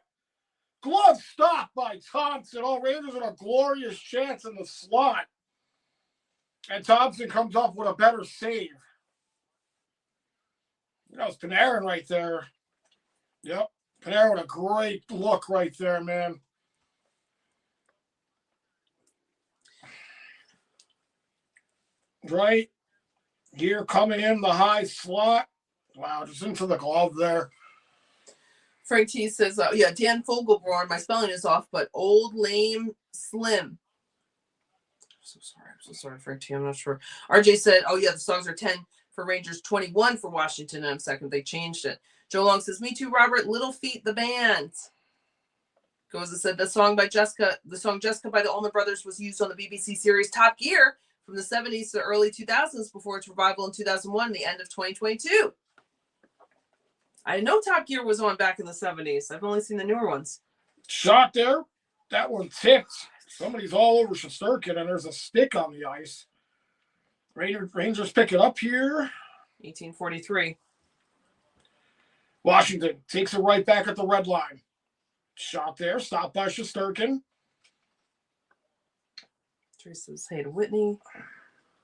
Glove stop by Thompson. All Rangers with a glorious chance in the slot. And Thompson comes up with a better save. That was Panarin right there. Yep. Panarin with a great look right there, man. Right here coming in the high slot. Wow, just into the glove there. Frank T says, Dan Fogelborn. My spelling is off, but old, lame, slim. I'm so sorry, Frank T. I'm not sure. RJ said, the songs are 10 for Rangers, 21 for Washington. And I'm second. They changed it. Joe Long says, me too, Robert. Little Feat, the band. Goes and said, the song Jessica by the Allman Brothers was used on the BBC series Top Gear from the 70s to the early 2000s before its revival in 2001 and the end of 2022. I know Top Gear was on back in the 70s. I've only seen the newer ones. Shot there. That one tipped. Somebody's all over Shesterkin, and there's a stick on the ice. Rangers pick it up here. 1843. Washington takes it right back at the red line. Shot there, stopped by Shesterkin. Teresa's hey to Whitney.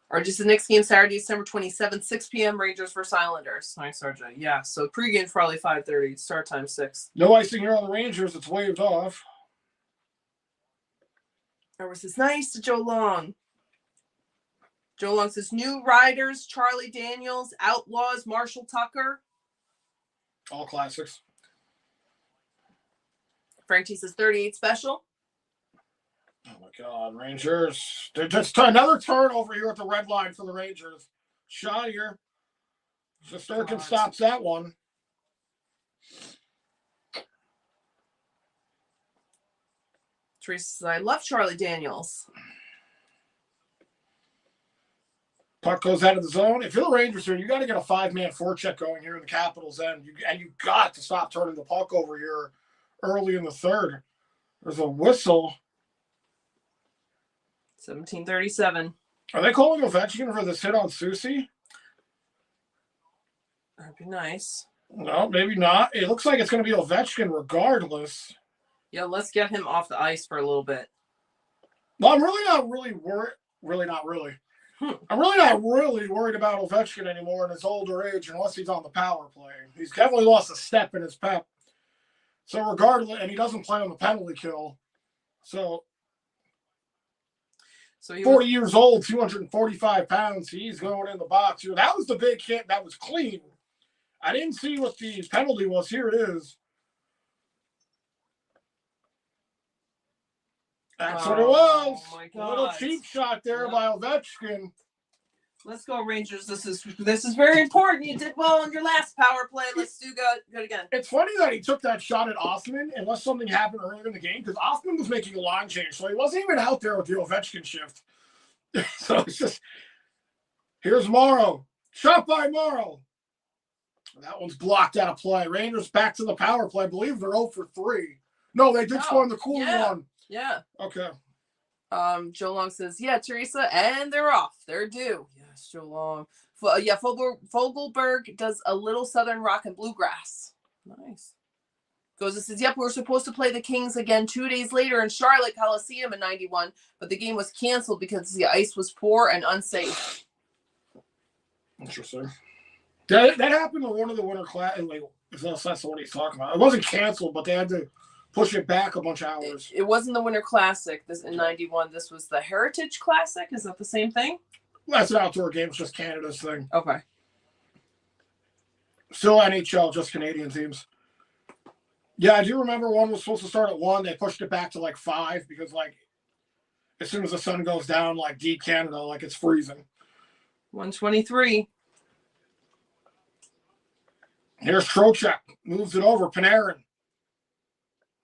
Or just the next game Saturday, December 27th, 6 p.m. Rangers versus Islanders. Nice, RJ. Yeah, so pregame probably 5:30. Start time 6. No icing here on the Rangers. It's waved off. Edwards says, nice to Joe Long. Joe Long says, new riders, Charlie Daniels, Outlaws, Marshall Tucker. All classics. Frank T says, 38 special. Oh, my God. Rangers. They're just another turnover here at the red line for the Rangers. Shot here. Shesterkin stops that one. Teresa says, I love Charlie Daniels. Puck goes out of the zone. If you're the Rangers here, you got to get a 5-man forecheck going here in the Capitals' end. You got to stop turning the puck over here early in the third. There's a whistle. 17:37. Are they calling Ovechkin for this hit on Susie? That'd be nice. No, maybe not. It looks like it's going to be Ovechkin regardless. Yeah, let's get him off the ice for a little bit. Well, I'm really not really worried. Really not really. I'm really not really worried about Ovechkin anymore in his older age unless he's on the power play. He's definitely lost a step in his pep. So regardless, and he doesn't play on the penalty kill. So he 40 years old, 245 pounds. He's going in the box here. That was the big hit. That was clean. I didn't see what the penalty was. Here it is. That's what it was. My A little God. cheap shot there by Ovechkin. Let's go, Rangers. This is very important. You did well on your last power play. Let's do good again. It's funny that he took that shot at Offman unless something happened earlier in the game because Offman was making a line change, so he wasn't even out there with the Ovechkin shift. So it's just, here's Morrow. Shot by Morrow. That one's blocked out of play. Rangers back to the power play. I believe they're 0 for 3. No, they did score in the cool one. Yeah. Okay. Joe Long says, yeah, Teresa, and they're off. They're due. Yes, Joe Long. Fogelberg does a little Southern rock and bluegrass. Nice. Goes and says, yep, we were supposed to play the Kings again 2 days later in Charlotte Coliseum in 91, but the game was canceled because the ice was poor and unsafe. Interesting. That happened in one of the winter class. Like, that's the one he's talking about. It wasn't canceled, but they had to push it back a bunch of hours. It wasn't the Winter Classic. This in 91. This was the Heritage Classic. Is that the same thing? That's an outdoor game. It's just Canada's thing. Okay. Still NHL, just Canadian teams. Yeah, I do remember one was supposed to start at 1. They pushed it back to like 5 because like as soon as the sun goes down, like deep Canada, like it's freezing. 123. Here's Trocheck. Moves it over. Panarin.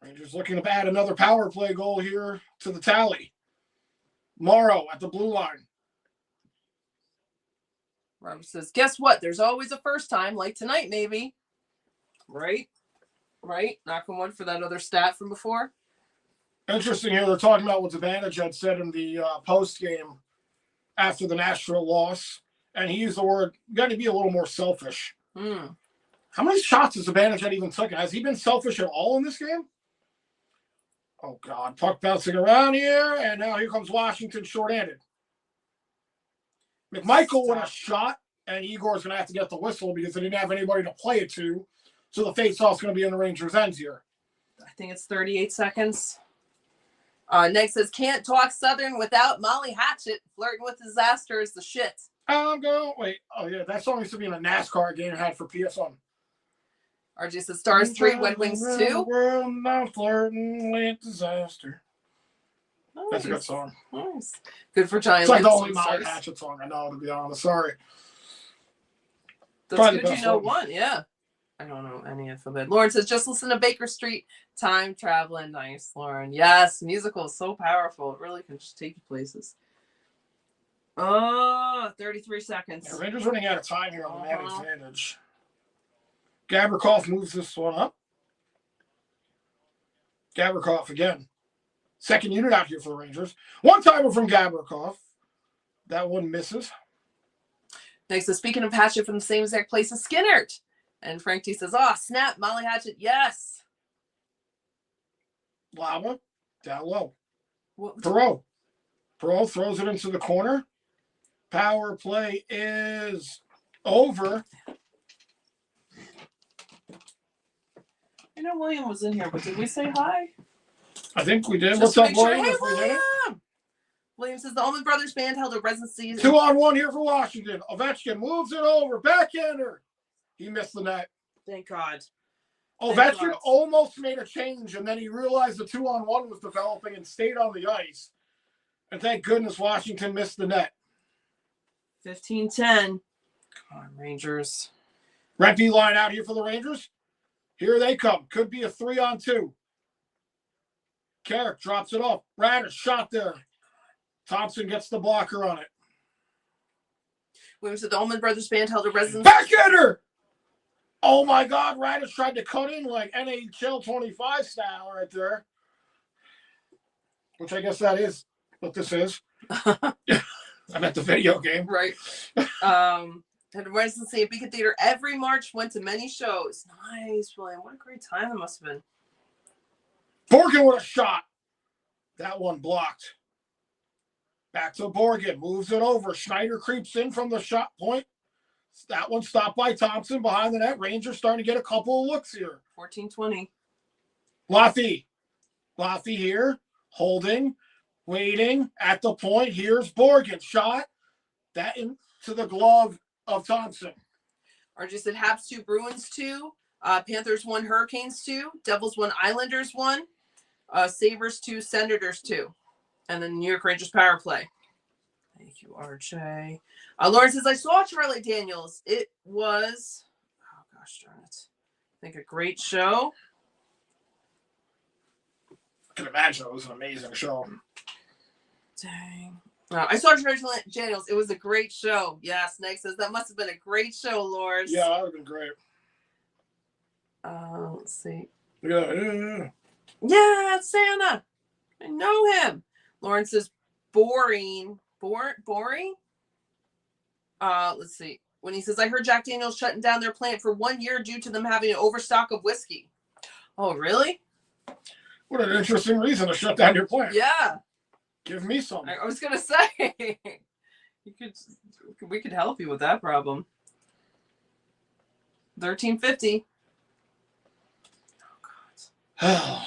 Rangers looking to add another power play goal here to the tally. Morrow at the blue line. Robert says, guess what? There's always a first time, like tonight, maybe. Right? Knock on wood for that other stat from before. Interesting here. They're talking about what Zibanejad had said in the post game after the Nashville loss. And he used the word, got to be a little more selfish. How many shots has Zibanejad even taken? Has he been selfish at all in this game? Oh, God. Puck bouncing around here, and now here comes Washington shorthanded. McMichael with a shot, and Igor's going to have to get the whistle because they didn't have anybody to play it to. So the faceoff's going to be in the Rangers' ends here. I think it's 38 seconds. Next says, can't talk Southern without Molly Hatchet. Flirting with disaster is the shit. Wait. Oh, yeah. That song used to be in a NASCAR game I had for PS1. RJ says, Stars 3, Red Wings 2. World, I'm flirting with disaster. Nice. That's a good song. Nice. Good for Giant. It's like the only Molly Hatchet song I know, to be honest. Sorry. That's good you know one, yeah. I don't know any of them. Lauren says, just listen to Baker Street. Time traveling. Nice, Lauren. Yes, musical is so powerful. It really can just take you places. 33 seconds. Yeah, Rangers running out of time here on the man advantage. Gavrikov moves this one up. Gavrikov again. Second unit out here for the Rangers. One timer from Gavrikov. That one misses. Next, so speaking of Hatchet from the same exact place as Skinnert. And Frank T says, oh, snap, Molly Hatchet, yes. Lava, down low. What, Perot throws it into the corner. Power play is over. I know William was in here, but did we say hi? I think we did. Just What's up, to make William? Hey, If we did it? William! William says the Allman Brothers Band held a residency. 2-on-1 here for Washington. Ovechkin moves it over. Backhander. He missed the net. Thank God. Ovechkin almost made a change, and then he realized the 2-on-1 was developing and stayed on the ice. And thank goodness Washington missed the net. 15-10. Come on, Rangers. Rempy line out here for the Rangers. Here they come. Could be a 3-on-2. Carrick drops it off. Radish shot there. Thompson gets the blocker on it. William said the Allman Brothers Band held a residency. Backhander! Oh my God, Radish tried to cut in like NHL 25 style right there. Which I guess that is what this is. I'm at the video game. Right. Had a residency at Beacon Theater every March, went to many shows. Nice, William. What a great time that must have been. Borgen with a shot. That one blocked. Back to Borgen. Moves it over. Schneider creeps in from the shot point. That one stopped by Thompson behind the net. Rangers starting to get a couple of looks here. 14-20. Laffy here. Holding. Waiting. At the point. Here's Borgen. Shot. That into the glove of Thompson. RJ said Habs 2, Bruins 2. Panthers 1, Hurricanes 2. Devils 1, Islanders 1. Sabres 2, Senators 2. And then New York Rangers power play. Thank you, RJ. Lauren says, I saw Charlie Daniels. It was, oh gosh darn it. I think a great show. I can imagine it was an amazing show. Dang. I saw Charlie Daniels. It was a great show. Yes, Nick says that must have been a great show, Lord. Yeah, that would have been great. Let's see. Yeah. Yeah, it's Santa. I know him. Lauren says boring. Boring? Let's see. When he says, I heard Jack Daniels shutting down their plant for 1 year due to them having an overstock of whiskey. Oh, really? What an interesting reason to shut down your plant. Yeah. Give me some. I was gonna say we could help you with that problem. 1350. Oh, God.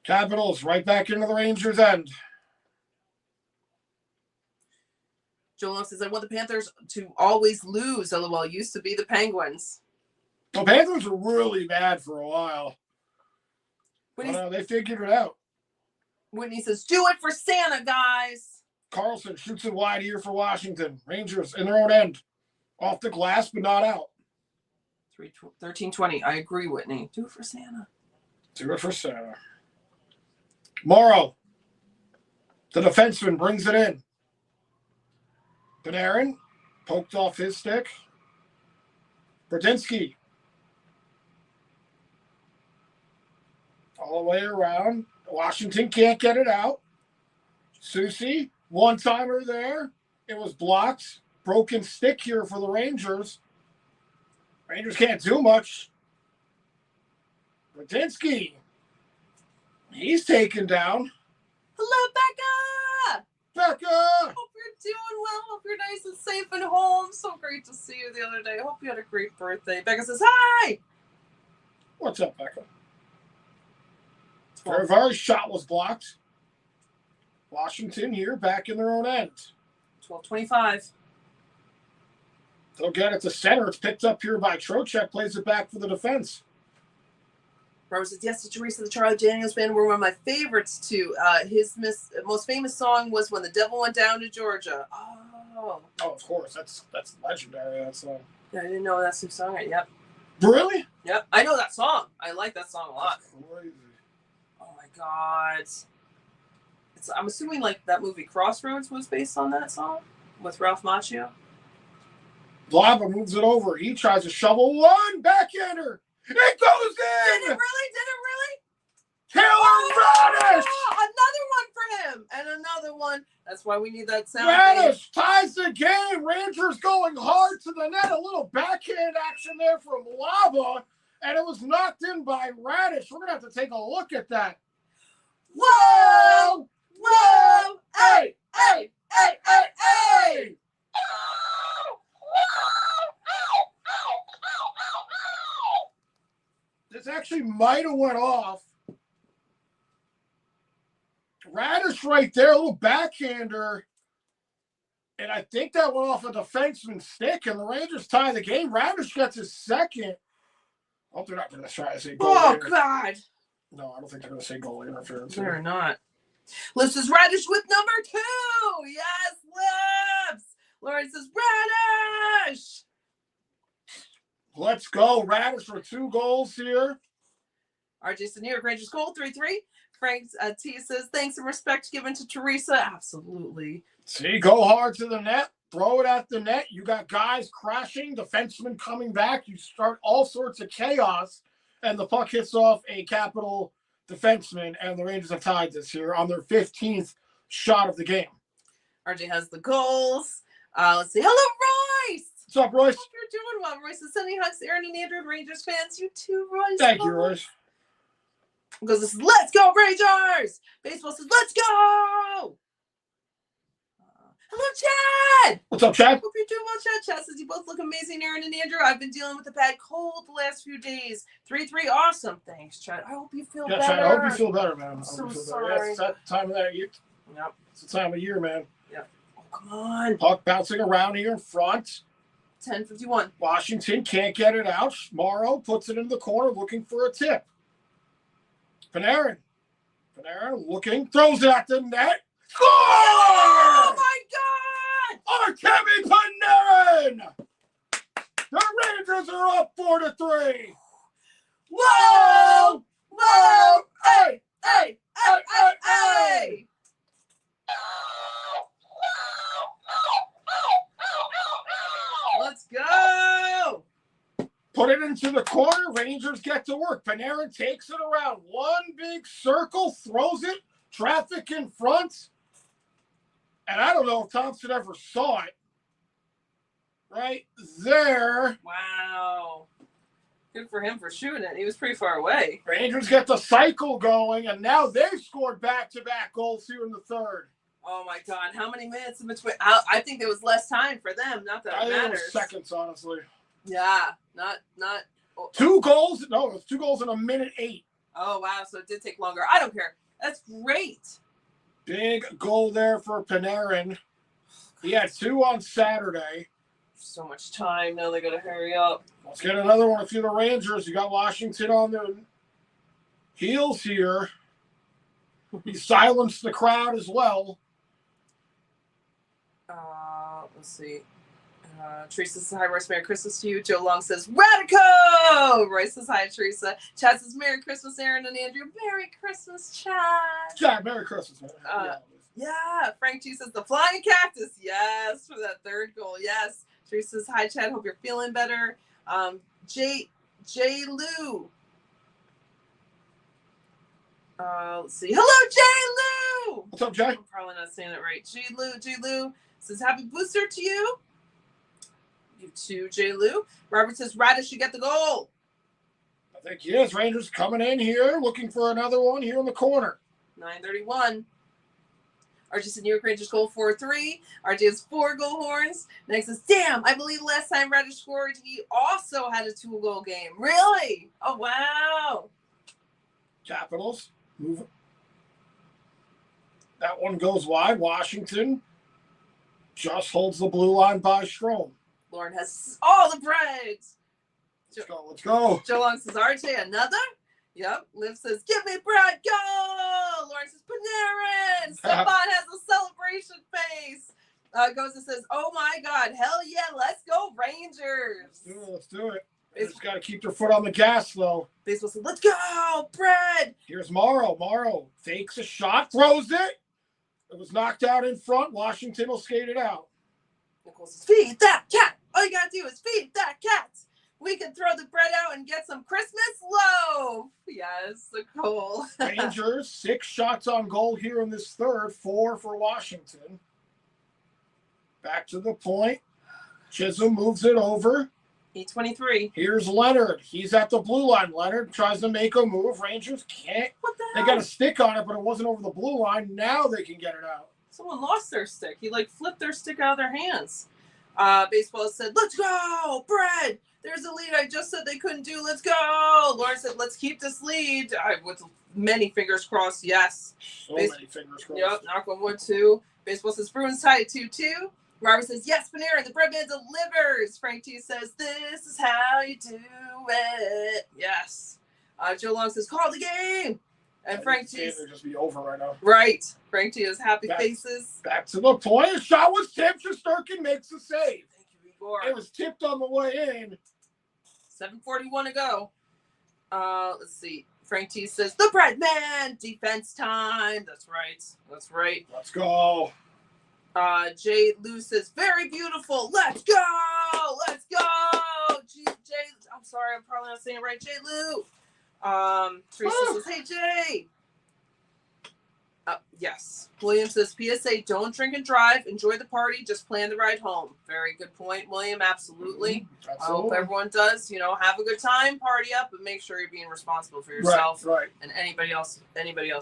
Capitals right back into the Rangers' end. Joel says, I want the Panthers to always lose. LOL used to be the Penguins. The Panthers were really bad for a while. They figured it out. Whitney says, do it for Santa, guys. Carlson shoots it wide here for Washington. Rangers in their own end. Off the glass, but not out. 13-20. I agree, Whitney. Do it for Santa. Do it for Santa. Morrow. The defenseman brings it in. Panarin poked off his stick. Berdinsky. All the way around. Washington can't get it out. Susie, one-timer there. It was blocked. Broken stick here for the Rangers. Rangers can't do much. Berdinsky. He's taken down. Hello, Becca! Becca! Hope you're doing well. Hope you're nice and safe at home. So great to see you the other day. Hope you had a great birthday. Becca says, hi! What's up, Becca? Very shot was blocked. Washington here back in their own end. 12-25. They'll get it to center. It's picked up here by Trocheck. Plays it back for the defense. Robert says, yes, to Teresa, the Charlie Daniels Band were one of my favorites, too. His most famous song was When the Devil Went Down to Georgia. Oh, of course. That's legendary, that song. Yeah, I didn't know that's who sung it. Yep. Really? Yep. I know that song. I like that song a lot. That's crazy. Oh, my God. I'm assuming, like, that movie Crossroads was based on that song with Ralph Macchio. Lava moves it over. He tries to shovel one. Backhander. It goes in! Did it really? Taylor Radish! Another one for him! And another one. That's why we need that sound. Radish ties the game. Rangers going hard to the net. A little backhand action there from Lava, and it was knocked in by Radish. We're going to have to take a look at that. Whoa! Whoa! Hey! Hey! Hey! Hey! Hey! This actually might have went off. Radish right there, a little backhander. And I think that went off a defenseman's stick, and the Rangers tie the game. Radish gets his second. I hope they're not going to try to say goal. Oh, God. No, I don't think they're going to say goalie interference. They're not. Lips is Radish with number 2. Yes, Lips. Lauren says Radish. Let's go. Radish for 2 goals here. RJ said New York Rangers goal 3-3. Frank T says thanks and respect given to Teresa. Absolutely. See, go hard to the net. Throw it at the net. You got guys crashing, defensemen coming back. You start all sorts of chaos, and the puck hits off a Capital defenseman, and the Rangers have tied this here on their 15th shot of the game. RJ has the goals. Let's see. Hello, Royce. What's up, Royce? Hope you're doing well. Royce is sending hugs to Aaron and Andrew, Rangers fans. You too, Royce. Thank you, Royce. Because this is Let's Go Rangers. Baseball says Let's go. Hello, Chad. What's up, Chad? Hope you're doing well, Chad. Chad says you both look amazing, Aaron and Andrew. I've been dealing with a bad cold the last few days. 3-3, awesome. Thanks, Chad. I hope you feel better. Chad, I hope you feel better, man. I'm so sorry. Yeah, it's that time of that year. Yep. It's the time of year, man. Yep. Oh, come on. Puck bouncing around here in front. 10:51. Washington can't get it out. Morrow puts it in the corner looking for a tip. Panarin looking, throws it at the net. Score! Oh, my God! Artemi Panarin! The Rangers are up 4-3. Whoa! Whoa! Hey! Hey! Hey! Hey! Hey! Let's go! Put it into the corner. Rangers get to work. Panarin takes it around. One big circle, throws it. Traffic in front. And I don't know if Thompson ever saw it. Right there. Wow. Good for him for shooting it. He was pretty far away. Rangers get the cycle going, and now they've scored back-to-back goals here in the third. Oh, my God. How many minutes in between? I think there was less time for them. Not that it I think it matters. was seconds, honestly. Yeah. Not. 2 goals? No, it was 2 goals in 1:08. Oh, wow. So it did take longer. I don't care. That's great. Big goal there for Panarin. He had 2 on Saturday. So much time. Now they got to hurry up. Let's get another one. If you're the Rangers, you got Washington on their heels here. He silenced the crowd as well. Let's see. Teresa says hi, Royce. Merry Christmas to you. Joe Long says Radico. Royce says hi, Teresa. Chad says Merry Christmas, Aaron and Andrew. Merry Christmas, Chad. Chad, Merry Christmas, man. Yeah. Frank G says the flying cactus. Yes, for that 3rd goal. Yes. Teresa says hi, Chad. Hope you're feeling better. J. Lou. Let's see. Hello, J. Lou. What's up, Jay? I'm probably not saying it right. J. Lou says happy booster to you. You too, J. Lou. Robert says Radish should get the goal. I think he is. Rangers coming in here, looking for another one here in the corner. 9:31. RJ said New York Rangers goal 4-3. RJ has 4 goal horns. Next says, damn, I believe last time Radish scored, he also had a 2-goal game. Really? Oh, wow. Capitals move. That one goes wide. Washington just holds the blue line by Strome. Lauren has all the breads. Let's go. Joe Long says, RJ, another? Yep. Liv says, give me bread, go! Lauren says, Panarin! Stefan has a celebration face. Goza says, oh my God, hell yeah, let's go Rangers. Let's do it. They just got to keep their foot on the gas, though. Baseball says, let's go, bread! Here's Morrow. Morrow fakes a shot, throws it. It was knocked out in front. Washington will skate it out. Nicole says, feed that cat. All you got to do is feed that cat. We can throw the bread out and get some Christmas loaf. Yes, Nicole. Rangers, 6 shots on goal here in this third, 4 for Washington. Back to the point. Chisholm moves it over. 8:23. Here's Leonard. He's at the blue line. Leonard tries to make a move. Rangers can't. What the They hell? got a stick on it, but it wasn't over the blue line. Now they can get it out. Someone lost their stick. He flipped their stick out of their hands. Baseball said, "Let's go, Brad. There's a lead I just said they couldn't do. Let's go." Lauren said, "Let's keep this lead." With many fingers crossed, yes. So many fingers crossed. Yep, knock on wood too. Baseball says Bruins tied at 2-2. Robert says, "Yes, Panarin, the bread man delivers." Frank T says, "This is how you do it." Yes. Joe Long says, "Call the game." And Frank T would just be over right now. right. Frank T has happy faces. Back to the point. The shot was tipped. Shesterkin makes the save. Thank you, Igor. It was tipped on the way in. 7:41 to go. Let's see. Frank T says, "The bread man, defense time." That's right. That's right. Let's go. Jay Lou says, "Very beautiful. Let's go. Let's go." Jay, I'm sorry, I'm probably not saying it right. Jay Lou. Teresa says, "Hey, Jay." Yes. William says, "PSA, don't drink and drive. Enjoy the party. Just plan the ride home." Very good point, William. Absolutely. I hope everyone does, have a good time, party up, but make sure you're being responsible for yourself right. and anybody else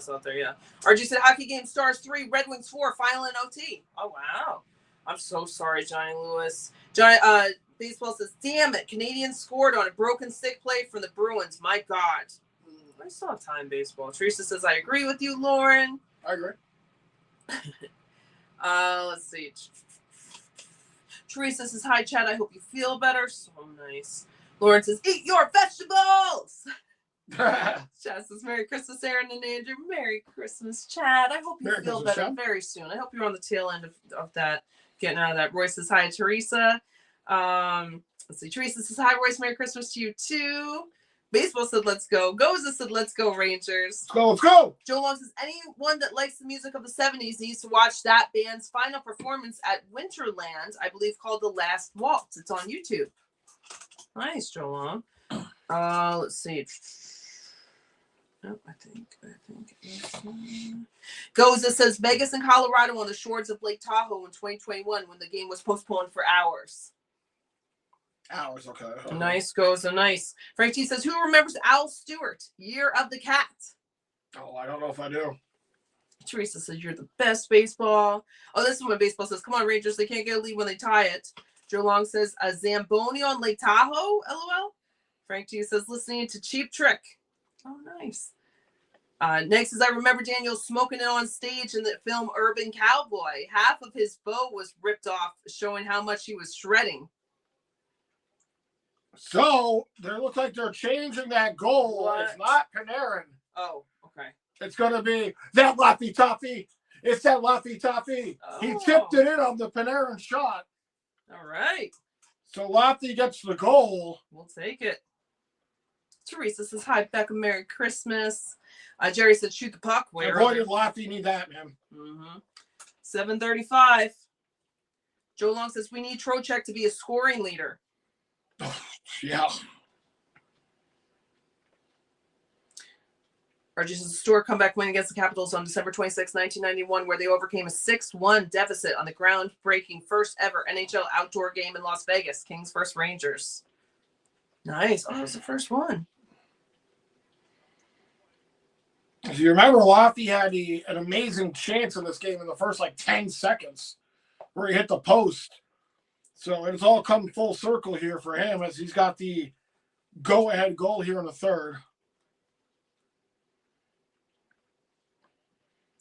out there. Yeah. RG said, "Hockey game Stars 3, Red Wings 4, final in OT." Oh, wow. I'm so sorry, Johnny Lewis. Baseball says, "Damn it. Canadians scored on a broken stick play from the Bruins. My God." I still have time, baseball. Teresa says, "I agree with you, Lauren." I agree. Let's see. Teresa says, "Hi, Chad. I hope you feel better." So nice. Lauren says, "Eat your vegetables." Chad says, "Merry Christmas, Aaron and Andrew." Merry Christmas, Chad. I hope you feel better very soon. I hope you're on the tail end of that, getting out of that. Roy says, "Hi, Teresa." Let's see. Teresa says, "Hi, Royce. Merry Christmas to you, too." Baseball said, "Let's go." Goza said, "Let's go, Rangers." Let's go. Joe Long says, "Anyone that likes the music of the 70s needs to watch that band's final performance at Winterland, I believe called The Last Waltz. It's on YouTube." Nice, Joe Long. Let's see. Oh, I think. Goza says, "Vegas and Colorado on the shores of Lake Tahoe in 2021 when the game was postponed for hours." Hours, okay. Nice, Goza, nice. Frank T says, "Who remembers Al Stewart, Year of the Cat?" Oh, I don't know if I do. Teresa says, "You're the best, baseball." Oh, this is when baseball says, "Come on, Rangers, they can't get a lead when they tie it." Joe Long says, "A Zamboni on Lake Tahoe, LOL." Frank T says, "Listening to Cheap Trick." Oh, nice. Next is, "I remember Daniel smoking it on stage in the film Urban Cowboy. Half of his bow was ripped off, showing how much he was shredding." So, they look like they're changing that goal. What? It's not Panarin. Oh, okay. It's going to be that Laffy Taffy. It's that Laffy Taffy. Oh. He tipped it in on the Panarin shot. All right. So, Laffy gets the goal. We'll take it. Teresa says, "Hi, Becca. Merry Christmas." Jerry said, "Shoot the puck." Boy, did Laffy need that, man. 7:35. Joe Long says, "We need Trocheck to be a scoring leader." Yeah. RG says, "The Store comeback win against the Capitals on December 26, 1991, where they overcame a 6-1 deficit on the groundbreaking first ever NHL outdoor game in Las Vegas. Kings vs. Rangers." Nice. Oh, that was the first one. If you remember, Laffy had an amazing chance in this game in the first 10 seconds where he hit the post. So it's all come full circle here for him as he's got the go-ahead goal here in the third.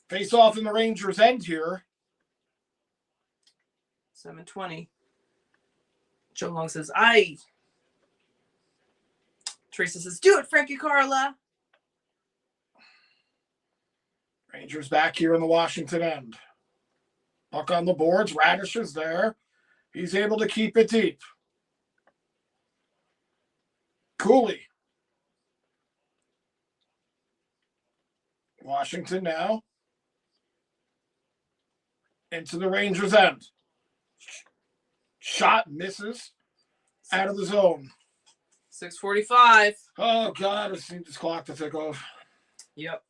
Face off in the Rangers' end here. 7:20. Joe Long says, "Aye." Teresa says, "Do it, Frankie Carla." Rangers back here in the Washington end. Puck on the boards. Radish is there. He's able to keep it deep. Cooley. Washington now. Into the Rangers' end. Shot misses. Out of the zone. 6:45. Oh, God. I just need this clock to tick off. Yep.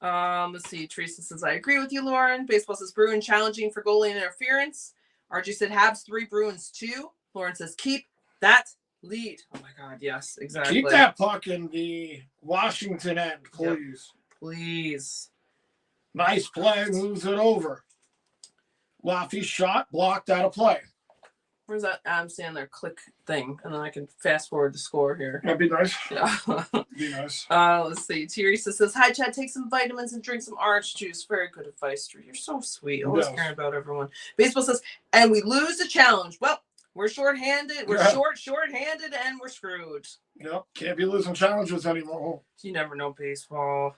Let's see. Teresa says, "I agree with you, Lauren." Baseball says, "Bruin challenging for goalie interference." RG said Habs 3, Bruins 2. Lauren says keep that lead. Oh my God, yes, exactly. Keep that puck in the Washington end, please. Yep. Please. Nice play, moves it over. Laffy's shot blocked out of play. Where's that Adam Sandler click thing? And then I can fast forward the score here. That'd be nice. Yeah. Be nice. Let's see. Teresa says, hi, Chad. Take some vitamins and drink some orange juice. Very good advice, Drew. You're so sweet. Always caring about everyone. Baseball says, and we lose the challenge. Well, we're shorthanded. We're shorthanded, and we're screwed. Yep. Can't be losing challenges anymore. You never know baseball.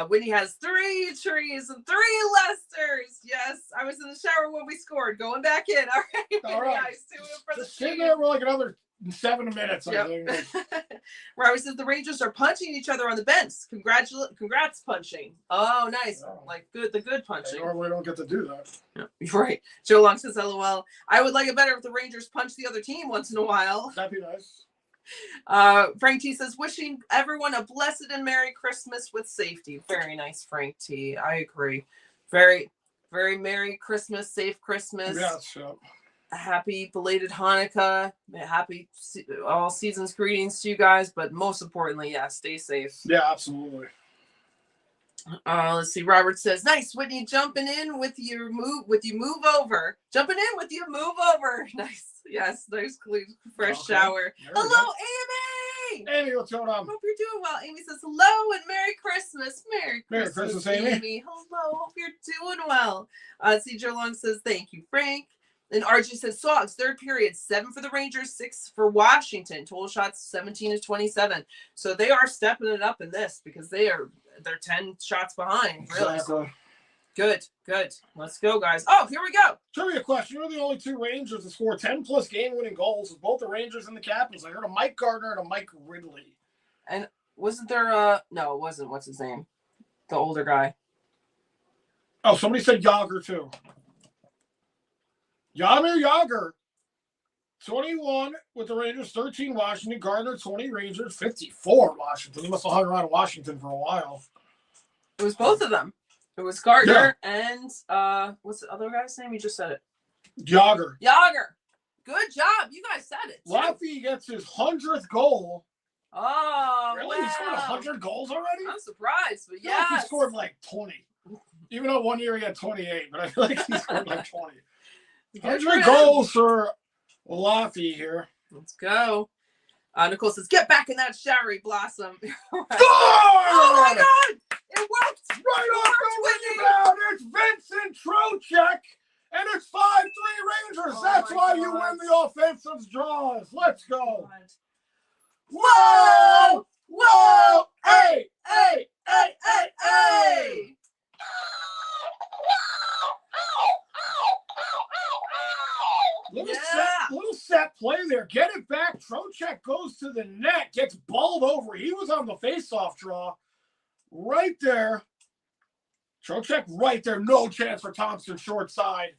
Whitney has 3 trees and 3 Lesters. Yes, I was in the shower when we scored. Going back in. All right. All right. Guys, do it for Just sit there for like another 7 minutes. Yep. I think. Robert says the Rangers are punching each other on the bench. Congrats punching. Oh, nice. Oh. Like the good punching. They normally don't get to do that. Yeah, right. Joe Long says, LOL. I would like it better if the Rangers punch the other team once in a while. That'd be nice. Frank T says, wishing everyone a blessed and Merry Christmas with safety. Very nice, Frank T. I agree. Very, very Merry Christmas, safe Christmas. Yes, yeah. Happy belated Hanukkah. Happy all seasons greetings to you guys, but most importantly, yeah, stay safe. Yeah, absolutely. Let's see. Robert says, nice, Whitney, jumping in with your move over. Jumping in with your move over. Nice. Yes, nice, clean, fresh shower. Hello, Amy. Amy, what's going on? Hope you're doing well. Amy says, hello and Merry Christmas. Merry Christmas, Amy. Hello. Hope you're doing well. See, Joe Long says, thank you, Frank. And RG says, Sogs, third period, 7 for the Rangers, 6 for Washington. Total shots 17-27. So they are stepping it up in this because they're 10 shots behind. Really. Exactly. Good. Let's go, guys. Oh, here we go. Trivia question. You're the only 2 Rangers to score 10-plus game-winning goals with both the Rangers and the Capitals. I heard a Mike Gardner and a Mike Ridley. And wasn't there no, it wasn't. What's his name? The older guy. Oh, somebody said Yager, too. Jaromir Jagr, 21 with the Rangers, 13 Washington. Gardner, 20 Rangers, 54 Washington. He must have hung around Washington for a while. It was both of them. It was Gardner and what's the other guy's name? You just said it. Jagr. Good job. You guys said it. Laffy gets his 100th goal. Oh, really? Wow. He scored 100 goals already? I'm surprised, but yeah. He scored like 20. Even though one year he had 28, but I feel like he scored like 20. 100 goals for Laffy here. Let's go. Nicole says, get back in that shower, Blossom. Right. Oh, my God. It worked. Right off the rebound. It's Vincent Trocheck. And it's 5-3 Rangers. Oh, that's why God. you win the offensive draws. Let's go. God. Whoa! Whoa! Hey! Hey! Hey, hey, hey! Little set play there. Get it back. Trocheck goes to the net, gets balled over. He was on the faceoff draw. Right there. Trocheck right there. No chance for Thompson short side.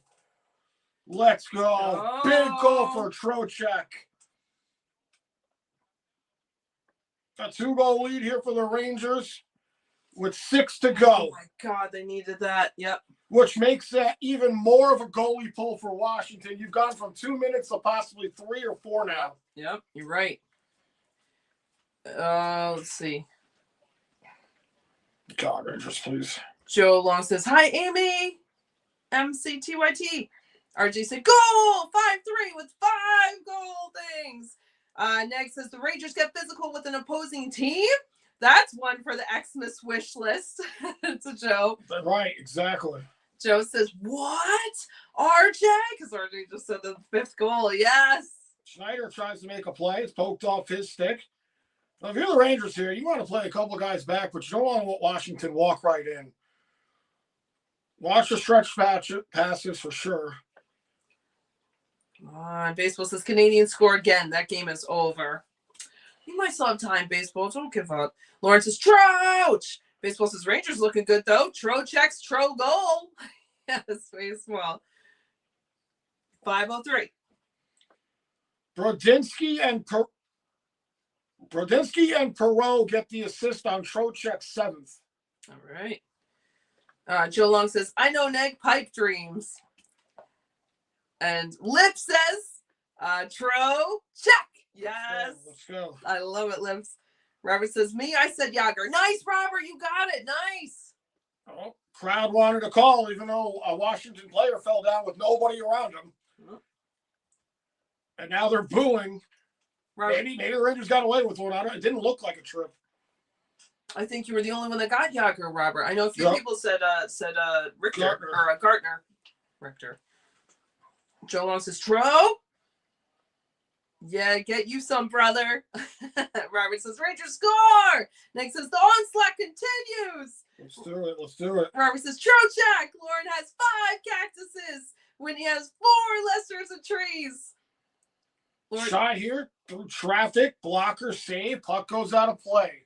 Let's go. Oh. Big goal for Trocheck. A 2-goal lead here for the Rangers with 6 to go. Oh, my God. They needed that. Yep. Which makes that even more of a goalie pull for Washington. You've gone from 2 minutes to possibly 3 or 4 now. Yep, you're right. Let's see. God, Rangers, please. Joe Long says, hi, Amy. MCTYT. RG said, goal! 5-3 with 5 goal things. Neg says, the Rangers get physical with an opposing team. That's one for the Xmas wish list. It's a Joe. Right, exactly. Joe says, what? RJ? Because RJ just said the 5th goal. Yes. Schneider tries to make a play. It's poked off his stick. Now, if you're the Rangers here, you want to play a couple of guys back, but you don't want to let Washington walk right in. Watch the stretch passes for sure. Come on. Baseball says Canadians score again. That game is over. You might still have time, Baseball. Don't give up. Lawrence says, Troch! Baseball says, Rangers looking good, though. Trocheck's goal. Yes, way small. 5:03. Brodinski and Perreault get the assist on Trocheck's 7th. All right. Joe Long says, I know Neg pipe dreams. And Lip says, Tro, check. Yes. Let's go. I love it, Lips. Robert says, me, I said Yager. Nice, Robert, you got it. Nice. Oh, crowd wanted to call, even though a Washington player fell down with nobody around him. And now they're booing. Maybe the Rangers got away with one. It didn't look like a trip. I think you were the only one that got Yager, Robert. I know a few people said Richter or Gartner. Richter. Joe Long says, Tro? Yeah, get you some, brother. Robert says, Rangers score. Nick says, the onslaught continues. Let's do it. Robert says, Trocheck. Lauren has 5 cactuses when he has 4 Lesters and trees. Lauren... Shot here through traffic, blocker, save, puck goes out of play.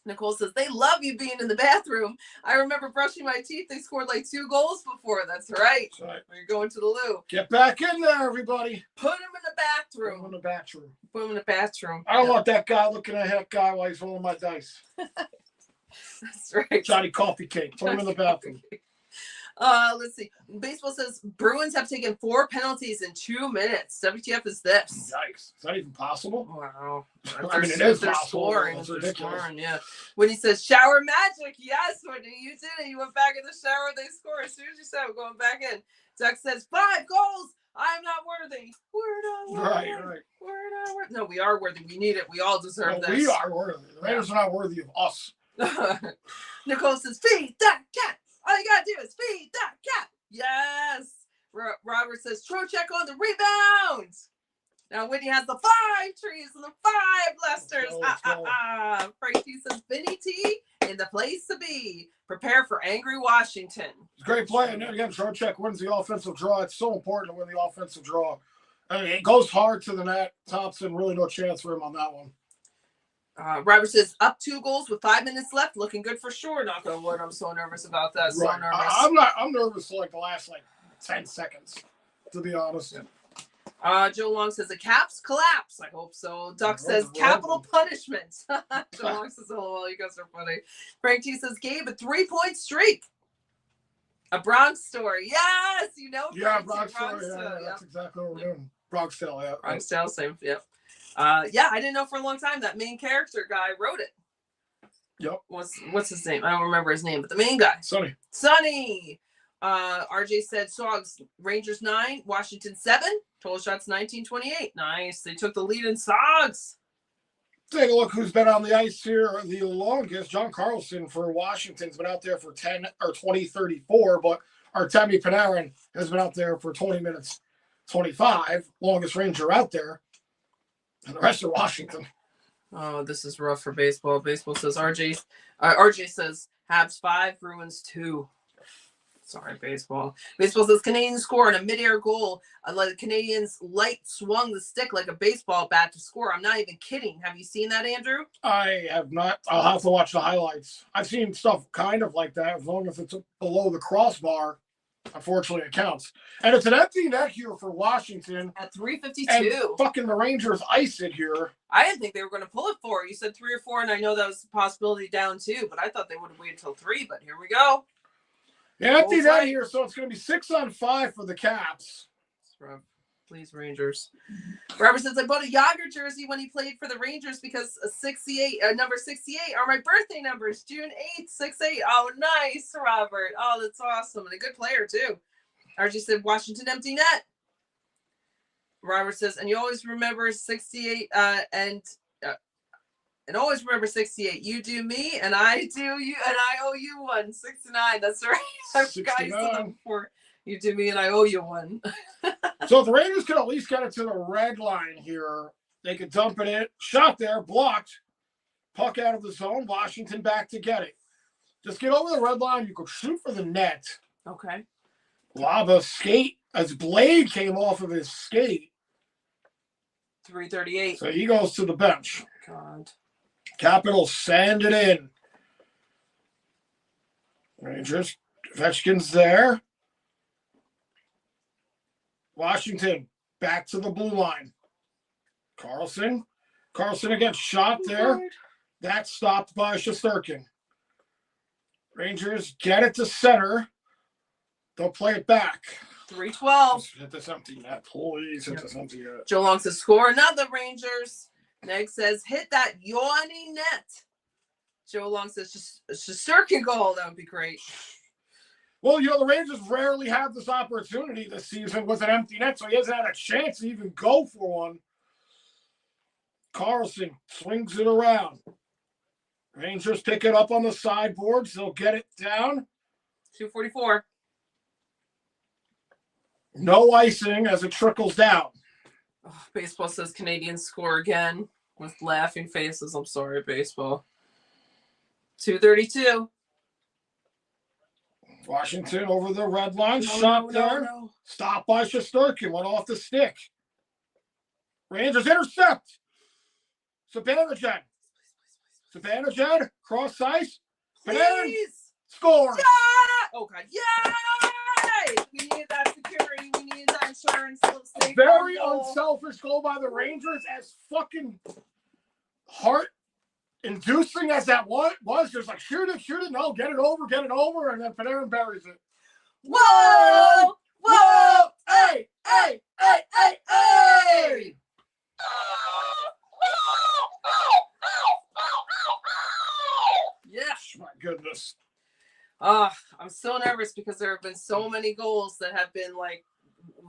Nicole says, they love you being in the bathroom. I remember brushing my teeth. They scored like 2 goals before. That's right. That's right. When you're going to the loo. Get back in there, everybody. Put him in the bathroom. Put him in the bathroom. Put him in the bathroom. I don't want that guy looking at that guy while he's rolling my dice. That's right. Johnny Coffee Cake. Put him in the bathroom. Let's see. Baseball says Bruins have taken 4 penalties in 2 minutes. WTF is this? Yikes. Is that even possible? Wow. I mean, it is they're possible. scoring. It's They're ridiculous. scoring, yeah. When he says shower magic, yes, Whitney, you did it. You went back in the shower, they score. As soon as you said we're going back in. Zach says 5 goals. I am not worthy. We're not worthy. Right. We're not worthy. No, we are worthy. We need it. We all deserve this. We are worthy. The Raiders are not worthy of us. Nicole says, feed that cat. All you gotta do is feed that cat. Yes. Robert says, Trocheck on the rebound. Now Whitney has the 5 trees and the 5 Lesters. Frank T says, Vinny T in the place to be. Prepare for angry Washington. It's a great play. And again, Trocheck wins the offensive draw. It's so important to win the offensive draw. I mean, it goes hard to the net. Thompson, really no chance for him on that one. Robert says, up 2 goals with 5 minutes left. Looking good for sure. Knock on wood. I'm so nervous about that. So right. nervous. I'm nervous for like the last 10 seconds, to be honest. Joe Long says, the Caps collapse. I hope so. Duck says, capital punishment. Joe Long says, oh, well, you guys are funny. Frank T says, Gabe, a 3-point streak. A Bronx story. Yes, you know. Yeah, Bronx story. Yeah, that's exactly what we're doing. Bronx Tale, yeah. Bronx Tale, same, yep. Yeah, I didn't know for a long time that main character guy wrote it. Yep. What's his name? I don't remember his name, but the main guy. Sonny. RJ said Sogs, Rangers 9, Washington 7, total shots 19-28. Nice. They took the lead in Sogs. Take a look who's been on the ice here the longest. John Carlson for Washington's been out there for 10 or 20-34, but Artemi Panarin has been out there for 20 minutes 25, longest Ranger out there. And the rest are Washington. Oh, this is rough for baseball. Baseball says RJ says Habs 5, Bruins 2. Sorry, baseball. Baseball says Canadians score on a midair goal. The Canadians light swung the stick like a baseball bat to score. I'm not even kidding. Have you seen that, Andrew? I have not. I'll have to watch the highlights. I've seen stuff kind of like that. As long as it's below the crossbar, unfortunately, it counts. And it's an empty net here for Washington. At 3:52. And fucking the Rangers ice it here. I didn't think they were going to pull it 4. You said 3 or 4, and I know that was a possibility down 2, but I thought they would have waited until 3, but here we go. Yeah, empty net here, so it's going to be 6-on-5 for the Caps. Please, Rangers. Robert says, I bought a Yager jersey when he played for the Rangers because number 68 are my birthday numbers. June 8th, 68. Oh, nice, Robert. Oh, that's awesome. And a good player, too. RG said, Washington empty net. Robert says, and you always remember 68 and always remember 68. You do me, and I do you, and I owe you one. 69. That's right. I forgot you said that before. You do me, and I owe you one. So if the Rangers could at least get it to the red line here, they could dump it in. Shot there, blocked. Puck out of the zone. Washington back to get it. Just get over the red line. You could shoot for the net. Okay. Lava skate. As blade came off of his skate. 3:38. So he goes to the bench. God. Capitals send it in. Rangers. Ovechkin's there. Washington back to the blue line. Carlson again, shot there. That's stopped by Shesterkin. Rangers get it to center. They'll play it back. 3:12. Just hit this empty net, please. Hit this empty net. Joe Long says, score another, Rangers. Neg says, hit that yawning net. Joe Long says, just circuit goal. That would be great. Well, the Rangers rarely have this opportunity this season with an empty net, so he hasn't had a chance to even go for one. Carlson swings it around. Rangers pick it up on the sideboards. They'll get it down. 2:44. No icing as it trickles down. Oh, baseball says Canadians score again with laughing faces. I'm sorry, baseball. 2:32. Washington over the red line. Shot there. No. Stopped by Shesterkin. Went off the stick. Rangers intercept. Zibanejad. Zibanejad. Cross ice. Panarin Please. scores. Yeah! Oh, God. Yay! We needed that security. We needed that insurance. A very unselfish goal by the Rangers, as fucking heart-inducing as that was. Just like, shoot it. No, get it over. And then Panarin buries it. Whoa! Whoa! Hey! Yes. My goodness. I'm so nervous because there have been so many goals that have been like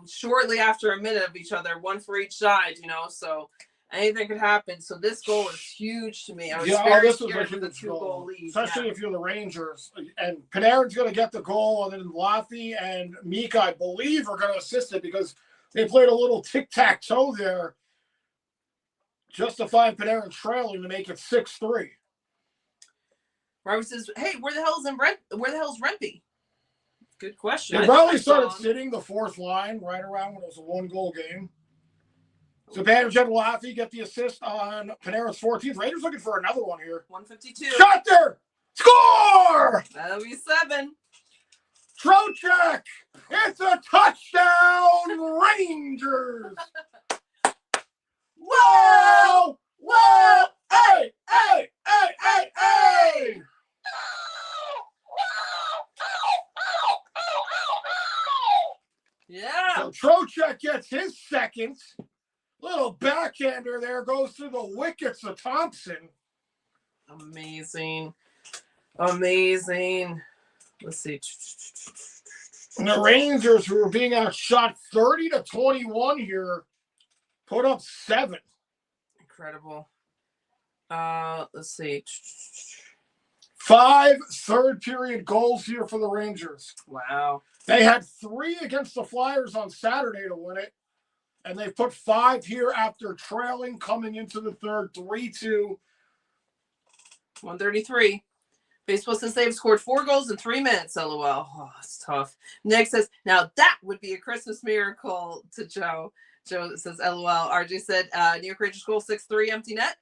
shortly after a minute of each other, one for each side, so anything could happen. So this goal is huge to me. I was very scared with the 2-goal lead. Especially if you're the Rangers. And Panarin's going to get the goal, and then Laffy and Mika, I believe, are going to assist it because they played a little tic-tac-toe there, justifying Panarin trailing to make it 6-3. Robert says, "Hey, where the hell's Rempe?" Good question. They probably started sitting the fourth line right around when it was a 1-goal game. So Zibanejad and Laffy get the assist on Panarin's 14th. Rangers looking for another one here. 152. Shot there! Score! That'll be 7. Trocheck! It's a touchdown, Rangers! Whoa! Whoa! Hey! Yeah. So Trocheck gets his second. Little backhander there goes through the wickets of Thompson. Amazing. Let's see. And the Rangers, who are being outshot 30-21 here, put up 7. Incredible. Let's see. 5 third-period goals here for the Rangers. Wow. They had 3 against the Flyers on Saturday to win it, and they put 5 here after trailing coming into the third, 3-2. 133. Baseball says they've scored 4 goals in 3 minutes. LOL. Oh, it's tough. Nick says, now that would be a Christmas miracle to Joe. Joe says, LOL. RJ said, New York Rangers goal 6-3, empty net.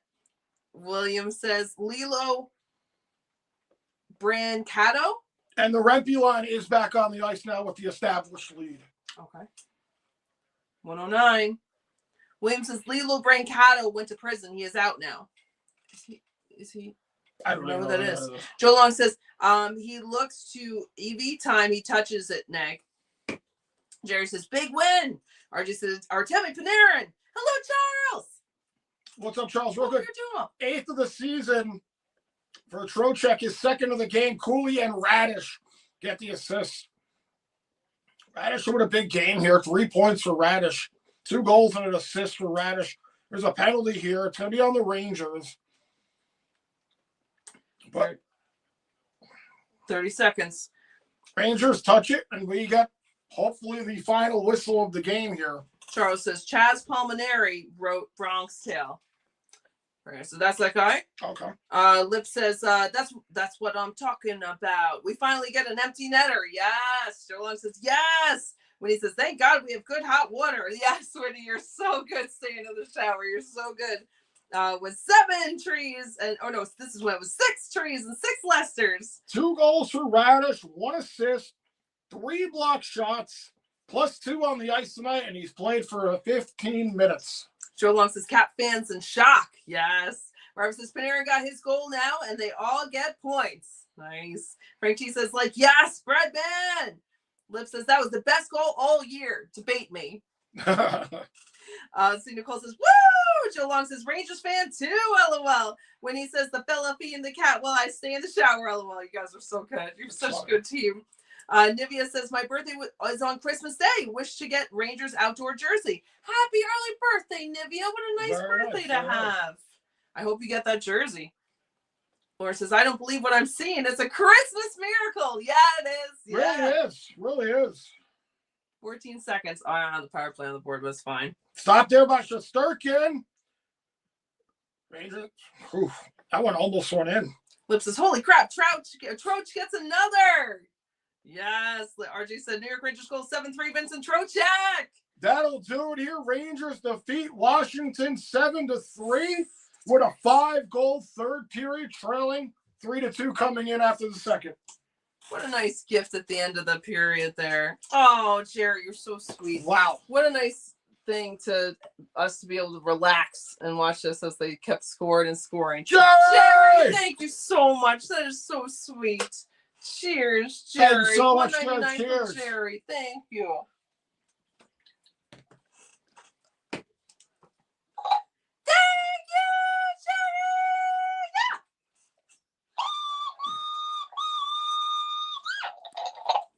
William says, Lilo Brancato. And the Rempe line is back on the ice now with the established lead. Okay. 109. William says, Lilo Brancato went to prison. He is out now. Is he? I don't know who that is. Joe Long says, he looks to EV time. He touches it, Neg. Jerry says, big win. RJ says, Artemi Panarin. Hello, Charles. What's up, Charles? Real What quick. are you doing? 8th of the season for Trocheck. His second of the game. Cooley and Radish get the assist. Radish with a big game here. 3 points for Radish. 2 goals and an assist for Radish. There's a penalty here. It's going to be on the Rangers. But 30 seconds. Rangers touch it, and we got hopefully the final whistle of the game here. Charles says, Chaz Palmineri wrote Bronx Tale. Okay, so that's that guy. Okay. Lip says, that's what I'm talking about. We finally get an empty netter. Yes. Joe Long says, yes. When he says, thank God we have good hot water. Yes, Whitney, you're so good staying in the shower. You're so good. With 7 trees and this is when it was 6 trees and 6 Lesters. 2 goals for Radish, 1 assist, 3 block shots, plus 2 on the ice tonight, and he's played for 15 minutes. Joe Long says, Cap fans in shock. Yes. Robert says, Panarin got his goal now, and they all get points. Nice. Frank T says, yes, Brad Man. Lip says that was the best goal all year. Debate me. See, Nicole says, woo! Joe Long says, Rangers fan too, LOL. When he says the fella feeding the cat while I stay in the shower, LOL. You guys are so good. You're such a good team. Nivea says, my birthday is on Christmas Day. Wish to get Rangers outdoor jersey. Happy early birthday, Nivea. What a nice birthday to have. I hope you get that jersey. Laura says, I don't believe what I'm seeing. It's a Christmas miracle. Yeah, it is. Yeah. Really is. 14 seconds. Oh, the power play on the board was fine. Stop there by Shesterkin. Rangers. That one almost went in. Lip says, holy crap, Troch gets another. Yes. RJ said, New York Rangers goal 7-3, Vincent Trocheck. That'll do it here. Rangers defeat Washington 7-3 with a 5-goal third period, trailing 3-2 coming in after the second. What a nice gift at the end of the period there. Oh, Jerry, you're so sweet. Wow. What a nice thing to us to be able to relax and watch this as they kept scoring and scoring. Jerry, thank you so much. That is so sweet. Cheers, Jerry. Thank you so much. Cheers. Jerry. Thank you.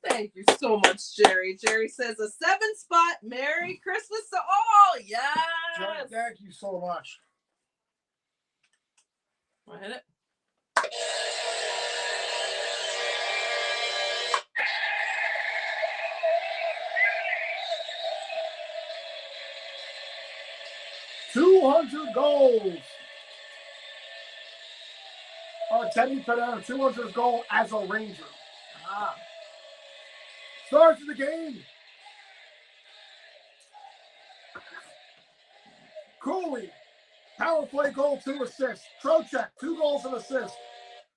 Thank you so much, Jerry. Jerry says a 7-spot Merry Christmas to all. Yes. Jerry, thank you so much. Want to hit it? $200 goals. Teddy Panarin, 200 goal as a Ranger. Starts the game. Cooley, power play goal, 2 assists. Trocheck, 2 goals and assists.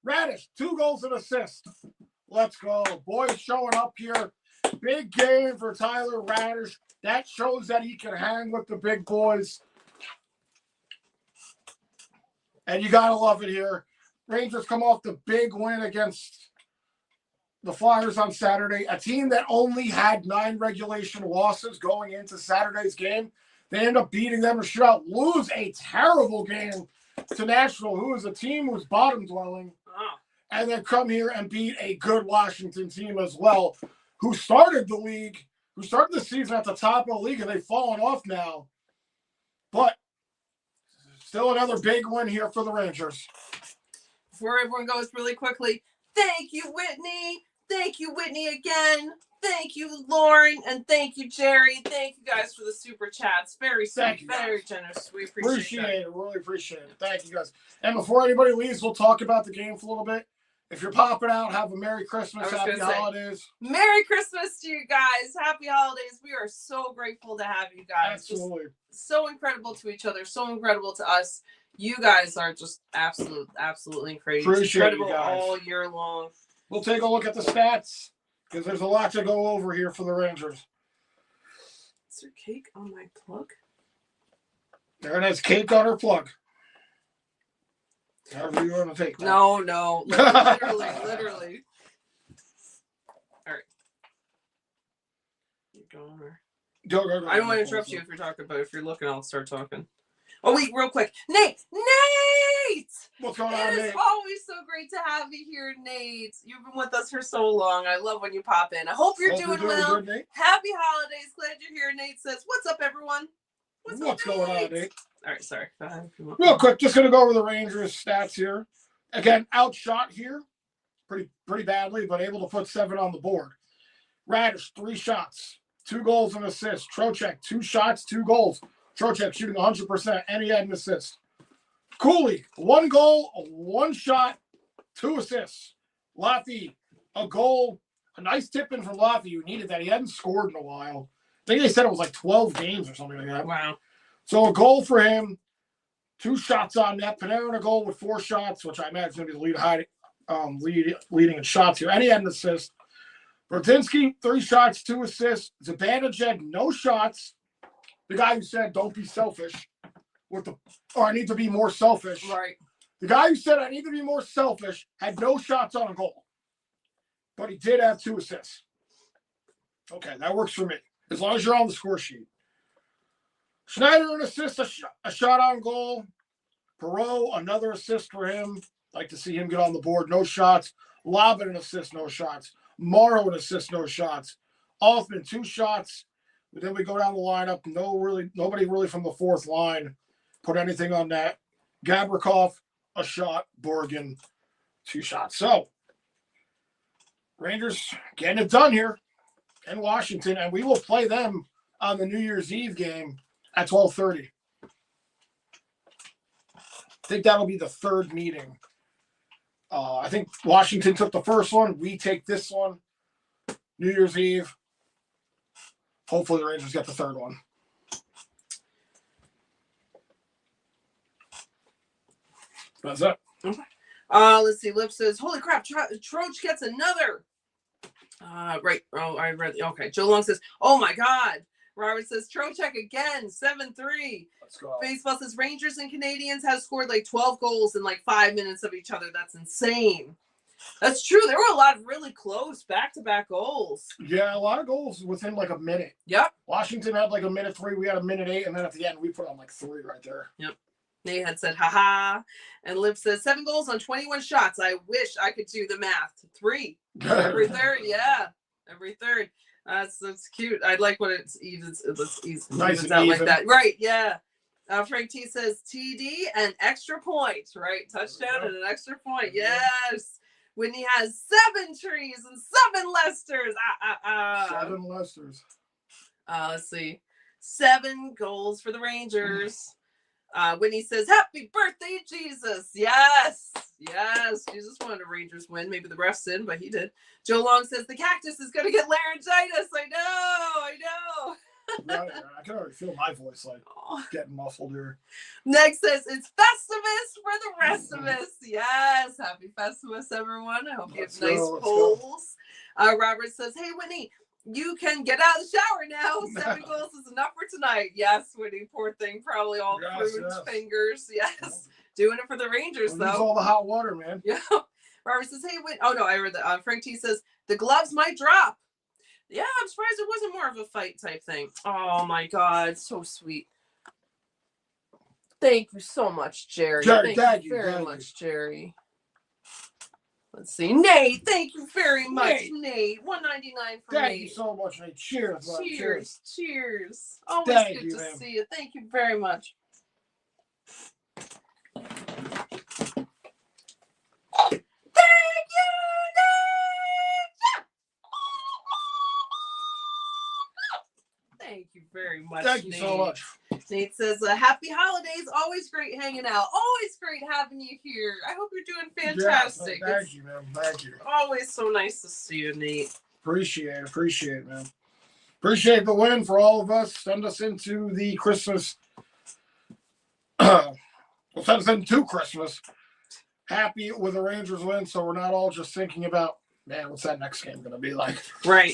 Radish, 2 goals and assists. Let's go. Boys showing up here. Big game for Tyler Radish. That shows that he can hang with the big boys. And you got to love it here. Rangers come off the big win against the Flyers on Saturday, a team that only had 9 regulation losses going into Saturday's game. They end up beating them a shutout, lose a terrible game to Nashville, who is a team who's bottom dwelling, and then come here and beat a good Washington team as well, who started the season at the top of the league, and they've fallen off now. But still another big win here for the Rangers. Before everyone goes really quickly, thank you, Whitney. Thank you, Whitney, again. Thank you, Lauren. And thank you, Jerry. Thank you guys for the super chats. Very sweet, very generous. We appreciate it. Really appreciate it. Thank you, guys. And before anybody leaves, we'll talk about the game for a little bit. If you're popping out, have a Merry Christmas. Happy holidays. Merry Christmas to you guys. Happy holidays. We are so grateful to have you guys. Absolutely. Just so incredible to each other. So incredible to us. You guys are just absolutely crazy. Appreciate incredible you guys. all year long. We'll take a look at the stats because there's a lot to go over here for the Rangers. Is there cake on my plug? There it is, cake on her plug. However you want to take that. No. Literally. All right. You going or? Go. I don't want to interrupt you if you're talking, but if you're looking, I'll start talking. Oh, wait, real quick. Nate! What's going on, It Nate? is always so great to have you here, Nate. You've been with us for so long. I love when you pop in. I hope you're doing well. Good, Nate. Happy holidays. Glad you're here. Nate says, what's up, everyone? What's going on, Nate? All right, sorry. Go ahead. Real quick, just going to go over the Rangers stats here. Again, outshot here pretty badly, but able to put 7 on the board. Radish, 3 shots, 2 goals and assists. Trocheck, 2 shots, 2 goals. Trocheck shooting 100%, and he had an assist. Cooley, 1 goal, 1 shot, 2 assists. Laffy, a goal, a nice tip in from Laffy, who needed that. He hadn't scored in a while. I think they said it was like 12 games or something like that. Wow. So a goal for him, 2 shots on net. Panarin a goal with 4 shots, which I imagine is going to be the leading in shots here. And he had an assist. Bertinski, 3 shots, 2 assists. Zibanejad, no shots. The guy who said, don't be selfish. I need to be more selfish. Right. The guy who said, I need to be more selfish, had no shots on a goal. But he did have 2 assists. Okay, that works for me. As long as you're on the score sheet. Schneider, an assist, a shot on goal. Perot, another assist for him. Like to see him get on the board. No shots. Lobbin, an assist, no shots. Morrow, an assist, no shots. Altman, 2 shots. But then we go down the lineup. Nobody really from the fourth line put anything on that. Gavrikov, a shot. Borgen, 2 shots. So, Rangers getting it done here in Washington, and we will play them on the New Year's Eve game at 12:30. I think that'll be the third meeting. I think Washington took the first one. We take this one. New Year's Eve. Hopefully the Rangers get the third one. That's it. Okay. Let's see. Lip says, holy crap, Troch gets another. Right. Oh, I read. Okay. Joe Long says, oh my God. Robert says, Trocheck again, 7-3. Let's go. Baseball says, Rangers and Canadians have scored like 12 goals in like 5 minutes of each other. That's insane. That's true. There were a lot of really close back-to-back goals. Yeah, a lot of goals within like a minute. Yep. Washington had like a minute 3. We had a minute 8. And then at the end, we put on like 3 right there. Yep. Nate had said, haha. And Lip says, 7 goals on 21 shots. I wish I could do the math. 3. Every third. Yeah. Every third. That's cute. I like when it's even. It's nice and out even. Like that. Right. Yeah. Frank T says TD and extra point. Right. Touchdown and an extra point. Yes. Whitney has 7 trees and 7 Lesters. 7 Lesters. Let's see. 7 goals for the Rangers. Whitney says, happy birthday, Jesus. Yes. Yes. Jesus wanted a Rangers win. Maybe the refs didn't, but he did. Joe Long says, the cactus is going to get laryngitis. I know. I can already feel my voice like getting muffled here. Next says, it's Festivus for the rest of us. Yes. Happy Festivus, everyone. I hope you have nice polls. Robert says, hey, Whitney, you can get out of the shower now. 7 goals is enough for tonight. Yes, Whitney, poor thing. Probably all pruned fingers. Yes. Doing it for the Rangers, though. Use all the hot water, man. Yeah. Robert says, hey, Whitney. Oh, no, I read that. Frank T says, the gloves might drop. Yeah, I'm surprised it wasn't more of a fight type thing. Oh, my God. So sweet. Thank you so much, Jerry. Thank you very much, Jerry. Let's see. Nate, thank you very much, Nate. $1.99 for Nate. Thank you so much, Nate. Cheers. Cheers. Always good to see you. Thank you very much. Thank you, Nate. Thank you very much, Thank you so much. Nate says, happy holidays. Always great hanging out. Always great having you here. I hope you're doing fantastic. Yeah, thank you, man. Thank you. Always so nice to see you, Nate. Appreciate it, man. Appreciate the win for all of us. Send us into the Christmas. Send us into Christmas. Happy with the Rangers win, so we're not all just thinking about, man, what's that next game going to be like? Right.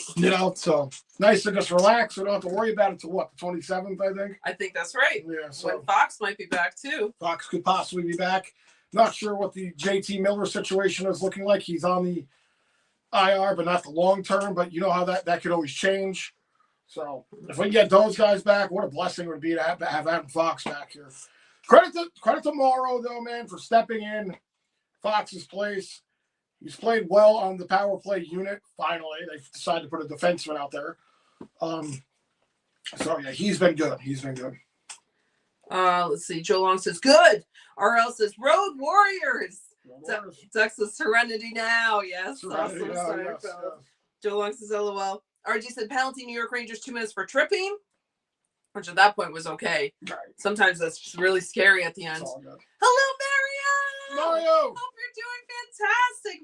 So nice to just relax. We don't have to worry about it till what, the 27th, I think? I think that's right. Yeah. So when Fox might be back, too. Fox could possibly be back. Not sure what the JT Miller situation is looking like. He's on the IR, but not the long term. But you know how that could always change. So if we can get those guys back, what a blessing it would be to have Adam Fox back here. Credit to Morrow, though, man, for stepping in Fox's place. He's played well on the power play unit. Finally, they decided to put a defenseman out there. So yeah, he's been good. Let's see. Joe Long says good. RL says Road Warriors. Duck says Serenity now. Yes. Serenity awesome. now, yes. Joe Long says LOL. RG said penalty New York Rangers 2 minutes for tripping, which at that point was okay. Right. Sometimes that's just really scary at the end. Hello, Mario. Hope you're doing fantastic.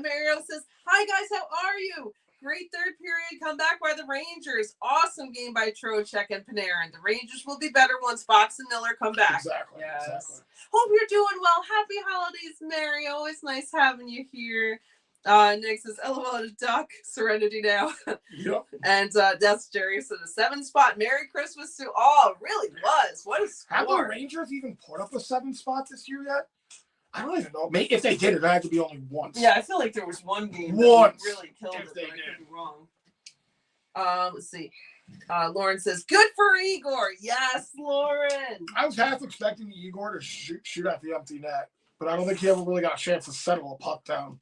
Mario says, hi guys, how are you? Great third period comeback by the Rangers. Awesome game by Trocheck and Panarin. The Rangers will be better once Fox and Miller come back. Exactly. Yes. Exactly. Hope you're doing well. Happy holidays, Mario. Always nice having you here. Nick says, LOL to Duck. Serenity now. Yep. And that's Jerry. So the 7th spot. Merry Christmas to all. It really was. What a score. Have the Rangers even put up a 7th spot this year yet? I don't even know. Maybe if they did, it had to be only once. Yeah, I feel like there was one game that really killed it. They I could be wrong. Let's see. Lauren says, good for Igor. Yes, Lauren. I was half expecting Igor to shoot at the empty net, but I don't think he ever really got a chance to settle a puck down.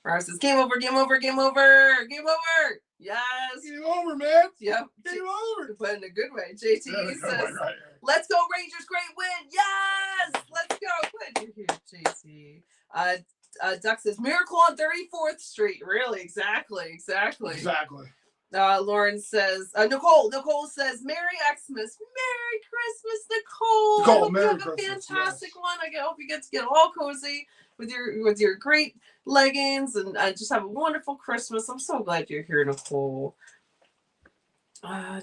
Rara says, game over, game over, game over, game over. Yes. Game over, man. Yep. Game over. But in a good way. JT says, let's go Rangers, great win. Yes. Let's go. Glad you're here, JT. Duck says, miracle on 34th Street. Really? Exactly. Lauren says, Nicole says, Merry Xmas. Merry Christmas, Nicole. I hope Merry you have Christmas, a fantastic one. I hope you get to get all cozy with your great leggings and just have a wonderful Christmas. I'm so glad you're here, Nicole. Sorry.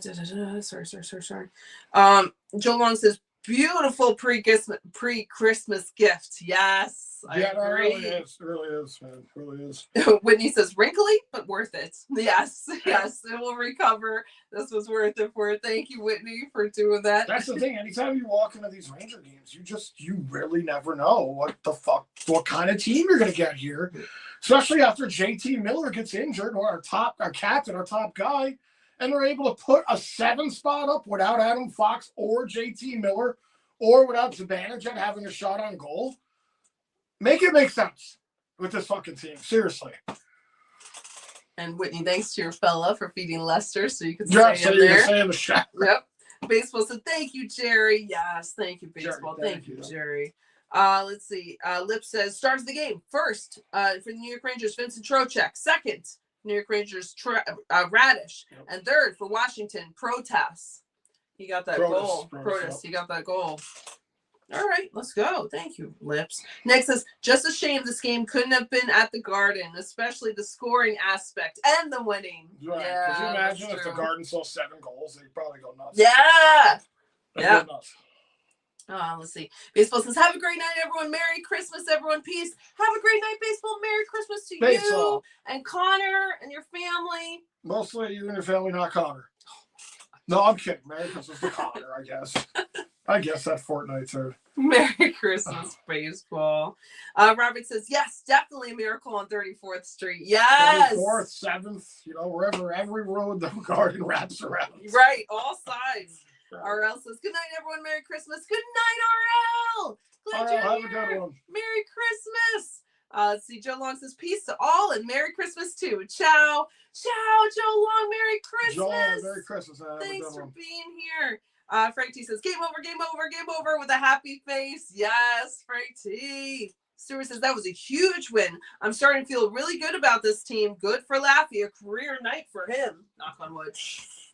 Joe Long says, beautiful pre-Christmas gift. Yes, I agree. It really is, man. It really is. Whitney says, wrinkly, but worth it. Yes, it will recover. This was worth it for it. Thank you, Whitney, for doing that. That's the thing. Anytime you walk into these Ranger games, you really never know what kind of team you're going to get here. Especially after JT Miller gets injured, or our captain, our top guy, and they're able to put a 7 spot up without Adam Fox or JT Miller, or without Zibanejad having a shot on goal. Make it make sense with this fucking team. Seriously. And Whitney, thanks to your fella for feeding Lester so you can stay in there. Stay in the shack. Yep. Baseball said, thank you, Jerry. Yes, thank you, Baseball. Thank you, Jerry. Let's see. Lip says, starts the game. First, for the New York Rangers, Vincent Trocheck. Second, New York Rangers, Radish. Yep. And third, for Washington, Protas. He got that goal. Protas, he got that goal. All right, let's go. Thank you, Lips. Next says, just a shame this game couldn't have been at the Garden, especially the scoring aspect and the winning. Right. Yeah, could you imagine if the Garden saw 7 goals? They'd probably go nuts. Yeah. Go nuts. Let's see. Baseball says, have a great night, everyone. Merry Christmas, everyone. Peace. Have a great night, Baseball. Merry Christmas to you and Connor and your family. Mostly you and your family, not Connor. No, I'm kidding. Merry Christmas to Connor, I guess. I guess that Fortnite too. Merry Christmas, Baseball. Robert says, yes, definitely a miracle on 34th Street. Yes. 34th, 7th, wherever, every road the Garden wraps around. Right, all sides. RL says, good night, everyone. Merry Christmas. Good night, RL. Glad you're have here. A good one. Merry Christmas. Let's see. Joe Long says, peace to all and Merry Christmas too. Ciao. Ciao, Joe Long. Merry Christmas. Joe, Merry Christmas. Thanks for being here. Frank T says, game over, game over, game over with a happy face. Yes, Frank T. Stuart says, that was a huge win. I'm starting to feel really good about this team. Good for Laffy. A career night for him. Knock on wood.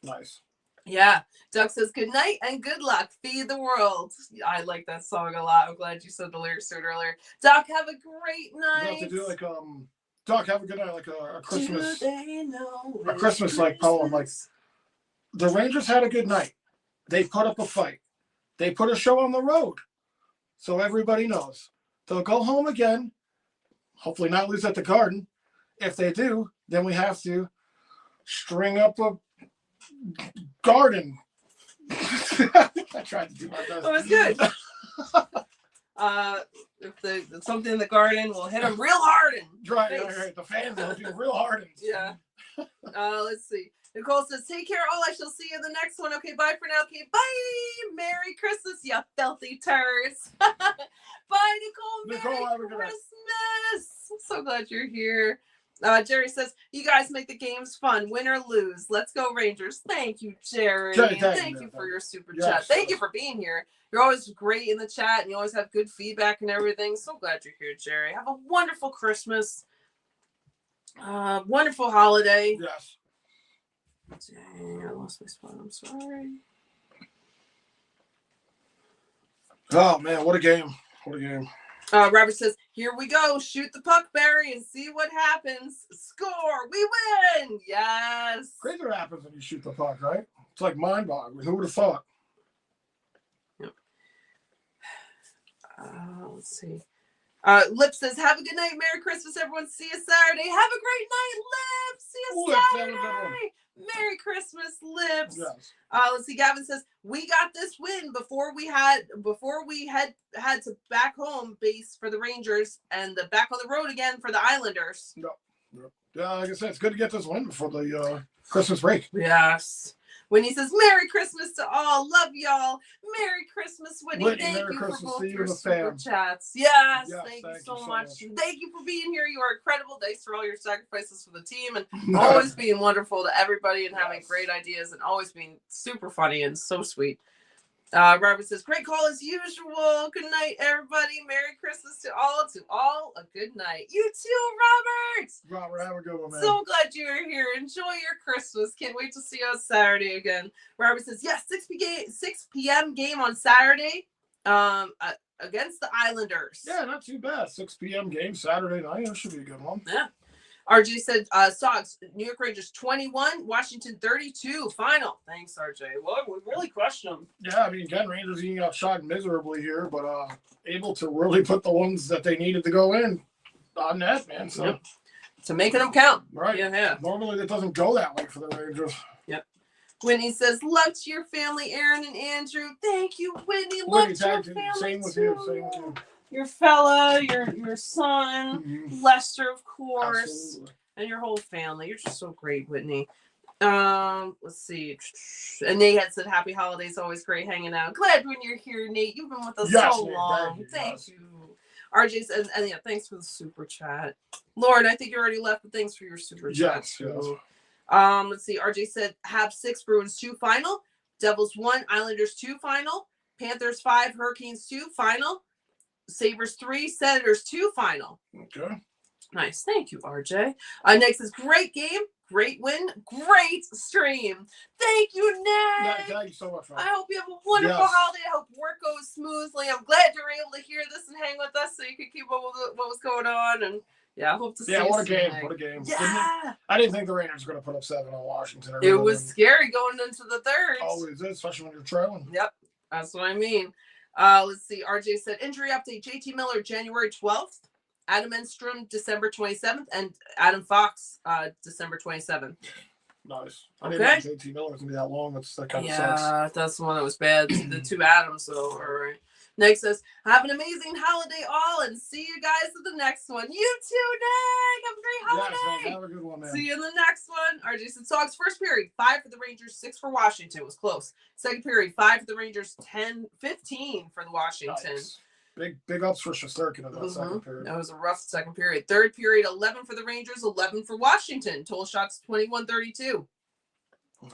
Nice. Yeah. Doug says, good night and good luck. Feed the world. I like that song a lot. I'm glad you said the lyrics to it earlier. Doc, have a great night. You have to do like, Doc, have a good night, like a Christmas. A Christmas like poem. Like, the Rangers had a good night. They put up a fight. They put a show on the road. So everybody knows. They'll go home again. Hopefully not lose at the Garden. If they do, then we have to string up a Garden. I tried to do my best. Oh, it's good. If something in the Garden will hit them real hard. Right. The fans will be real hard. Yeah. Let's see. Nicole says, take care all. I shall see you in the next one. Okay, bye for now. Okay, bye. Merry Christmas, you filthy turds. Bye, Nicole. Merry Christmas. I'm so glad you're here. Jerry says, you guys make the games fun, win or lose. Let's go, Rangers. Thank you, Jerry. Thank you for your super chat. Thank you for being here. You're always great in the chat, and you always have good feedback and everything. So glad you're here, Jerry. Have a wonderful Christmas. Wonderful holiday. Yes. Dang, I lost my spot. I'm sorry. Oh, man, what a game. What a game. Robert says, here we go. Shoot the puck, Barry, and see what happens. Score. We win. Yes. Crazy what happens when you shoot the puck, right? It's like mind-boggling. Who would have thought? Yep. Let's see. Lip says, have a good night. Merry Christmas, everyone. See you Saturday. Have a great night, Lip. See you Saturday. Merry Christmas, Lips. Yes. Let's see. Gavin says, we got this win before we had to back home base for the Rangers and the back on the road again for the Islanders. No. Yeah, like I said, it's good to get this win before the Christmas break. Yes. When he says Merry Christmas to all, love y'all. Merry Christmas, Whitney. Whitney, Thank Merry you Christmas for both to you your and the super fam. chats. Yes, Yes, thank you thank so you so much. much. Thank you for being here. You are incredible. Thanks for all your sacrifices for the team and always being wonderful to everybody and having Yes. great ideas and always being super funny and so sweet. Robert says, great call as usual. Good night, everybody. Merry Christmas to all. To all, a good night. You too, Robert. Robert, have a good one, man. So glad you are here. Enjoy your Christmas. Can't wait to see you on Saturday again. Robert says, yes, 6 p.m. game on Saturday against the Islanders. Yeah, not too bad. 6 p.m. game Saturday night. That should be a good one. Yeah. RJ said, Sogs, New York Rangers 21, Washington 32, final. Thanks, RJ. Well, we really crushed them. Yeah, I mean, again, Rangers getting outshot miserably here, but able to really put the ones that they needed to go in on net, man. So, Yep. So making them count. right. Yeah. Normally, it doesn't go that way for the Rangers. Yep. Whitney says, love to your family, Aaron and Andrew. Thank you, Whitney. Love Whitney, to your thank you. family, Same with too. you. Same with you. Your fella, your son, Mhm. Lester, of course, Absolutely. and your whole family. You're just so great, Whitney. Let's see. And Nate had said, happy holidays, always great hanging out. Glad when you're here, Nate. You've been with us Yes, so Nate, long. thank Thank you. you. RJ says, and yeah, thanks for the super chat. Lauren, I think you already left, but thanks for your super chat. Yes. Let's see. RJ said, Habs 6, Bruins 2 final. Devils 1, Islanders 2 final. Panthers 5, Hurricanes 2 final. Sabres 3, Senators 2 final. Okay. Nice. Thank you, RJ. Next is great game, great win, great stream. Thank you, Nick. Thank you so much, man. I hope you have a wonderful Yes. holiday. I hope work goes smoothly. I'm glad you were able to hear this and hang with us so you could keep up with what was going on. And yeah, I hope to see you Yeah, what a soon, game. Nick. What a game. Yeah. I didn't think the Rangers were going to put up 7 on Washington. It was scary going into the third. Always is, especially when you're trailing. Yep, that's what I mean. Let's see. RJ said injury update: JT Miller, January 12th. Adam Enstrom, December 27th, and Adam Fox, December 27th. Nice. I Okay. didn't think JT Miller was going to be that long. That kind of sucks. Yeah, that's the one that was bad. The two Adams, so all right. Nick says, have an amazing holiday all and see you guys at the next one. You too, Nick. Have a great holiday. Yes, man, have a good one, man. See you in the next one. RJ said, Sogs, first period, 5 for the Rangers, 6 for Washington. It was close. Second period, 5 for the Rangers, 15 for the Washington. Nice. Big ups for Shesterkin in that second period. That was a rough second period. Third period, 11 for the Rangers, 11 for Washington. Total shots, 21-32.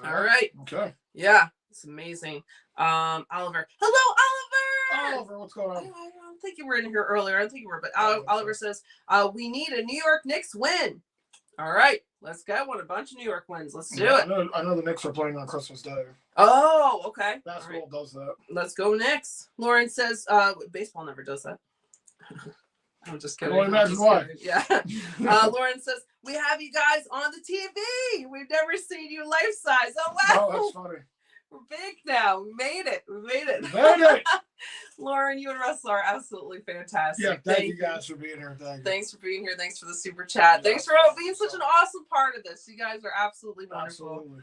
All right. Okay. Yeah, it's amazing. Oliver. Hello, Oliver. Oliver, what's going on? I don't think you were in here earlier. I don't think you were, but Oliver says, we need a New York Knicks win. All right, let's go. I want a bunch of New York wins. Let's do it. I know the Knicks are playing on Christmas Day. Oh, okay. Basketball does that. Let's go Knicks. Lauren says, baseball never does that. I'm just kidding. I can only imagine why. Yeah. Lauren says, we have you guys on the TV. We've never seen you life size. Oh, wow. Oh, that's funny. We're big now. We made it. Made it. Lauren, you and Russell are absolutely fantastic. Yeah, thank you guys for being here. Thanks for being here. Thanks for the super chat. Yeah, Thanks for being such an awesome part of this. You guys are absolutely wonderful. Absolutely.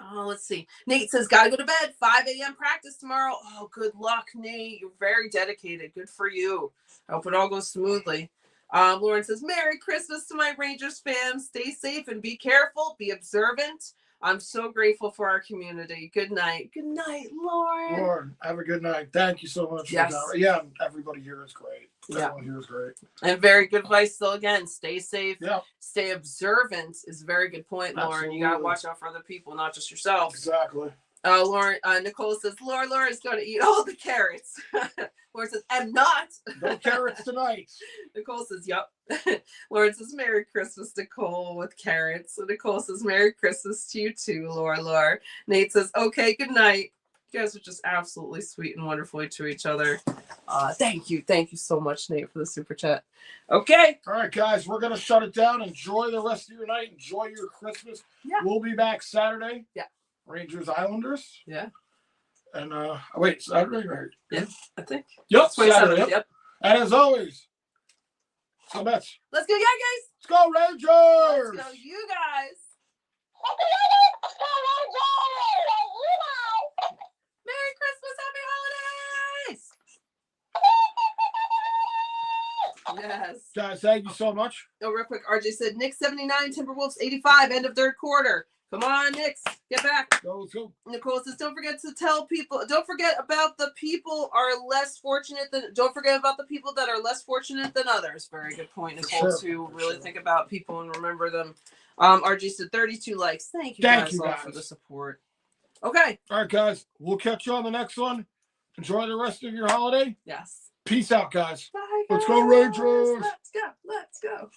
Oh, let's see. Nate says, gotta go to bed. 5 a.m. practice tomorrow. Oh, good luck, Nate. You're very dedicated. Good for you. I hope it all goes smoothly. Lauren says, Merry Christmas to my Rangers fans. Stay safe and be careful. Be observant. I'm so grateful for our community. Good night. Good night, Lauren. Lauren, have a good night. Thank you so much. Yes. Yeah, everybody here is great. Yeah. Everyone here is great. And very good advice still again. Stay safe. Yeah. Stay observant is a very good point, Lauren. Absolutely. You gotta watch out for other people, not just yourself. Exactly. Lauren, Nicole says, Laura is going to eat all the carrots. Lauren says, I'm not. No carrots tonight. Nicole says, yep. Lauren says, Merry Christmas, Nicole, with carrots. So Nicole says, Merry Christmas to you too, Laura. Nate says, okay, good night. You guys are just absolutely sweet and wonderful to each other. Thank you. Thank you so much, Nate, for the super chat. Okay. All right, guys, we're going to shut it down. Enjoy the rest of your night. Enjoy your Christmas. Yeah. We'll be back Saturday. Yeah. Rangers Islanders. Yeah. And wait, Saturday, right? Yeah, I think. Yep, 27th, Saturday. yep. And as always, so much. Let's go, yeah, guys. Let's go, Rangers! Let's go, you guys. Merry Christmas, Happy Holidays! Yes. Guys, guys. Thank you so much. Oh, real quick, RJ said Knicks 79, Timberwolves 85, end of third quarter. Come on, Knicks, get back. Go. Nicole says, don't forget to tell people, don't forget about the people are less fortunate than, don't forget about the people that are less fortunate than others. Very good point, Nicole, to really think about people and remember them. RJ said 32 likes. Thank you guys for the support. Okay. All right, guys. We'll catch you on the next one. Enjoy the rest of your holiday. Yes. Peace out, guys. Bye, guys. Let's go, Rangers. Let's go.